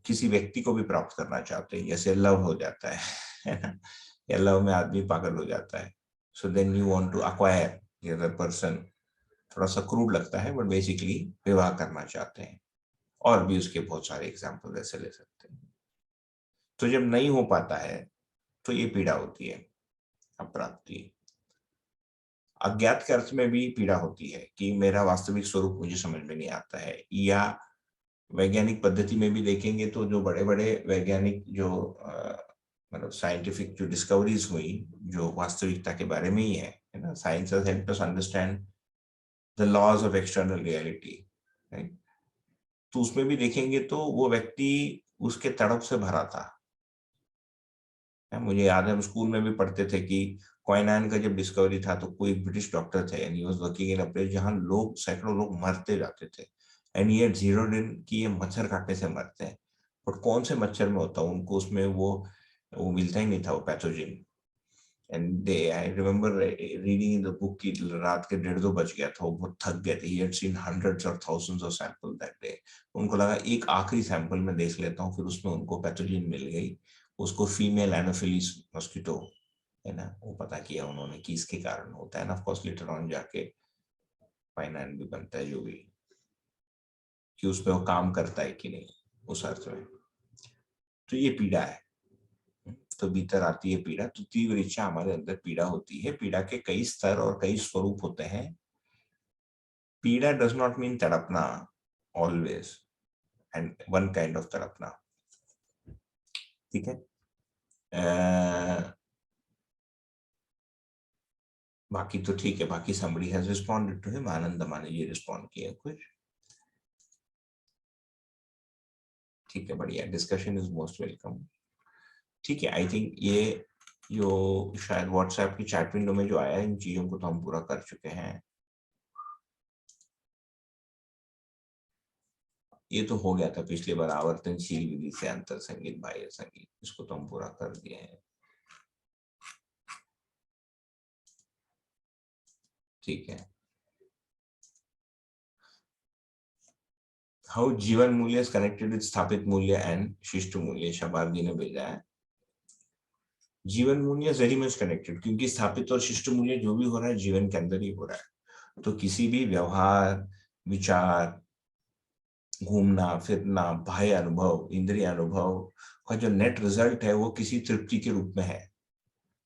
किसी व्यक्ति को भी प्राप्त करना चाहते हैं, जैसे लव हो जाता है ना, या लव में आदमी पागल हो जाता है। So then you want to acquire the other person. थोड़ा सा क्रूड लगता है, बट बेसिकली विवाह करना चाहते हैं। और भी उसके बहुत सारे एग्जाम्पल ऐसे ले सकते हैं। तो जब नहीं हो पाता है तो ये पीड़ा होती है, अप्राप्ति। अज्ञात के अर्थ में भी पीड़ा होती है कि मेरा वास्तविक स्वरूप मुझे समझ में नहीं आता है। या वैज्ञानिक पद्धति में भी देखेंगे तो जो बड़े बड़े वैज्ञानिक जो मतलब साइंटिफिक जो डिस्कवरीज हुई, जो वास्तविकता के बारे में ही है ना, science has helped us understand the laws of external reality, right. तो उसमें भी देखेंगे तो वो व्यक्ति उसके तड़प से भरा था। मुझे याद है हम स्कूल में भी पढ़ते थे कि क्वाइनाइन का जब डिस्कवरी था तो कोई ब्रिटिश डॉक्टर थे, and he was working in a place जहां लोग, सैकड़ों लोग मरते जाते थे, एंड ये जीरोड इन कि ये मच्छर काटने से मरते हैं। बट कौन से मच्छर में होता, उनको उसमें वो मिलता ही नहीं था, वो pathogen. And they, I remember reading in the book कि रात के 1:30-2 बज गया था, वो बहुत थक गए थे। ही हैड सीन हंड्रेड्स और thousands of sample that day. उनको लगा एक आखिरी सैंपल में देख लेता हूँ, फिर उसमें उनको पैथोजन मिल गई। उसको फीमेल एनोफिलीज मॉस्किटो है ना, वो पता किया उन्होंने कि इसके कारण होता है ना। ऑफ कोर्स लेटर ऑन जाके क्वाइनाइन भी बनता है, जो भी, कि उसमें वो काम करता है कि नहीं, उस अर्थ में। तो ये पीड़ा है, तो भीतर आती है पीड़ा। तो तीव्र इच्छा, हमारे अंदर पीड़ा होती है। पीड़ा के कई स्तर और कई स्वरूप होते हैं। पीड़ा डज नॉट मीन तड़पना always, and one kind of तड़पना, ठीक है। बाकी तो ठीक है, बाकी somebody has responded to him। आनंद माने ये रिस्पॉन्ड किया कुछ, ठीक है, बढ़िया। डिस्कशन इज मोस्ट वेलकम, ठीक है। आई थिंक ये जो शायद व्हाट्सएप की चैट विंडो में जो आया है, इन चीजों को तो हम पूरा कर चुके हैं। ये तो हो गया था पिछली बार, आवर्तनशील विधि से अंतर संगीत, बाह्य संगीत, इसको तो हम पूरा कर दिए हैं, ठीक है। हाउ जीवन मूल्य इज कनेक्टेड विद स्थापित मूल्य एंड शिष्ट मूल्य, शबार्दी ने भेजा है। जीवन मूल्य वेरी मच कनेक्टेड, क्योंकि स्थापित और शिष्ट मूल्य जो भी हो रहा है जीवन के अंदर ही हो रहा है। तो किसी भी व्यवहार, विचार, घूमना फिरना, बाह्य अनुभव, इंद्रिय अनुभव का जो नेट रिजल्ट है वो किसी तृप्ति के रूप में है।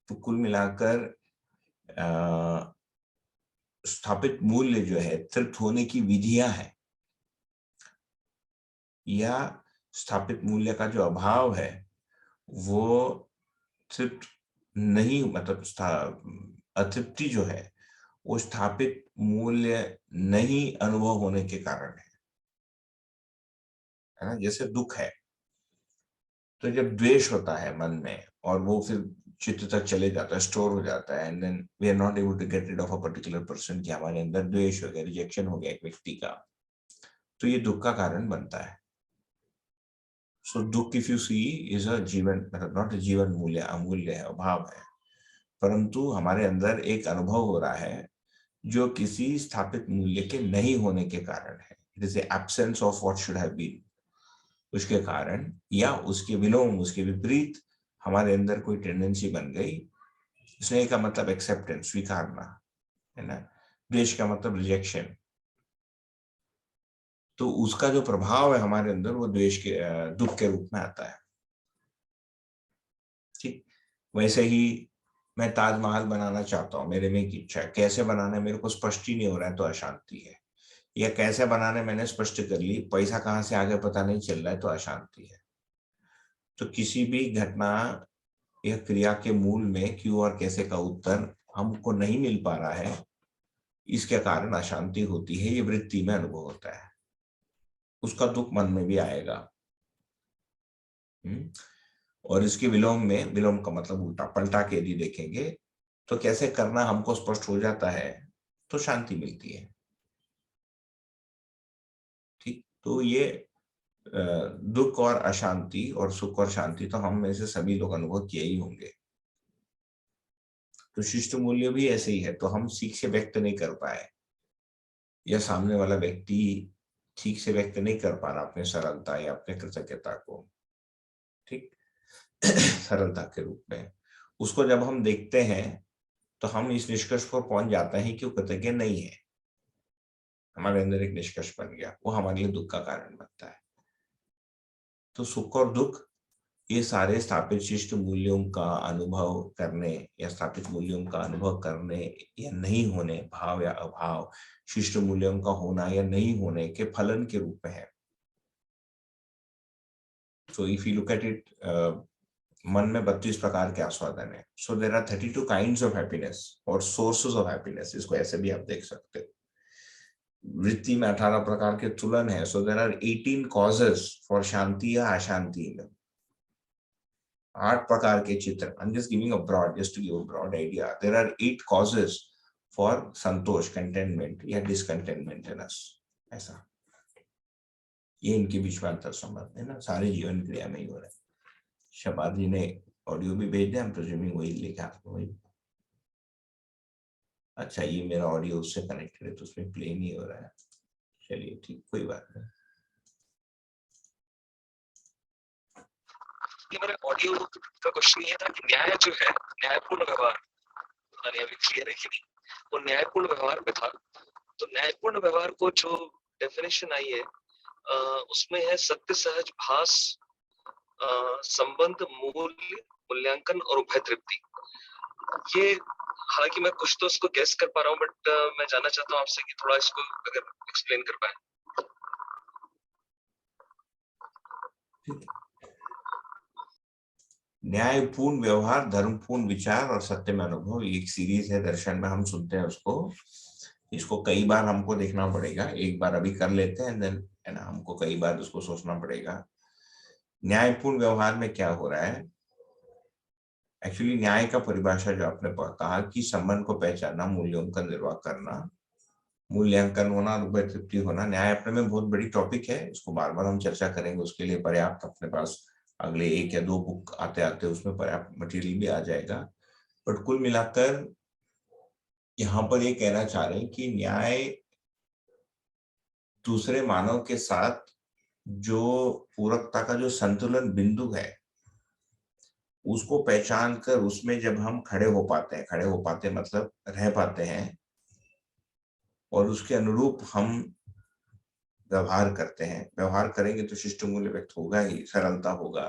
तो कुल मिलाकर स्थापित मूल्य जो है तृप्त होने की विधियां हैं, या स्थापित मूल्य का जो अभाव है वो तृप्त नहीं, मतलब अतृप्ति जो है वो स्थापित मूल्य नहीं अनुभव होने के कारण है ना। जैसे दुख है, तो जब द्वेष होता है मन में और वो फिर चित्त तक चले जाता है, स्टोर हो जाता है, and then we are not able to get rid of a particular person, कि हमारे अंदर द्वेष हो गया, रिजेक्शन हो गया एक व्यक्ति का, तो ये दुख का कारण बनता है। सो दुख if you see is a जीवन, मतलब नॉट अ जीवन मूल्य, अमूल्य है, अभाव है, परंतु हमारे अंदर एक अनुभव हो रहा है जो किसी स्थापित मूल्य के नहीं होने के कारण है। It is the absence of what should have been, उसके कारण या उसके विलोम, उसके विपरीत हमारे अंदर कोई टेंडेंसी बन गई। स्नेह का मतलब एक्सेप्टेंस, स्वीकारना है ना, द्वेष का मतलब रिजेक्शन। तो उसका जो प्रभाव है हमारे अंदर वो द्वेष के दुख के रूप में आता है। ठीक वैसे ही मैं ताजमहल बनाना चाहता हूँ, मेरे में एक इच्छा है, कैसे बनाना है मेरे को स्पष्ट ही नहीं हो रहा है तो अशांति है। या कैसे बनाने मैंने स्पष्ट कर ली, पैसा कहाँ से आगे पता नहीं चल रहा है तो अशांति है। तो किसी भी घटना या क्रिया के मूल में क्यों और कैसे का उत्तर हमको नहीं मिल पा रहा है, इसके कारण अशांति होती है। ये वृत्ति में अनुभव होता है, उसका दुख मन में भी आएगा। और इसके विलोम में, विलोम का मतलब उल्टा पलटा के यदि देखेंगे तो कैसे करना हमको स्पष्ट हो जाता है तो शांति मिलती है। ठीक, तो ये दुख और अशांति और सुख और शांति तो हम में से सभी लोग अनुभव किए ही होंगे। तो शिष्ट मूल्य भी ऐसे ही है। तो हम सीख से व्यक्त नहीं कर पाए या सामने वाला व्यक्ति ठीक से व्यक्त नहीं कर पा रहा अपने सरलता या अपने कृतज्ञता को, ठीक सरलता के रूप में, उसको जब हम देखते हैं तो हम इस निष्कर्ष पर पहुंच जाते हैं कि वो कृतज्ञ नहीं है। हमारे अंदर एक निष्कर्ष बन गया, वो हमारे लिए दुख का कारण बनता है। तो सुख और दुख ये सारे स्थापित शिष्ट मूल्यों का अनुभव करने या स्थापित मूल्यों का अनुभव करने या नहीं होने, भाव या अभाव, शिष्ट मूल्यों का होना या नहीं होने के फलन के रूप में है। So if you look at it, मन में 32 प्रकार के आस्वादन है। So there are 32 kinds of happiness और sources of happiness, इसको ऐसे भी आप देख सकते हो। वृत्ति में 18 प्रकार के तुलन है। So there are 18 causes for शांति या अशांति में। 8 प्रकार के चित्र। I'm just giving a broad, just to give a broad idea. There are 8 causes for Santosh, contentment या discontentment in us। ऐसा ये इनके बीच में अंतर संबंध है ना, सारे जीवन क्रिया में ही हो रहा है। शबाद जी ने ऑडियो भी भेज दिया, हम प्रिज्यूमिंग वही लिखा वही। अच्छा, ये मेरा ऑडियो उससे कनेक्टेड है तो उसमें प्ले नहीं हो रहा है। चलिए ठीक, कोई बात नहीं। ये मेरे ऑडियो का क्वेश्चन ये था कि न्याय जो है, न्यायपूर्ण व्यवहार, पता नहीं अभी क्लियर है कि नहीं, वो न्यायपूर्ण व्यवहार पे था। तो न्यायपूर्ण व्यवहार को जो डेफिनेशन आई है उसमें है सत्य, सहज भास, संबंध, मूल्य, मूल्यांकन और उभय तृप्ति। ये हालांकि मैं कुछ तो इसको गेस कर पा रहा हूँ, बट मैं जानना चाहता हूँ आपसे कि थोड़ा इसको अगर एक्सप्लेन कर पाए। न्यायपूर्ण व्यवहार, धर्मपूर्ण विचार और सत्य में अनुभव, एक सीरीज है दर्शन में, हम सुनते हैं उसको। इसको कई बार हमको देखना पड़ेगा, एक बार अभी कर लेते हैं देन है ना, हमको कई बार उसको सोचना पड़ेगा। न्यायपूर्ण व्यवहार में क्या हो रहा है? एक्चुअली न्याय का परिभाषा जो आपने कहा कि संबंध को पहचानना, मूल्यों का निर्वाह करना, मूल्यांकन होना, उभय तृप्ति होना। न्याय अपने में बहुत बड़ी टॉपिक है, इसको बार बार हम चर्चा करेंगे, उसके लिए पर्याप्त अपने पास अगले 1 या 2 बुक आते आते उसमें पर्याप्त मटेरियल भी आ जाएगा। बट कुल मिलाकर यहाँ पर ये कहना चाह रहे हैं कि न्याय दूसरे मानव के साथ जो पूरकता का जो संतुलन बिंदु है उसको पहचान कर उसमें जब हम खड़े हो पाते मतलब रह पाते हैं और उसके अनुरूप हम व्यवहार करते हैं। व्यवहार करेंगे तो शिष्ट मूल्य व्यक्त होगा ही, सरलता होगा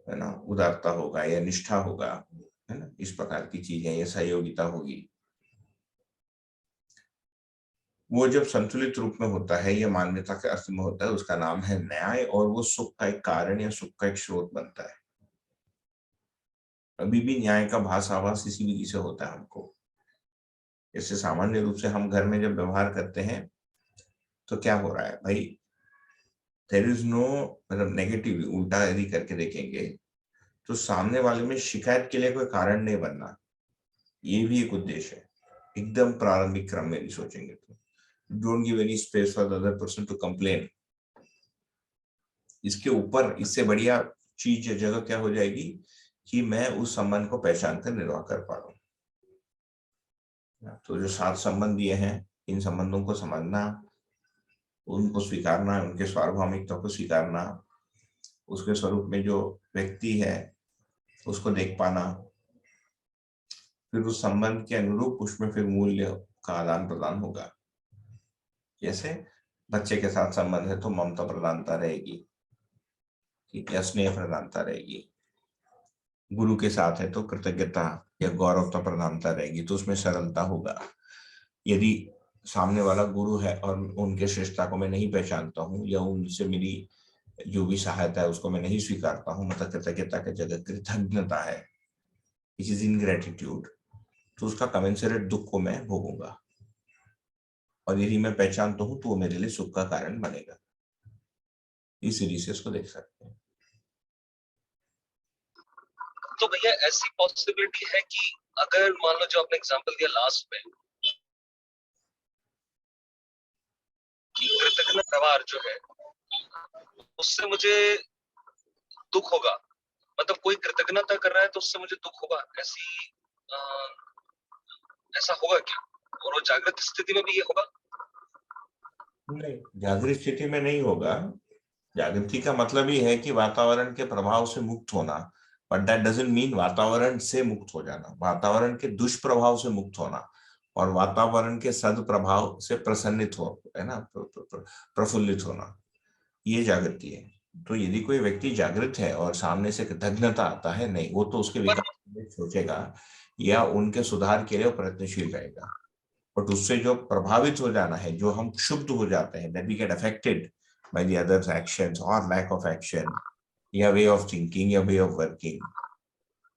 है ना, उदारता होगा या निष्ठा होगा है ना, इस प्रकार की चीजें, या सहयोगिता होगी। वो जब संतुलित रूप में होता है या मान्यता के अर्थ में होता है, उसका नाम है न्याय, और वो सुख का एक कारण या सुख का एक स्रोत बनता है। अभी भी न्याय का भास आभास इसी विधि से होता है हमको। जैसे सामान्य रूप से हम घर में जब व्यवहार करते हैं तो क्या हो रहा है भाई, देयर इज नो, मतलब नेगेटिव, उल्टा यदि करके देखेंगे तो सामने वाले में शिकायत के लिए कोई कारण नहीं बनना, ये भी एक उद्देश्य है। एकदम प्रारंभिक क्रम में भी सोचेंगे तो don't give any space for the other person to complain. इसके ऊपर इससे बढ़िया चीज या जगह क्या हो जाएगी कि मैं उस संबंध को पहचान कर निर्वाह कर पा रहा हूं। तो जो 7 संबंध दिए हैं, इन संबंधों को समझना, उनको स्वीकारना, उनके सार्वभौमिकता को स्वीकारना, उसके स्वरूप में जो व्यक्ति है उसको देख पाना, फिर उस संबंध के अनुरूप उसमें फिर मूल्य का आदान प्रदान होगा। जैसे बच्चे के साथ संबंध है तो ममता प्रदानता रहेगी, ठीक है, स्नेह प्रदानता रहेगी। गुरु के साथ है तो कृतज्ञता या गौरवता प्रधानता रहेगी, तो उसमें सरलता होगा। यदि सामने वाला गुरु है और उनके श्रेष्ठता को मैं नहीं पहचानता हूँ या उनसे मेरी जो भी सहायता है उसको मैं नहीं स्वीकारता हूँ, मतलब कृतज्ञता की जगह कृतज्ञता है, विच इज इनग्रेटिट्यूड, तो उसका कमेंसरेट दुख को मैं भोगूंगा। और यदि मैं पहचानता हूँ तो वो मेरे लिए सुख का कारण बनेगा। इस सीरीज से इसको देख सकते हैं। तो भैया ऐसी पॉसिबिलिटी है कि अगर मान लो जो आपने एग्जांपल दिया लास्ट में कि कृतज्ञ व्यवहार जो है उससे मुझे दुख होगा, मतलब कोई कृतज्ञता कर रहा है तो उससे मुझे दुख होगा, ऐसा होगा क्या? और वो जागृत स्थिति में भी ये होगा? नहीं, जागृत स्थिति में नहीं होगा। जागृति का मतलब ही है कि वातावरण के प्रभाव से मुक्त होना, बट दैट डजंट मीन वातावरण से मुक्त हो जाना। वातावरण के दुष्प्रभाव से मुक्त होना और वातावरण के सदप्रभाव से प्रसन्नित हो, है ना, प्रफुल्लित होना, ये जागृति है। तो यदि कोई व्यक्ति जागृत है और सामने से कृतज्ञता आता है, नहीं, वो तो उसके विकास के लिए सोचेगा या उनके सुधार के लिए प्रयत्नशील रहेगा। बट उससे जो प्रभावित हो जाना है, जो हम क्षुब्ध हो जाते हैं, that we get affected by the others' actions or lack of action, या way of thinking या way of working,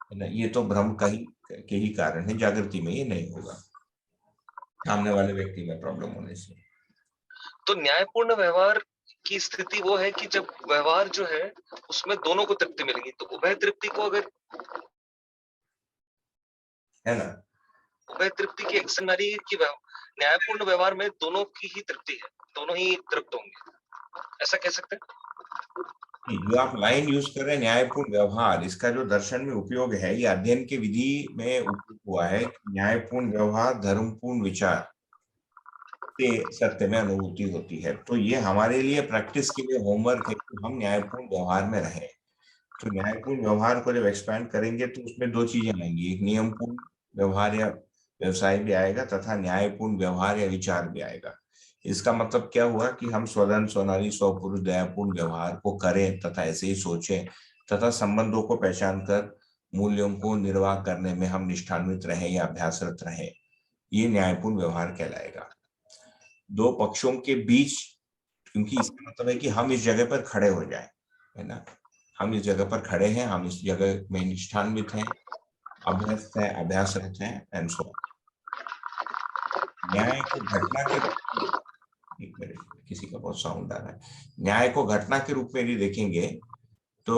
है ना, ये तो भ्रम का ही के ही कारण है। जागृति में ये नहीं होगा सामने वाले व्यक्ति में प्रॉब्लम होने से। तो न्यायपूर्ण व्यवहार की स्थिति वो है कि जब व्यवहार जो है उसमें दोनों को तृप्ति मिलेगी, तो उभय तृप्ति को अगर, है ना, उभय तृप्ति की एक्शन नारी की न्यायपूर्ण व्यवहार में दोनों की ही तृप्ति है, दोनों ही तृप्त होंगे, ऐसा कह सकते हैं? जो आप लाइन यूज कर रहे हैं न्यायपूर्ण व्यवहार, इसका जो दर्शन में उपयोग है, ये अध्ययन के विधि में उपयोग हुआ है कि न्यायपूर्ण व्यवहार धर्मपूर्ण विचार से सत्य में अनुभूति होती है। तो ये हमारे लिए प्रैक्टिस के लिए होमवर्क है कि हम न्यायपूर्ण व्यवहार में रहें। तो न्यायपूर्ण व्यवहार को जब एक्सपैंड करेंगे तो उसमें 2 चीजें आएंगी, एक नियमपूर्ण व्यवहार या व्यवसाय भी आएगा तथा न्यायपूर्ण व्यवहार या विचार भी आएगा। इसका मतलब क्या हुआ कि हम स्वधन स्वनारी स्वपुरुष दयापूर्ण व्यवहार को करें तथा ऐसे ही सोचें तथा संबंधों को पहचान कर मूल्यों को निर्वाह करने में हम निष्ठान्वित रहें या अभ्यासरत रहें, ये न्यायपूर्ण व्यवहार कहलाएगा। 2 पक्षों के बीच, क्योंकि इसका मतलब है कि हम इस जगह पर खड़े हो जाएं, है ना, हम इस जगह पर खड़े हैं, हम इस जगह में निष्ठान्वित हैं, अभ्यस्त हैं, अभ्यासरत हैं, एंड सो ऑन। न्याय को घटना के, एक मिनट, किसी का बहुत साउंड आ रहा है। न्याय को घटना के रूप में यदि देखेंगे तो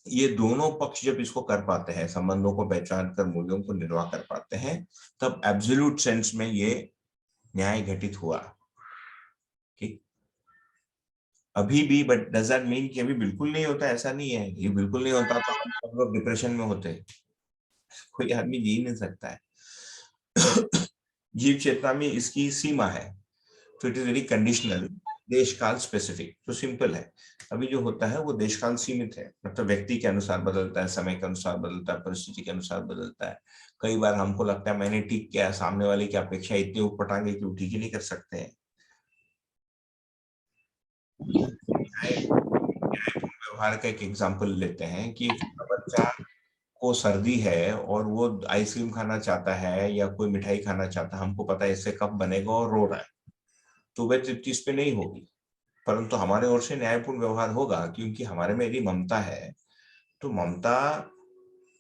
ये दोनों पक्ष जब इसको कर पाते हैं, संबंधों को पहचान कर मूल्यों को निर्वाह कर पाते हैं, तब एब्सोल्यूट सेंस में ये न्याय घटित हुआ। ठीक, अभी भी, बट डजंट मीन कि अभी बिल्कुल नहीं होता, ऐसा नहीं है। ये बिल्कुल नहीं होता तो हम सब लोग डिप्रेशन में होते, कोई आदमी जी नहीं सकता है। जीव चेतना में इसकी सीमा है, तो इट इज वेरी कंडीशनल, देश काल स्पेसिफिक। तो सिंपल है, अभी जो होता है वो देश काल सीमित है, मतलब व्यक्ति के अनुसार बदलता है, समय के अनुसार बदलता है, परिस्थिति के अनुसार बदलता है। कई बार हमको लगता है मैंने ठीक किया, सामने वाले की अपेक्षा इतनी ऊटपटांगे कि वो ठीक ही नहीं कर सकते हैं। व्यवहार का एक एग्जाम्पल लेते हैं कि एक छोटा बच्चा को सर्दी है और वो आइसक्रीम खाना चाहता है या कोई मिठाई खाना चाहता है, हमको पता है इससे कब बनेगा और रो रहा है, तो वह तृप्ति इस पे नहीं होगी, परंतु हमारे ओर से न्यायपूर्ण व्यवहार होगा, क्योंकि हमारे में यदि ममता है तो ममता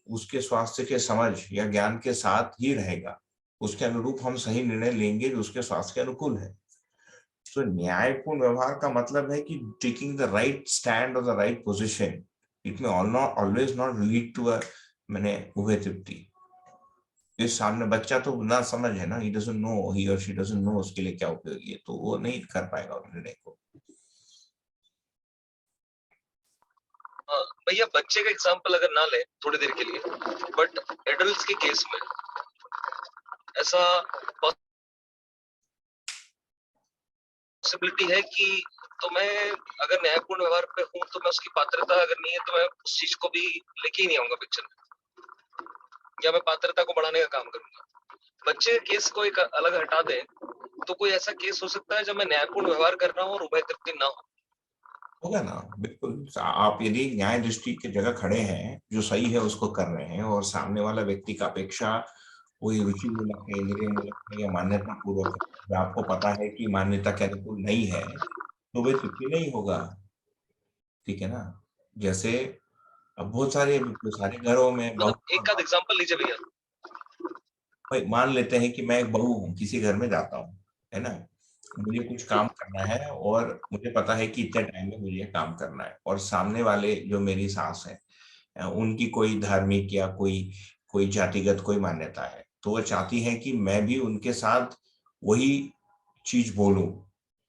उसके स्वास्थ्य के समझ या ज्ञान के साथ ही रहेगा, उसके अनुरूप हम सही निर्णय लेंगे जो उसके स्वास्थ्य के अनुकूल है। तो न्यायपूर्ण व्यवहार का मतलब है कि टेकिंग द राइट स्टैंड और द राइट पोजीशन। इट में always not lead to a मैंने उभय तृप्ति। इस सामने बच्चा तो ना समझ है ना, ही डजंट नो, ही और शी डजंट नो उसके लिए क्या उपयोगी है, तो वो नहीं कर पाएगा निर्णय को। भैया बच्चे का एग्जांपल अगर ना ले थोड़ी देर के लिए, बट एडल्ट्स के केस में ऐसा पॉसिबिलिटी है कि तो मैं अगर न्यायपूर्ण व्यवहार पे हूँ तो मैं उसकी पात्रता अगर नहीं है तो मैं उस चीज को भी लेके ही नहीं आऊंगा पिक्चर में, या मैं पात्रता को बढ़ाने का काम करूंगा। बच्चे केस को एक अलग हटा दें तो कोई ऐसा केस हो सकता है जब मैं न्यायपूर्ण व्यवहार कर रहा हूँ और उभय तृप्ति ना हो। होगा ना, बिल्कुल। आप यदि न्याय दृष्टि की जगह खड़े हैं, जो सही है उसको कर रहे हैं, और सामने वाला व्यक्ति का अपेक्षा कोई रुचि मूलक है, इंद्रिय मूलक है या मान्यता पूर्वक है, आपको पता है कि मान्यता के अनुकूल नहीं है, तो वह तृप्ति नहीं होगा। ठीक है ना? जैसे अब बहुत सारे घरों में मतलब एक आध एग्जांपल लीजिए भैया। भाई मान लेते हैं कि मैं एक बहू हूँ, किसी घर में जाता हूँ, है ना, मुझे कुछ काम करना है और मुझे पता है कि इतने टाइम में मुझे काम करना है, और सामने वाले जो मेरी सास है उनकी कोई धार्मिक या कोई कोई जातिगत कोई मान्यता है, तो वो चाहती है कि मैं भी उनके साथ वही चीज बोलूं,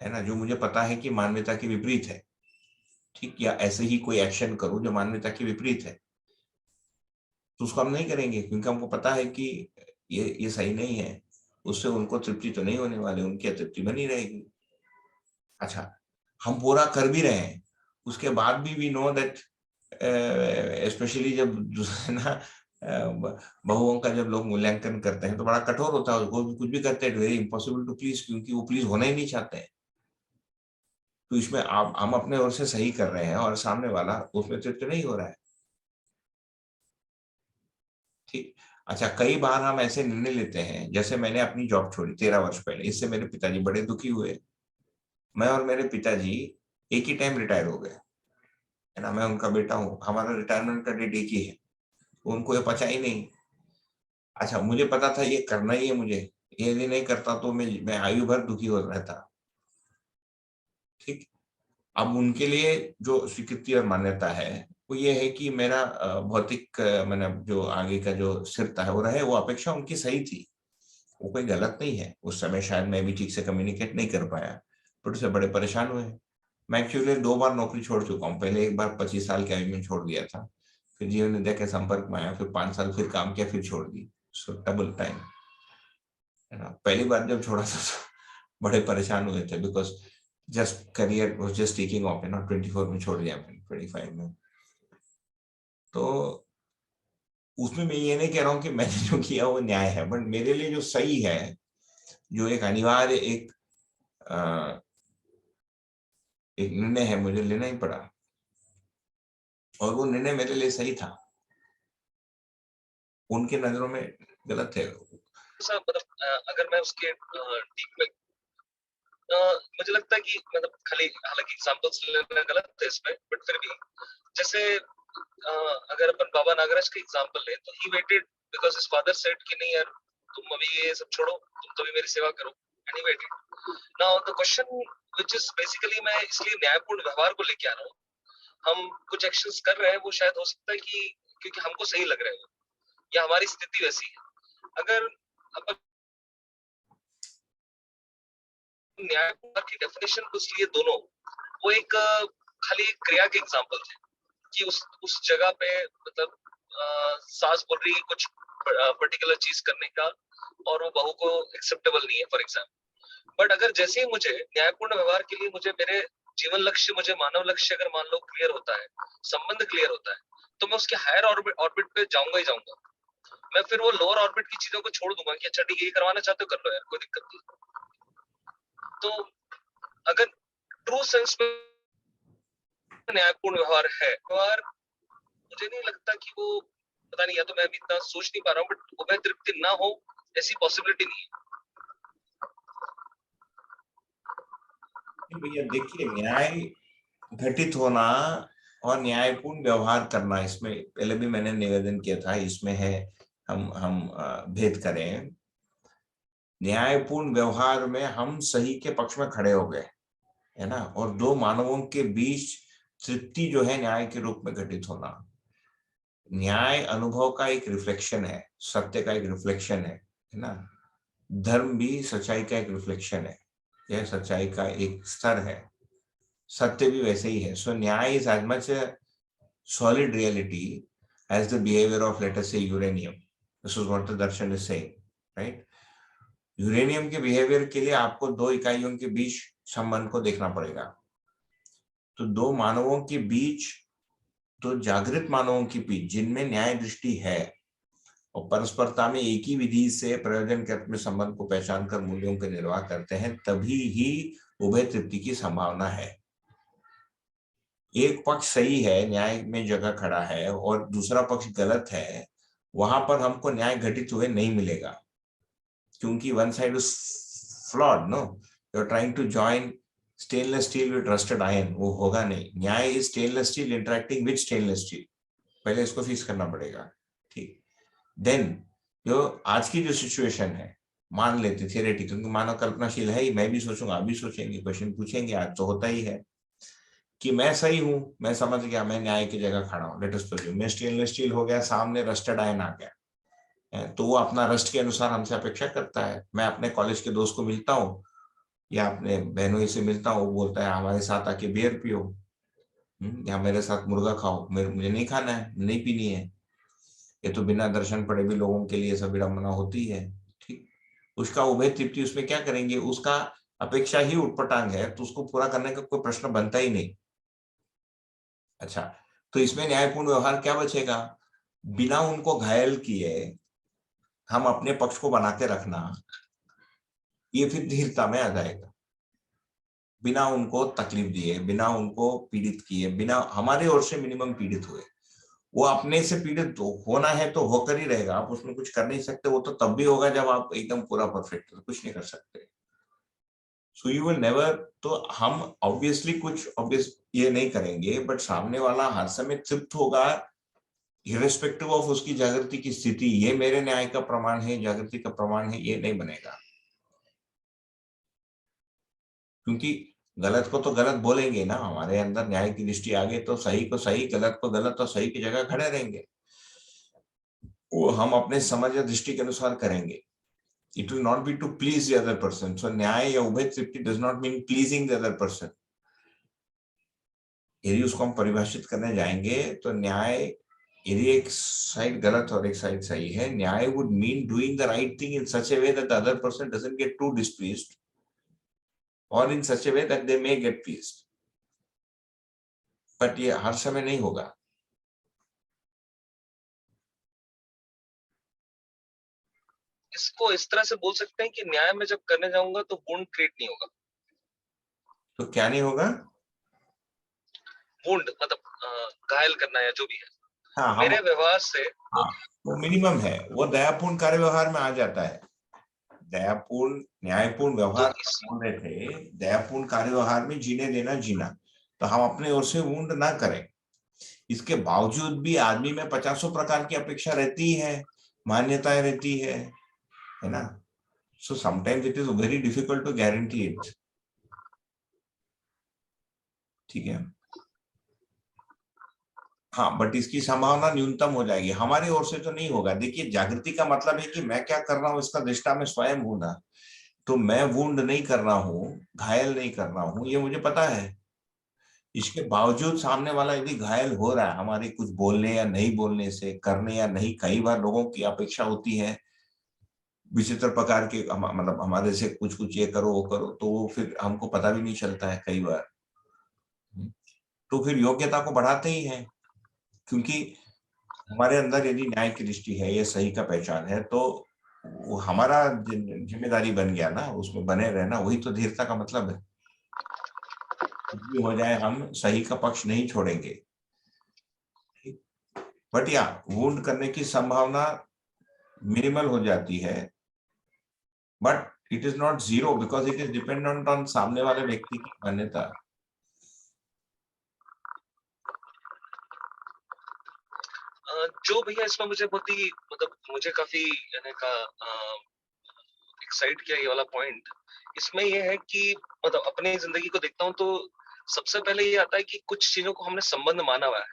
है ना, जो मुझे पता है कि मान्यता के विपरीत है। ठीक, या ऐसे ही कोई एक्शन करूं जो मान्यता के विपरीत है, तो उसको हम नहीं करेंगे, क्योंकि हमको पता है कि ये सही नहीं है, उससे उनको तृप्ति तो नहीं होने वाली, उनकी अतृप्ति बनी रहेगी। अच्छा, हम पूरा कर भी रहे हैं, उसके बाद भी वी नो दैट, स्पेशली जब है ना बहुओं का जब लोग मूल्यांकन करते हैं तो बड़ा कठोर होता है, वो कुछ भी करते हैं वेरी इम्पॉसिबल टू प्लीज, क्योंकि वो प्लीज होना ही नहीं चाहते हैं। तो इसमें आप हम अपने ओर से सही कर रहे हैं और सामने वाला उसमें तृप्त नहीं हो रहा है। ठीक। अच्छा, कई बार हम ऐसे निर्णय लेते हैं, जैसे मैंने अपनी जॉब छोड़ी 13 वर्ष पहले, इससे मेरे पिताजी बड़े दुखी हुए। मैं और मेरे पिताजी एक ही टाइम रिटायर हो गए, है ना, मैं उनका बेटा हूँ, हमारा रिटायरमेंट का डेट एक ही है, उनको ये पचा ही नहीं। अच्छा, मुझे पता था ये करना ही है मुझे, यदि नहीं करता तो मैं आयु भर दुखी हो रहता। ठीक। अब उनके लिए जो स्वीकृति और मान्यता है वो ये है कि मेरा भौतिक मैंने जो आगे का जो स्थिरता है वो रहे, वो अपेक्षा उनकी सही थी, वो कोई गलत नहीं है। उस समय शायद मैं भी ठीक से कम्युनिकेट नहीं कर पाया, बट उससे बड़े परेशान हुए। मैं एक्चुअली 2 बार नौकरी छोड़ चुका हूँ, पहले एक बार 25 साल के आयु में छोड़ दिया था, फिर जीवन विद्या के संपर्क में आया, फिर 5 साल फिर काम किया, फिर छोड़ दी। सो डबल टाइम, है ना। पहली बार जब छोड़ा था तो बड़े परेशान हुए थे, because just career was just taking of, है ना, 24 में छोड़ दिया मैंने, 25 में। तो उसमें मैं ये नहीं कह रहा हूँ कि मैंने जो किया वो न्याय है, बट मेरे लिए जो सही है, जो एक अनिवार्य एक निर्णय है, मुझे लेना ही पड़ा, और वो निर्णय मेरे लिए सही था, उनके नजरों में गलत है। मतलब अगर मैं उसके डीप में मुझे लगता है कि मतलब खाली हालांकि एग्जांपल्स लेना गलत है इसमें, बट फिर भी जैसे अगर अपन बाबा नागराज का एग्जांपल ले तो he waited because his father said कि नहीं यार तुम अभी ये सब छोड़ो, तुम तो भी मेरी सेवा करो, and he waited. Now the question which is basically, मैं इसलिए न्यायपूर्ण व्यवहार को लेके आ रहा हूँ। हम कुछ एक्शंस कर रहे हैं, वो शायद हो सकता है कि क्योंकि हमको सही लग रहा है या हमारी स्थिति वैसी है। अगर अपन न्यायपूर्ण की डेफिनेशन को इसलिए दोनों वो एक खाली क्रिया के एग्जांपल थे कि उस जगह पे मतलब सास बोल रही है कुछ पर्टिकुलर चीज करने का और वो बहू को एक्सेप्टेबल नहीं है फॉर एग्जाम्पल। बट अगर जैसे ही मुझे न्यायपूर्ण व्यवहार के लिए मुझे मेरे जीवन लक्ष्य, मुझे मानव लक्ष्य अगर मान लो क्लियर होता है, संबंध क्लियर होता है, तो मैं उसके हायर ऑर्बिट पे जाऊंगा ही जाऊंगा। मैं फिर वो लोअर ऑर्बिट की चीजों को छोड़ दूंगा कि अच्छा ठीक है ये करवाना चाहते हो कर लो यार, कोई दिक्कत नहीं। तो अगर ट्रू सेंस में न्यायपूर्ण व्यवहार है, व्यवहार मुझे नहीं लगता कि वो, पता नहीं, या तो मैं अभी इतना सोच नहीं पा रहा हूँ, बट उभय तृप्ति ना हो ऐसी पॉसिबिलिटी नहीं है। भैया देखिए, न्याय घटित होना और न्यायपूर्ण व्यवहार करना, इसमें पहले भी मैंने निवेदन किया था, इसमें है हम भेद करें। न्यायपूर्ण व्यवहार में हम सही के पक्ष में खड़े हो गए, है ना, और दो मानवों के बीच तृप्ति जो है न्याय के रूप में घटित होना। न्याय अनुभव का एक रिफ्लेक्शन है, सत्य का एक रिफ्लेक्शन है ना। धर्म भी सच्चाई का एक रिफ्लेक्शन है, यह सच्चाई का एक स्तर है, सत्य भी वैसे ही है। सो न्याय is as much solid reality as the behavior of, let us say, uranium. This is what the darshan is saying, right? Uranium के बिहेवियर के लिए आपको दो इकाइयों के बीच संबंध को देखना पड़ेगा। तो दो मानवों के बीच, तो जागृत मानवों के बीच जिनमें न्याय दृष्टि है और परस्परता में एक ही विधि से प्रयोजन के अर्थ में संबंध को पहचान कर मूल्यों के निर्वाह करते हैं, तभी ही उभय तृप्ति की संभावना है। एक पक्ष सही है, न्याय में जगह खड़ा है, और दूसरा पक्ष गलत है, वहां पर हमको न्याय घटित हुए नहीं मिलेगा, क्योंकि one side is flawed. No, you are trying to join stainless steel with rusted iron, वो होगा नहीं। न्याय is stainless steel interacting with stainless steel, पहले इसको फिक्स करना पड़ेगा, ठीक। देन जो आज की जो सिचुएशन है, मान लेते थियरेटिकल, क्योंकि मानव कल्पनाशील है ही, मैं भी सोचूंगा, आप भी सोचेंगे, क्वेश्चन पूछेंगे, आज तो होता ही है कि मैं सही हूं, मैं समझ गया, मैं न्याय की जगह खड़ा हूं, लेट अस प्रिज्यूम मैं स्टेनलेस स्टील हो गया, सामने रस्टेड आयरन आ गया, तो वो अपना रस्ट के अनुसार हमसे अपेक्षा करता है। मैं अपने कॉलेज के दोस्त को मिलता हूँ या अपने बहनों से मिलता हूँ, वो बोलता है हमारे साथ आके बियर पियो, या मेरे साथ मुर्गा खाओ, मुझे नहीं खाना है, नहीं पीनी है। ये तो बिना दर्शन पड़े भी लोगों के लिए सब विडंबना होती है, ठीक। उसका उभय तृप्ति उसमें क्या करेंगे, उसका अपेक्षा ही उटपटांग है, तो उसको पूरा करने का कोई प्रश्न बनता ही नहीं। अच्छा, तो इसमें न्यायपूर्ण व्यवहार क्या बचेगा, बिना उनको घायल किए हम अपने पक्ष को बना के रखना, ये फिर धीरता में आ जाएगा। बिना उनको तकलीफ दिए, बिना उनको पीड़ित किए, बिना हमारे ओर से मिनिमम पीड़ित हुए, वो अपने से पीड़ित होना है तो होकर ही रहेगा, आप उसमें कुछ कर नहीं सकते। वो तो तब भी होगा जब आप एकदम पूरा परफेक्ट, तो कुछ नहीं कर सकते। सो यू विल नेवर, तो हम ऑब्वियसली कुछ ऑब्वियस ये नहीं करेंगे, बट सामने वाला हर समय तृप्त होगा, इर्रेस्पेक्टिव ऑफ उसकी जागृति की स्थिति। ये मेरे न्याय का प्रमाण है, जागृति का प्रमाण है, ये नहीं बनेगा, क्योंकि गलत को तो गलत बोलेंगे ना, हमारे अंदर न्याय की दृष्टि आगे तो सही को सही, गलत को गलत, और सही की जगह खड़े रहेंगे। वो हम अपने समझ या दृष्टि के अनुसार करेंगे। It will not be to please the other person. So न्याय या उभय तृप्ति does not mean pleasing the other person. यदि उसको हम परिभाषित करने जाएंगे तो न्याय, यदि एक साइड गलत और एक साइड सही है, न्याय would mean doing the right thing in such a way that the other person doesn't get too displeased, or in such a way that they may get pleased. But ये हर समय नहीं होगा। इसको इस तरह से बोल सकते हैं कि न्याय में जब करने जाऊंगा तो वुंड क्रिएट नहीं होगा। तो क्या नहीं होगा, वुंड मतलब घायल करना या जो भी है। हाँ, मेरे व्यवहार से हाँ, वो मिनिमम है, वो दयापूर्ण कार्य व्यवहार में आ जाता है। दयापूर्ण न्यायपूर्ण व्यवहार बोल रहे थे, दयापूर्ण कार्य व्यवहार में जीने देना, जीना, तो हम अपने ओर से वुंड ना करें। इसके बावजूद भी आदमी में 50 प्रकार की अपेक्षा रहती है, मान्यताएं रहती है ना। So sometimes it is very difficult to guarantee it, ठीक है। हाँ, बट इसकी संभावना न्यूनतम हो जाएगी, हमारी ओर से तो नहीं होगा। देखिए, जागृति का मतलब है कि मैं क्या कर रहा हूँ इसका दृष्टा में स्वयं हूं ना, तो मैं वुंड नहीं कर रहा हूँ, घायल नहीं कर रहा हूँ, ये मुझे पता है। इसके बावजूद सामने वाला यदि घायल हो रहा है हमारे कुछ बोलने या नहीं बोलने से, करने या नहीं, कई बार लोगों की अपेक्षा होती है विचित्र प्रकार के, मतलब हमारे से कुछ कुछ ये करो वो करो, तो वो फिर हमको पता भी नहीं चलता है कई बार, तो फिर योग्यता को बढ़ाते ही है। क्योंकि हमारे अंदर यदि न्याय की दृष्टि है, ये सही का पहचान है, तो वो हमारा जिम्मेदारी बन गया ना, उसमें बने रहना, वही तो धीरता का मतलब है। भी हो जाए हम सही का पक्ष नहीं छोड़ेंगे, बट या वुंड करने की संभावना मिनिमल हो जाती है, but it is not zero, because it is dependent on सामने वाले व्यक्ति की मान्यता। जो भैया इसमें मुझे बहुत ही मतलब मुझे काफी यानी का एक्साइट किया ये वाला पॉइंट, इसमें ये है कि मतलब अपनी जिंदगी को देखता हूँ तो सबसे पहले ये आता है कि कुछ चीजों को हमने संबंध माना हुआ है,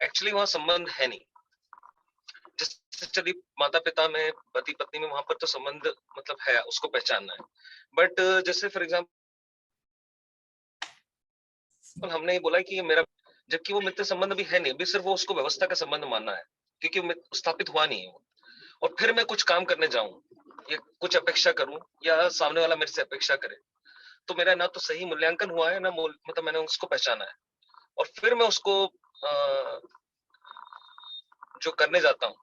एक्चुअली वहां संबंध है नहीं। जैसे चलिए माता पिता में, पति पत्नी में, वहां पर तो संबंध मतलब है, उसको पहचानना है। बट जैसे फॉर एग्जाम्पल हमने ये बोला कि ये मेरा, जबकि वो मित्र संबंध भी है नहीं, अभी सिर्फ वो उसको व्यवस्था का संबंध मानना है, क्योंकि वो स्थापित हुआ नहीं है वो। और फिर मैं कुछ काम करने जाऊं या कुछ अपेक्षा करूं या सामने वाला मेरे से अपेक्षा करे, तो मेरा ना तो सही मूल्यांकन हुआ है ना मतलब मैंने उसको पहचाना है, और फिर मैं उसको जो करने जाता हूँ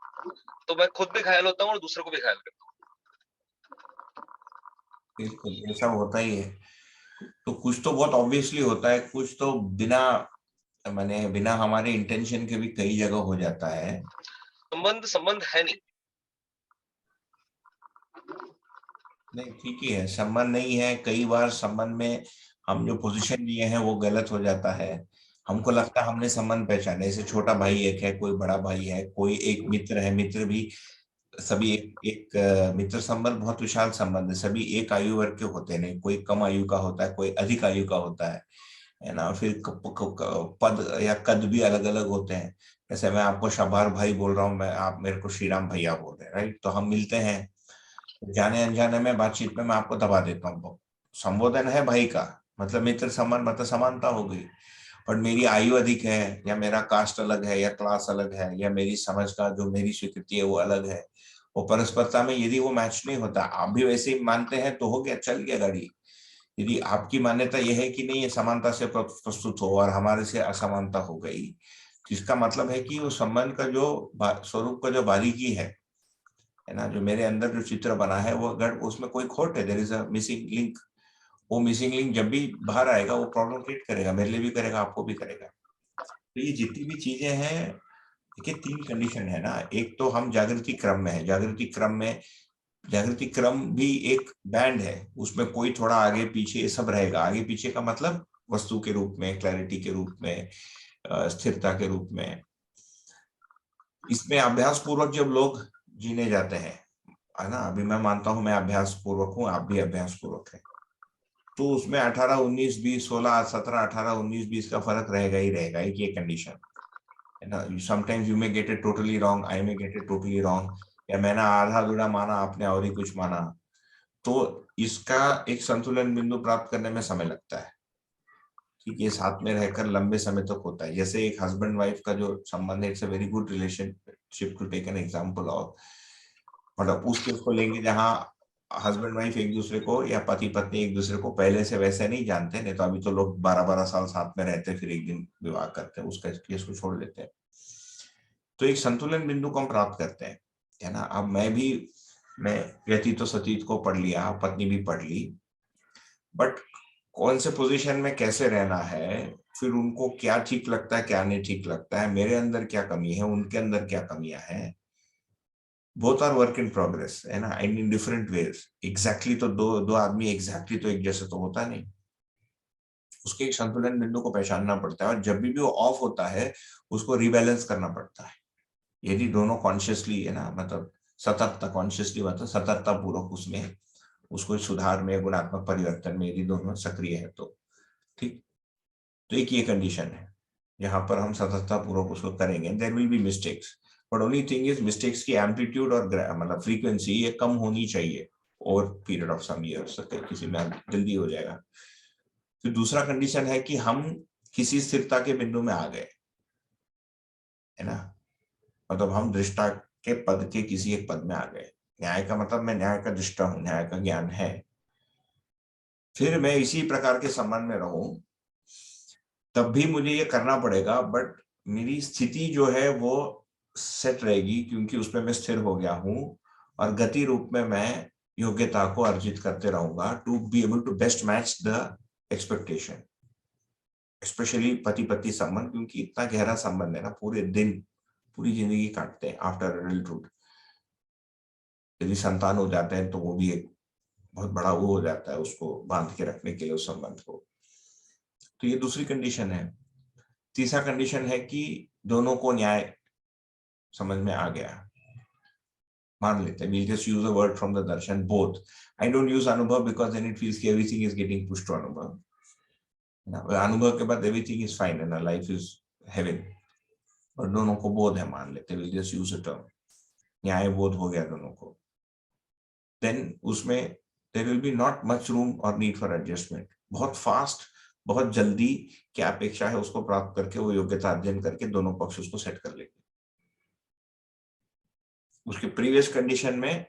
तो मैं खुद भी घायल होता हूँ और दूसरों को भी घायल करता हूँ। बिल्कुल ऐसा होता ही है। तो कुछ तो बहुत ऑब्वियसली होता है, कुछ तो बिना हमारे इंटेंशन के भी कई जगह हो जाता है। संबंध है नहीं। नहीं ठीक ही है, संबंध नहीं है। कई बार संबंध में हम जो पोजीशन लिए हैं वो गलत हो जाता है। हमको लगता है हमने संबंध पहचाने, जैसे छोटा भाई एक है, कोई बड़ा भाई है, कोई एक मित्र है, मित्र भी सभी एक मित्र संबंध बहुत विशाल संबंध है। सभी एक आयु वर्ग के होते नहीं, कोई कम आयु का होता है, कोई अधिक आयु का होता है ना। फिर पद या कद भी अलग अलग होते हैं। जैसे मैं आपको शबार भाई बोल रहा हूँ, मैं आप मेरे को श्रीराम भैया बोल रहे हैं, राइट। तो हम मिलते हैं, जाने अनजाने में बातचीत में मैं आपको दबा देता हूँ। संबोधन है भाई का, मतलब मित्र संबंध, मतलब समानता हो गई। और मेरी आयु अधिक है, या मेरा कास्ट अलग है, या क्लास अलग है, या मेरी समझ का जो मेरी स्वीकृति है वो अलग है, वो परस्परता में यदि वो मैच नहीं होता, आप भी वैसे ही मानते हैं तो हो गया, चल गया गाड़ी। यदि आपकी मान्यता यह है कि नहीं ये समानता से प्रस्तुत हो और हमारे से असमानता हो गई, जिसका मतलब है कि वो संबंध का जो स्वरूप का जो बारीकी है ना, जो मेरे अंदर जो चित्र बना है वो अगर उसमें कोई खोट है, there is a missing link, वो मिसिंग लिंक जब भी बाहर आएगा वो प्रॉब्लम क्रिएट करेगा, मेरे लिए भी करेगा, आपको भी करेगा। तो ये जितनी भी चीजें हैं, देखिए 3 कंडीशन है ना। एक तो हम जागृति क्रम में है, जागृति क्रम भी एक बैंड है, उसमें कोई थोड़ा आगे पीछे ये सब रहेगा। आगे पीछे का मतलब वस्तु के रूप में, क्लैरिटी के रूप में, स्थिरता के रूप में। इसमें अभ्यास पूर्वक जब लोग जीने जाते हैं, है ना, अभी मैं मानता हूं मैं अभ्यास पूर्वक हूं, आप भी अभ्यास पूर्वक है, तो उसमें 18 19 20 16 17 18 19 20 का फर्क रहेगा ही रहेगा, एक ये कंडीशन है ना। Sometimes you may get it totally wrong, I may get it totally wrong, या मैंने आधा अधूरा माना, आपने और ही कुछ माना। तो इसका एक संतुलन बिंदु प्राप्त करने में समय लगता है। ठीक है, साथ में रहकर लंबे समय तक होता है। जैसे एक हस्बैंड वाइफ का जो संबंध है, it's a very good relationship to take an example of. मतलब उस केस को लेंगे जहां हस्बैंड वाइफ एक दूसरे को, या पति पत्नी एक दूसरे को पहले से वैसे नहीं जानते, नहीं तो अभी तो लोग 12-12 साल साथ में रहते फिर एक दिन विवाह करते हैं, उसका केस को छोड़ देते हैं। तो एक संतुलन बिंदु को हम प्राप्त करते हैं, है ना। अब मैं व्यतीत तो सतीत को पढ़ लिया, पत्नी भी पढ़ ली, बट कौन से पोजीशन में कैसे रहना है, फिर उनको क्या ठीक लगता है क्या नहीं ठीक लगता है, मेरे अंदर क्या कमी है, उनके अंदर क्या कमियां हैं, both are work in progress, है ना, and in different ways. Exactly तो दो आदमी एग्जैक्टली तो एक जैसे तो होता नहीं, उसके एक संतुलन बिंदु को पहचानना पड़ता है। और जब भी वो ऑफ होता है उसको रिबैलेंस करना पड़ता है। यदि दोनों कॉन्शियसली, है ना, मतलब सतर्कता, कॉन्शियसली मतलब सतर्कता पूर्वक उसमें उसको सुधार में, गुणात्मक परिवर्तन में यदि दोनों सक्रिय है तो ठीक। तो एक ये कंडीशन है जहां पर हम सतर्कता पूर्वक उसको करेंगे, there will be mistakes, but only thing is mistakes की एम्पलीट्यूड और मतलब फ्रीक्वेंसी ये कम होनी चाहिए over period of some years, किसी में जल्दी हो जाएगा। फिर दूसरा कंडीशन है कि हम किसी स्थिरता के बिंदु में आ गए, है ना, मतलब हम दृष्टा के पद के किसी एक पद में आ गए। न्याय का मतलब मैं न्याय का दृष्टा हूं, न्याय का ज्ञान है, फिर मैं इसी प्रकार के संबंध में रहूं तब भी मुझे ये करना पड़ेगा, बट मेरी स्थिति जो है वो सेट रहेगी, क्योंकि उसमें मैं स्थिर हो गया हूं, और गति रूप में मैं योग्यता को अर्जित करते रहूंगा to be able to best match the expectation. Specially पति पत्नी संबंध, क्योंकि इतना गहरा संबंध है ना, पूरे दिन पूरी जिंदगी काटते हैं आफ्टर एडल्टहुड। यदि संतान हो जाते हैं तो वो भी एक बहुत बड़ा वो हो जाता है, उसको बांध के रखने के लिए उस संबंध को। तो ये दूसरी कंडीशन है। तीसरा कंडीशन है कि दोनों को न्याय समझ में आ गया, मान लेते हैं, we'll just use a word from the darshan, both. I don't use अनुभव because then it feels कि everything is getting pushed to अनुभव। अनुभव के बाद everything is fine and life is heaven, और दोनों को बोध है मान लेते हैं, we'll just use a term, न्याय बोध हो गया दोनों को। Then उसमें there will be not much room or need for adjustment। बहुत फास्ट, बहुत जल्दी क्या अपेक्षा है उसको प्राप्त करके वो योग्यता अर्जन करके दोनों पक्ष उसको सेट कर लेंगे। उसके प्रीवियस कंडीशन में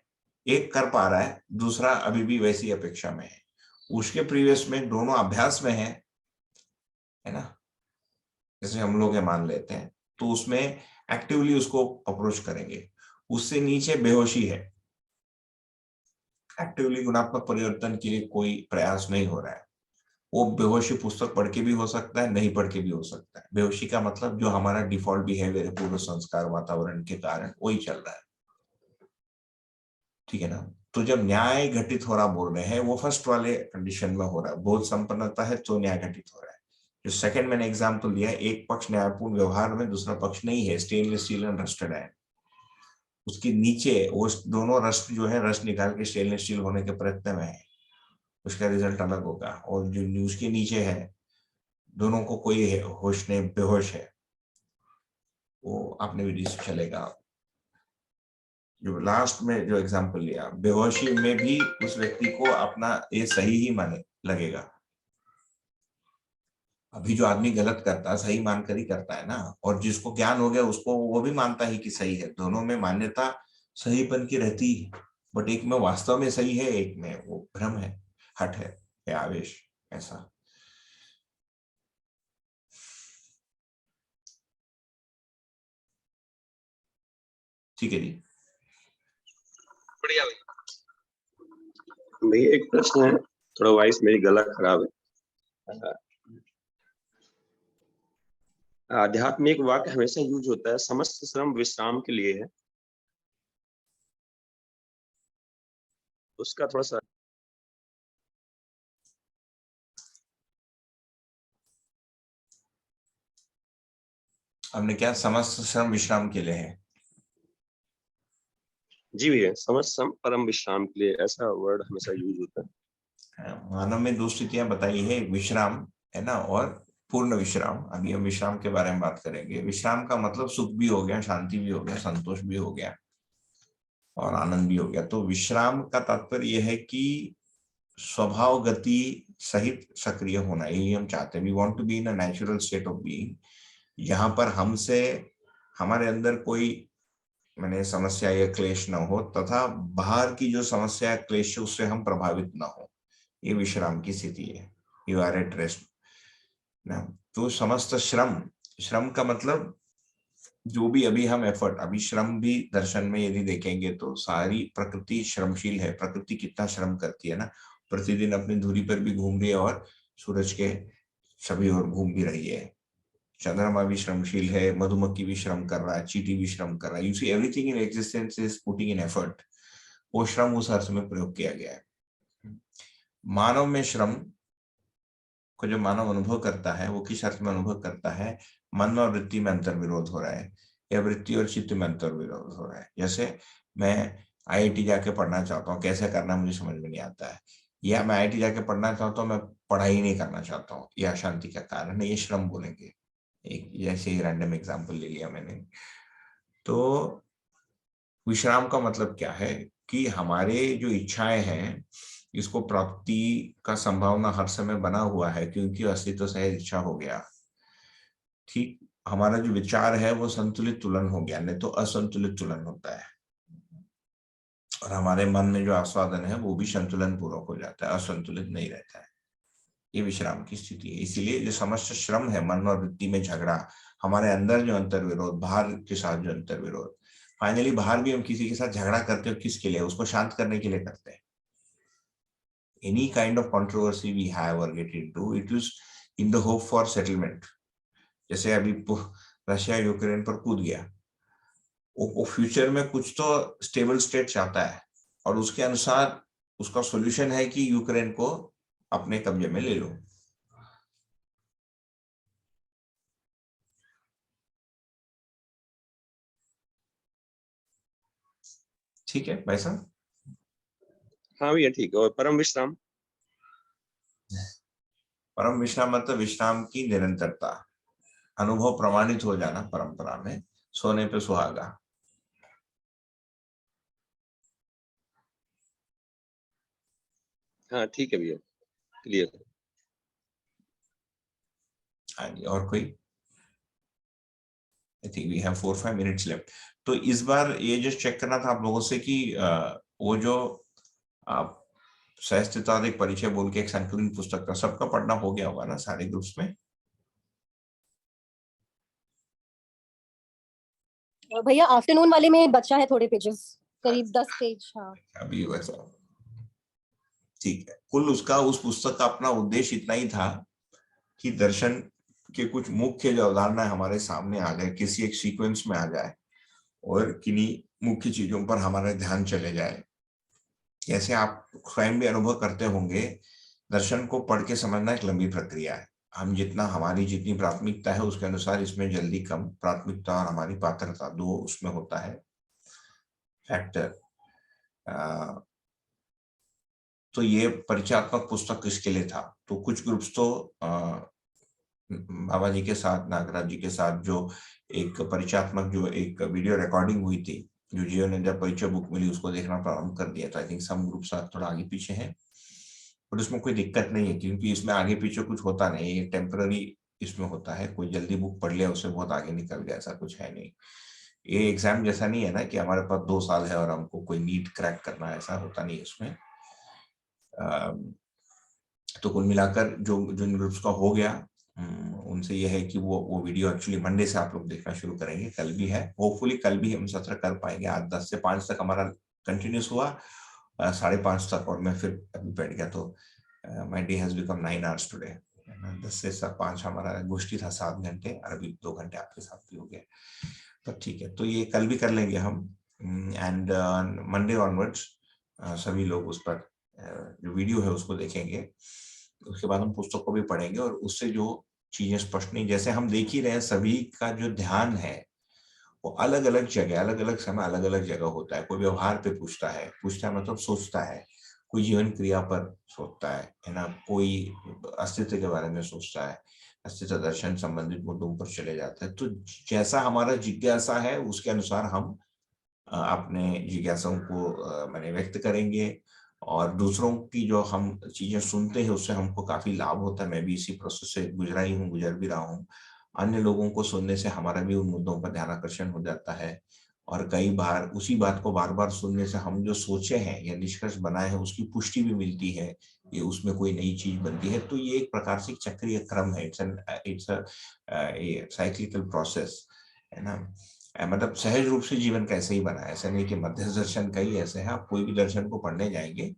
एक कर पा रहा है, दूसरा अभी भी वैसी अपेक्षा में है, उसके प्रीवियस में दोनों अभ्यास में है ना, जैसे हम लोग मान लेते हैं, तो उसमें एक्टिवली उसको अप्रोच करेंगे। उससे नीचे बेहोशी है, एक्टिवली गुणात्मक परिवर्तन के लिए कोई प्रयास नहीं हो रहा है। वो बेहोशी पुस्तक पढ़ के भी हो सकता है, नहीं पढ़ के भी हो सकता है। बेहोशी का मतलब जो हमारा डिफॉल्ट बिहेवियर है, पूर्व संस्कार वातावरण के कारण वही चल रहा है, ठीक है ना। तो जब न्याय घटित हो रहा बोल रहे हैं, वो फर्स्ट वाले कंडीशन में हो रहा है, बोध संपन्नता है तो न्याय घटित हो रहा है। जो सेकंड मैंने एग्जाम्पल दिया है, एक पक्ष न्यायपूर्ण व्यवहार में, दूसरा पक्ष नहीं है, स्टेनलेस स्टील एंड रस्टेड है, उसके नीचे वो दोनों रस्ट जो है, रस्ट निकाल के स्टेनलेस स्टील होने के प्रयत्न में है, उसका रिजल्ट अलग होगा। और जो न्यूज के नीचे है, दोनों को कोई होश नहीं, बेहोश है, वो आपने विधि से चलेगा। जो लास्ट में जो एग्जांपल लिया, बेहोशी में भी उस व्यक्ति को अपना ये सही ही माने लगेगा। अभी जो आदमी गलत करता है सही मानकर ही करता है ना, और जिसको ज्ञान हो गया उसको वो भी मानता है कि सही है। दोनों में मान्यता सहीपन की रहती है, बट एक में वास्तव में सही है, एक में वो भ्रम है, हट है या आवेश, ऐसा। ठीक है जी, बढ़िया भाई। भैया एक प्रश्न है, थोड़ा वॉइस मेरी गला खराब है। आध्यात्म में एक वाक्य हमेशा यूज होता है, समस्त श्रम विश्राम के लिए है, उसका थोड़ा सा हमने क्या, समस्त श्रम विश्राम के लिए है। जी भैया, समस्त श्रम परम विश्राम के लिए, ऐसा वर्ड हमेशा यूज होता है। मानव में दो स्थितियां बताई है, विश्राम है ना, और पूर्ण विश्राम। अभी हम विश्राम के बारे में बात करेंगे। विश्राम का मतलब सुख भी हो गया, शांति भी हो गया, संतोष भी हो गया और आनंद भी हो गया। तो विश्राम का तात्पर्य यह है कि स्वभाव गति सहित सक्रिय होना, यही हम चाहते हैं। We want to be in a natural state of being, जहां पर हमसे, हमारे अंदर कोई मैंने समस्या या क्लेश न हो, तथा बाहर की जो समस्या क्लेश है उससे हम प्रभावित न हो। ये विश्राम की स्थिति है, यू आर एट रेस्ट ना। तो समस्त श्रम, श्रम का मतलब जो भी अभी हम एफर्ट, अभी श्रम भी दर्शन में यदि देखेंगे तो सारी प्रकृति श्रमशील है। प्रकृति कितना श्रम करती है ना, प्रतिदिन अपनी धुरी पर भी घूम रही है और सूरज के सभी ओर घूम भी रही है। चंद्रमा भी श्रमशील है, मधुमक्खी भी श्रम कर रहा है, चींटी भी श्रम कर रहा है। You see everything in existence is putting in effort. वो श्रम उस अर्थ में प्रयोग किया गया है। मानव में श्रम को जो मानव अनुभव करता है, वो किस अर्थ में अनुभव करता है, मन और वृत्ति में अंतर विरोध हो रहा है, या वृत्ति और चित्त में अंतर विरोध हो रहा है। जैसे मैं IIT जाके पढ़ना चाहता हूँ, कैसे करना मुझे समझ में नहीं आता है, या मैं IIT जाके पढ़ना चाहता हूँ, मैं पढ़ाई नहीं करना चाहता हूँ, यह अशांति का कारण है, ये श्रम बोलेंगे। एक जैसे ही रैंडम एग्जाम्पल ले लिया मैंने। तो विश्राम का मतलब क्या है कि हमारे जो इच्छाएं हैं, इसको प्राप्ति का संभावना हर समय बना हुआ है, क्योंकि अस्तित्व सहज इच्छा हो गया। ठीक, हमारा जो विचार है वो संतुलित तुलन हो गया, नहीं तो असंतुलित तुलन होता है। और हमारे मन में जो आस्वादन है वो भी संतुलन पूर्वक हो जाता है, असंतुलित नहीं रहता है। ये विश्राम की स्थिति है। इसीलिए जो समस्त श्रम है, मन और वृत्ति में झगड़ा, हमारे अंदर जो अंतर विरोध, बाहर के साथ जो अंतर विरोध, फाइनली बाहर भी हम किसी के साथ झगड़ा करते हो, किसके लिए, उसको शांत करने के लिए करते हैं। Any kind of controversy we have or get into, it is in the hope for settlement. जैसे अभी रशिया यूक्रेन पर कूद गया, वो फ्यूचर में कुछ तो स्टेबल स्टेट चाहता है, और उसके अनुसार उसका सॉल्यूशन है कि यूक्रेन को अपने कब्जे में ले लो। ठीक है भाई साहब? हाँ भैया ठीक है। और परम विश्राम? परम विश्राम मतलब विश्राम की निरंतरता, अनुभव प्रमाणित हो जाना परंपरा में, सोने पे सुहागा। हाँ ठीक है भैया, क्लियर। हाँ जी, और कोई? I think we have 4-5 minutes left. तो इस बार ये जस्ट चेक करना था आप लोगों से कि वो जो आप सहस्तित्वादिक परिचय बोल के एक संकलन पुस्तक था, सबका पढ़ना हो गया होगा ना सारे ग्रुप्स में? भैया आफ्टरनून वाले में बचा है थोड़े पेजेस, करीब 10 पेज। हाँ अभी वैसा ठीक है। कुल उसका, उस पुस्तक का अपना उद्देश्य इतना ही था कि दर्शन के कुछ मुख्य जो अवधारणा हमारे सामने आ जाए, किसी एक सीक्वेंस में आ जाए और किन्हीं मुख्य चीजों पर हमारा ध्यान चले जाए। जैसे आप स्वयं भी अनुभव करते होंगे, दर्शन को पढ़ के समझना एक लंबी प्रक्रिया है। हम जितना, हमारी जितनी प्राथमिकता है उसके अनुसार इसमें जल्दी कम प्राथमिकता और हमारी पात्रता दो उसमें होता है फैक्टर। तो ये परिचयात्मक पुस्तक किसके लिए था? तो कुछ ग्रुप्स तो बाबा जी के साथ, नागराज जी के साथ जो एक परिचयात्मक जो एक वीडियो रिकॉर्डिंग हुई थी, जो जियो ने जब परिचय बुक मिली उसको देखना प्रारंभ कर दिया था। आई थिंक सम ग्रुप्स थोड़ा आगे पीछे हैं, पर उसमें कोई दिक्कत नहीं है क्योंकि इसमें आगे पीछे कुछ होता नहीं, ये टेम्पररी इसमें होता है। कोई जल्दी बुक पढ़ लिया उससे बहुत आगे निकल गया, ऐसा कुछ है नहीं। ये एग्जाम जैसा नहीं है ना कि हमारे पास 2 साल है और हमको कोई नीट क्रैक करना है, ऐसा होता नहीं इसमें। तो कुल मिलाकर जो जिन ग्रुप्स का हो गया उनसे यह है कि वो वीडियो एक्चुअली मंडे से आप लोग देखना शुरू करेंगे। कल भी है, होपफुली कल भी हम सत्र कर पाएंगे। आज 10 से 5 तक हमारा कंटिन्यूस हुआ, 5:30 तक, और मैं फिर अभी बैठ गया। तो my day has become 9 hours today. 10 से 5 हमारा गोष्ठी था 7 घंटे, और अभी 2 घंटे आपके साथ भी हो गए। तो ठीक है, तो ये कल भी कर लेंगे हम। एंड मंडे ऑनवर्ड्स सभी लोग उस पर जो वीडियो है उसको देखेंगे। उसके बाद हम पुस्तक को भी पढ़ेंगे और उससे जो चीजें स्पष्ट नहीं, जैसे हम देख ही रहे हैं, सभी का जो ध्यान है वो अलग अलग जगह, अलग अलग समय, अलग अलग जगह होता है। कोई व्यवहार पे पूछता है मतलब सोचता है, कोई जीवन क्रिया पर सोचता है ना, कोई अस्तित्व के बारे में सोचता है, अस्तित्व दर्शन संबंधित मुद्दों पर चले जाता है। तो जैसा हमारा जिज्ञासा है उसके अनुसार हम अपने जिज्ञासाओं को मैंने व्यक्त करेंगे, और दूसरों की जो हम चीजें सुनते हैं उससे हमको काफी लाभ होता है। मैं भी इसी प्रोसेस से गुजर भी रहा हूँ। अन्य लोगों को सुनने से हमारा भी उन मुद्दों पर ध्यान आकर्षण हो जाता है, और कई बार उसी बात को बार बार सुनने से हम जो सोचे हैं या निष्कर्ष बनाए हैं उसकी पुष्टि भी मिलती है, ये उसमें कोई नई चीज बनती है। तो ये एक प्रकार से चक्रीय क्रम है, इट्स अ साइक्लिकल प्रोसेस है ना। मतलब सहज रूप से जीवन कैसे ही बना है, ऐसा नहीं कि मध्य दर्शन का ही ऐसे है। आप कोई भी दर्शन को पढ़ने जाएंगे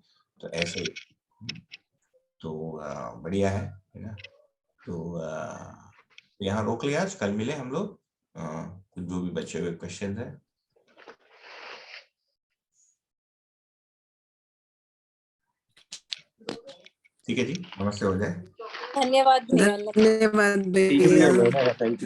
तो ऐसे ही। तो बढ़िया है ना। तो यहाँ रोक लिया, आज कल मिले हम लोग, कुछ जो भी बचे हुए क्वेश्चन है। ठीक है जी, नमस्ते हो जाए। धन्यवाद भैया। धन्यवाद ठीक है भैया। भैया, थैंक यू।